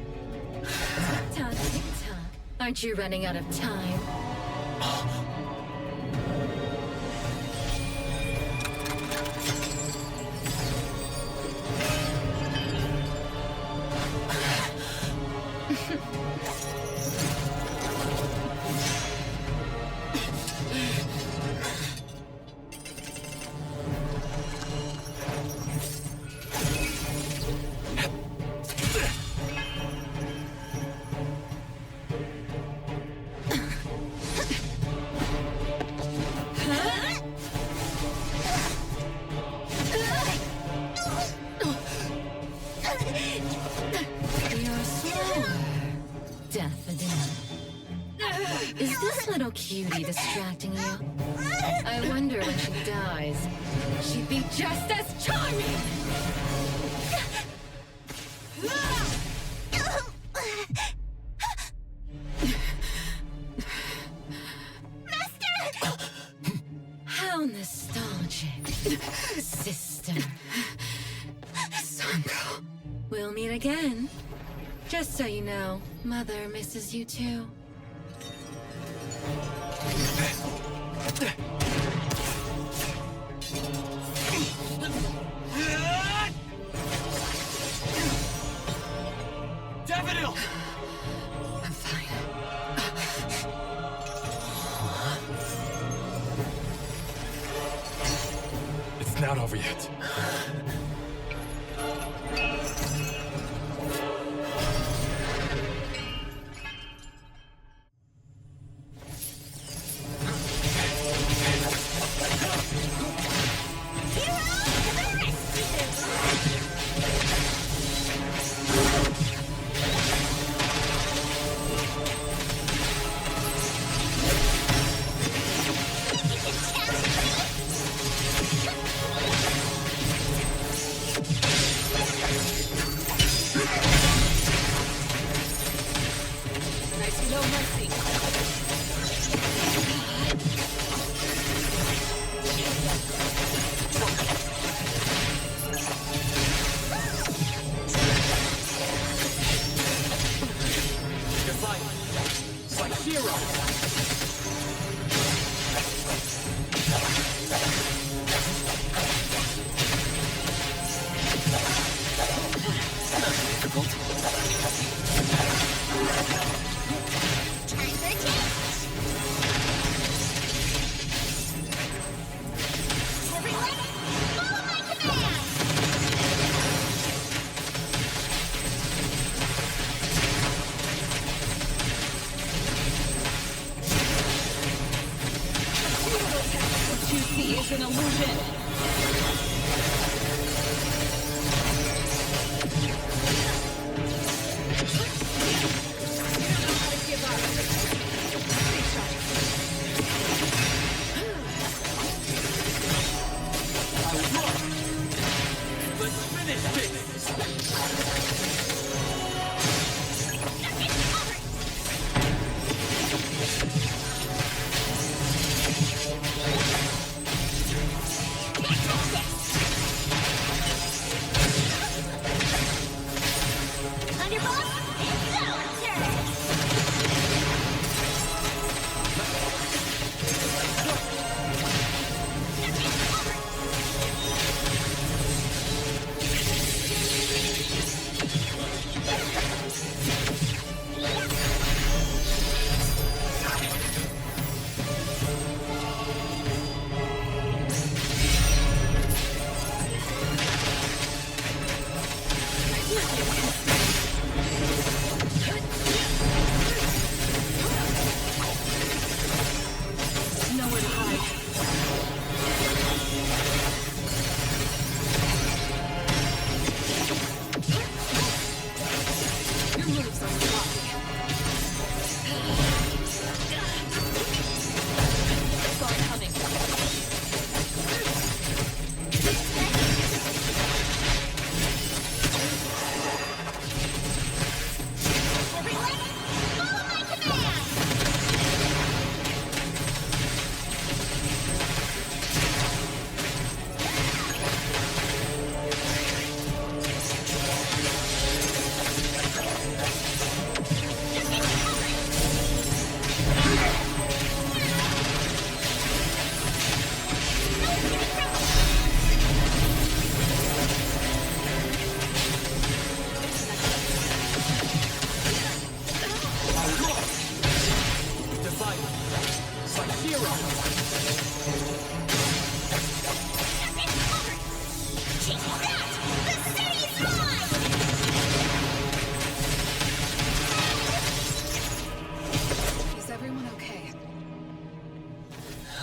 Tick-tock, tick-tock. Aren't you running out of time? Is this little cutie distracting you? I wonder when she dies, she'd be just as charming! Master! How nostalgic, sister. Sonko, we'll meet again. Just so you know, Mother misses you too. Daffodil! I'm fine. It's not over yet.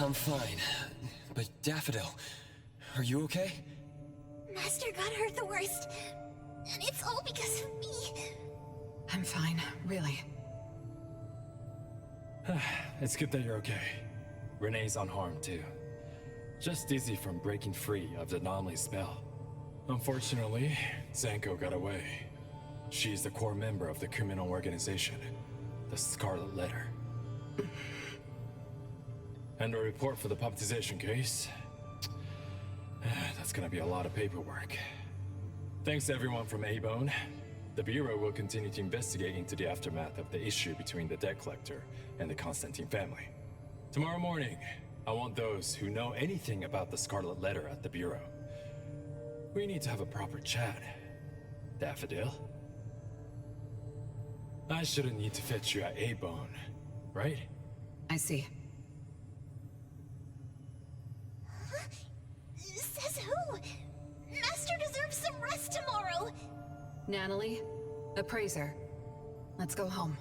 I'm fine. But Daffodil, are you okay? Master got hurt the worst. And it's all because of me. I'm fine, really. It's good that you're okay. Renee's unharmed too. Just dizzy from breaking free of the anomaly spell. Unfortunately, Zanko got away. She's the core member of the criminal organization, the Scarlet Letter. And a report for the puppetization case. That's gonna be a lot of paperwork. Thanks to everyone from A-Bone. The Bureau will continue to investigate into the aftermath of the issue between the debt collector and the Constantine family. Tomorrow morning, I want those who know anything about the Scarlet Letter at the Bureau. We need to have a proper chat. Daffodil? I shouldn't need to fetch you at A-Bone, right? I see. Huh? Says who? Master deserves some rest tomorrow. Natalie, appraiser. Let's go home.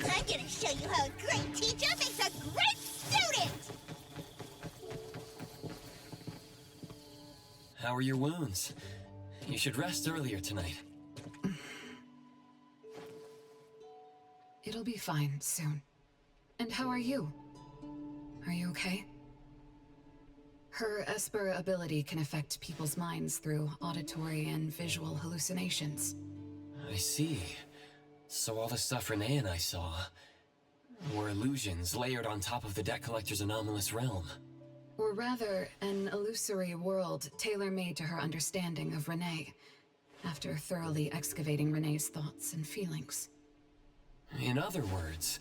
I'm gonna show you how a great teacher makes a great student! How are your wounds? You should rest earlier tonight. It'll be fine soon. And how are you? Are you okay? Her Esper ability can affect people's minds through auditory and visual hallucinations. I see. So all the stuff Renee and I saw were illusions layered on top of the debt collector's anomalous realm. Or rather, an illusory world tailor-made to her understanding of Renee, after thoroughly excavating Renee's thoughts and feelings. In other words,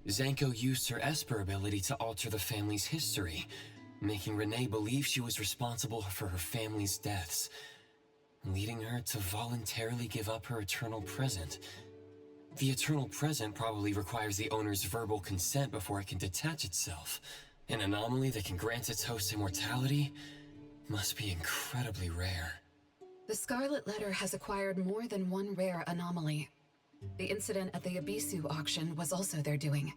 Zanko used her Esper ability to alter the family's history, making Renee believe she was responsible for her family's deaths, leading her to voluntarily give up her eternal present. The eternal present probably requires the owner's verbal consent before it can detach itself. An anomaly that can grant its host immortality must be incredibly rare. The Scarlet Letter has acquired more than one rare anomaly. The incident at the Abisu auction was also their doing.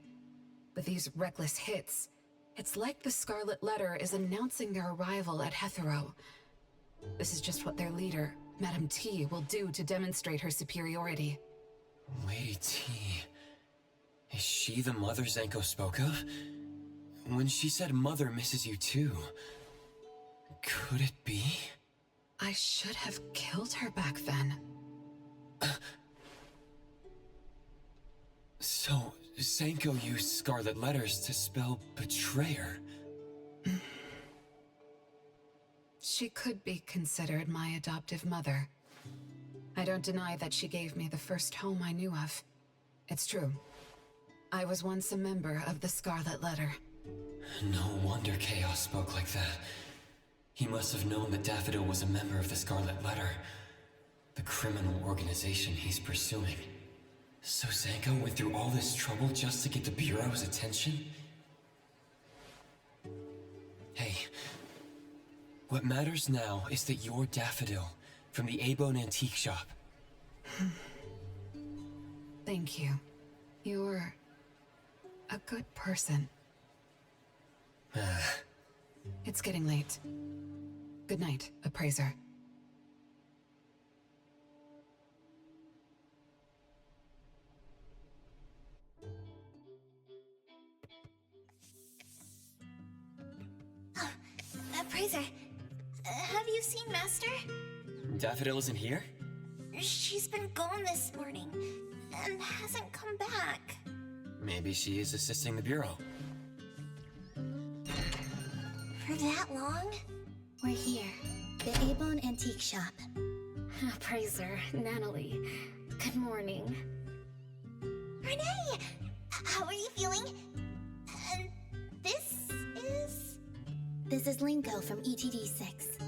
With these reckless hits, it's like the Scarlet Letter is announcing their arrival at Hethero. This is just what their leader, Madame T, will do to demonstrate her superiority. Lady T... Is she the mother Zanko spoke of? When she said Mother misses you too, could it be? I should have killed her back then. So, Zanko used Scarlet Letters to spell betrayer. She could be considered my adoptive mother. I don't deny that she gave me the first home I knew of. It's true. I was once a member of the Scarlet Letter. No wonder Chaos spoke like that. He must have known that Daffodil was a member of the Scarlet Letter, the criminal organization he's pursuing. So Zanko went through all this trouble just to get the Bureau's attention? Hey, what matters now is that you're Daffodil, from the A-Bone Antique Shop. Thank you. You're a good person. It's getting late. Good night, appraiser. Appraiser, have you seen Master? Daffodil isn't here? She's been gone this morning, and hasn't come back. Maybe she is assisting the Bureau. For that long? We're here, the A-Bone Antique Shop. Appraiser, Natalie. Good morning. Renee! How are you feeling? And this is... This is Linko from ETD 6.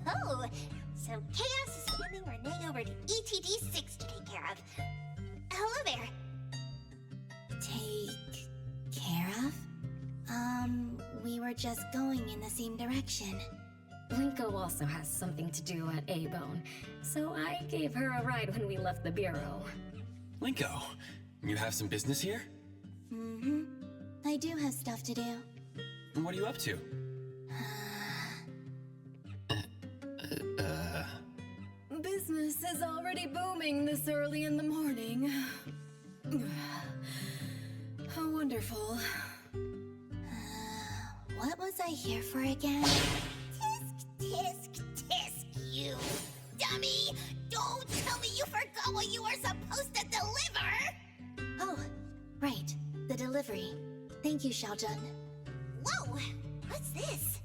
Oh, so Chaos is feeling Renee over to ETD6 to take care of. Hello there. Take care of? We were just going in the same direction. Linko also has something to do at A-Bone, so I gave her a ride when we left the bureau. Linko, you have some business here? Mm-hmm. I do have stuff to do. What are you up to? Business is already booming this early in the morning. How wonderful. What was I here for again? Tisk, you dummy! Don't tell me you forgot what you were supposed to deliver! Oh, right. The delivery. Thank you, Xiaojun. Whoa! What's this?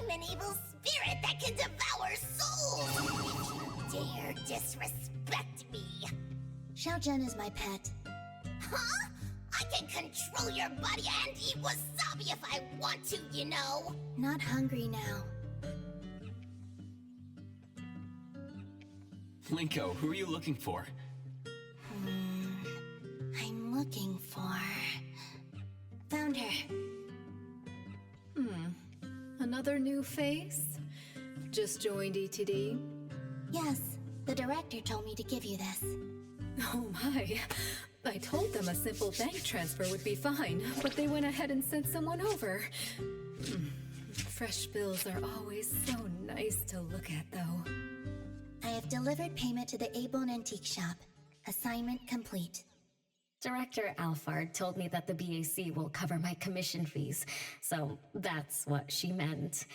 I'm an evil spirit that can devour souls! Dare disrespect me! Xiaojun is my pet. Huh? I can control your body and eat wasabi if I want to, you know! Not hungry now. Linko, who are you looking for? I'm looking for... Found her. Another new face? Just joined ETD? Yes, the director told me to give you this. Oh my. I told them a simple bank transfer would be fine, but they went ahead and sent someone over. Fresh bills are always so nice to look at, though. I have delivered payment to the A-Bone Antique Shop. Assignment complete. Director Alfard told me that the BAC will cover my commission fees, so that's what she meant.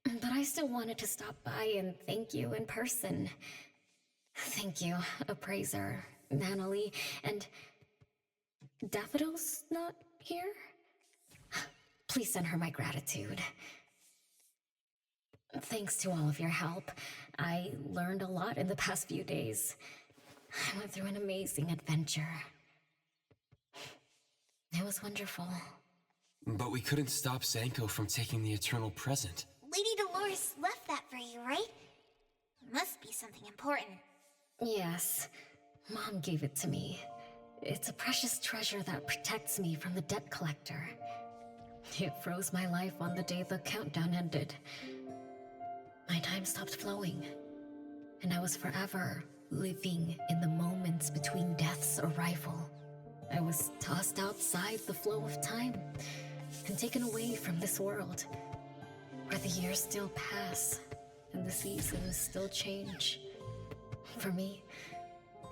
But I still wanted to stop by and thank you in person. Thank you, Appraiser, Natalie, and... Daffodil's not here? Please send her my gratitude. Thanks to all of your help. I learned a lot in the past few days. I went through an amazing adventure. It was wonderful. But we couldn't stop Zanko from taking the Eternal Present. Lady Dolores left that for you, right? Must be something important. Yes. Mom gave it to me. It's a precious treasure that protects me from the debt collector. It froze my life on the day the countdown ended. My time stopped flowing, and I was forever living in the moments between death's arrival. I was tossed outside the flow of time and taken away from this world, where the years still pass and the seasons still change. For me,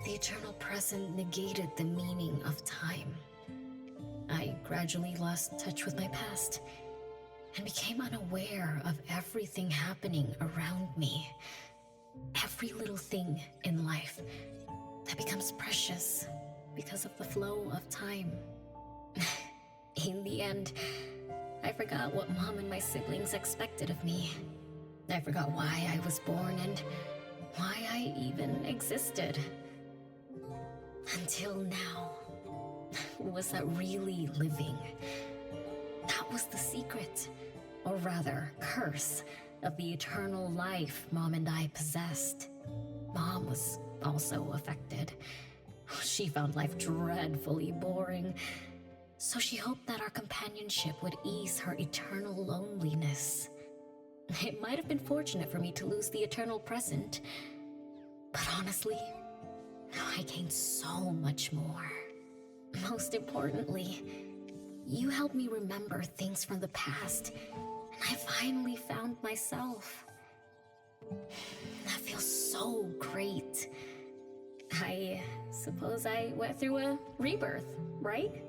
the eternal present negated the meaning of time. I gradually lost touch with my past and became unaware of everything happening around me. Every little thing in life that becomes precious because of the flow of time. In the end, I forgot what Mom and my siblings expected of me. I forgot why I was born and why I even existed. Until now. Was that really living? That was the secret, or rather, curse, of the eternal life Mom and I possessed. Mom was also affected. She found life dreadfully boring, so she hoped that our companionship would ease her eternal loneliness. It might have been fortunate for me to lose the eternal present, but honestly, I gained so much more. Most importantly, you helped me remember things from the past, and I finally found myself. That feels so great. I suppose I went through a rebirth, right?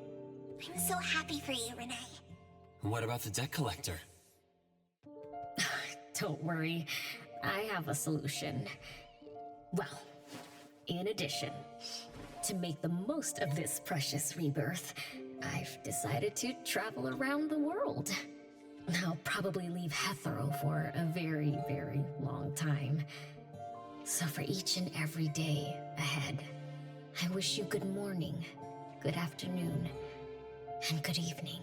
I'm so happy for you, Renee. What about the debt collector? Don't worry, I have a solution. Well, in addition, to make the most of this precious rebirth, I've decided to travel around the world. I'll probably leave Hethero for a very, very long time. So for each and every day ahead, I wish you good morning, good afternoon, and good evening.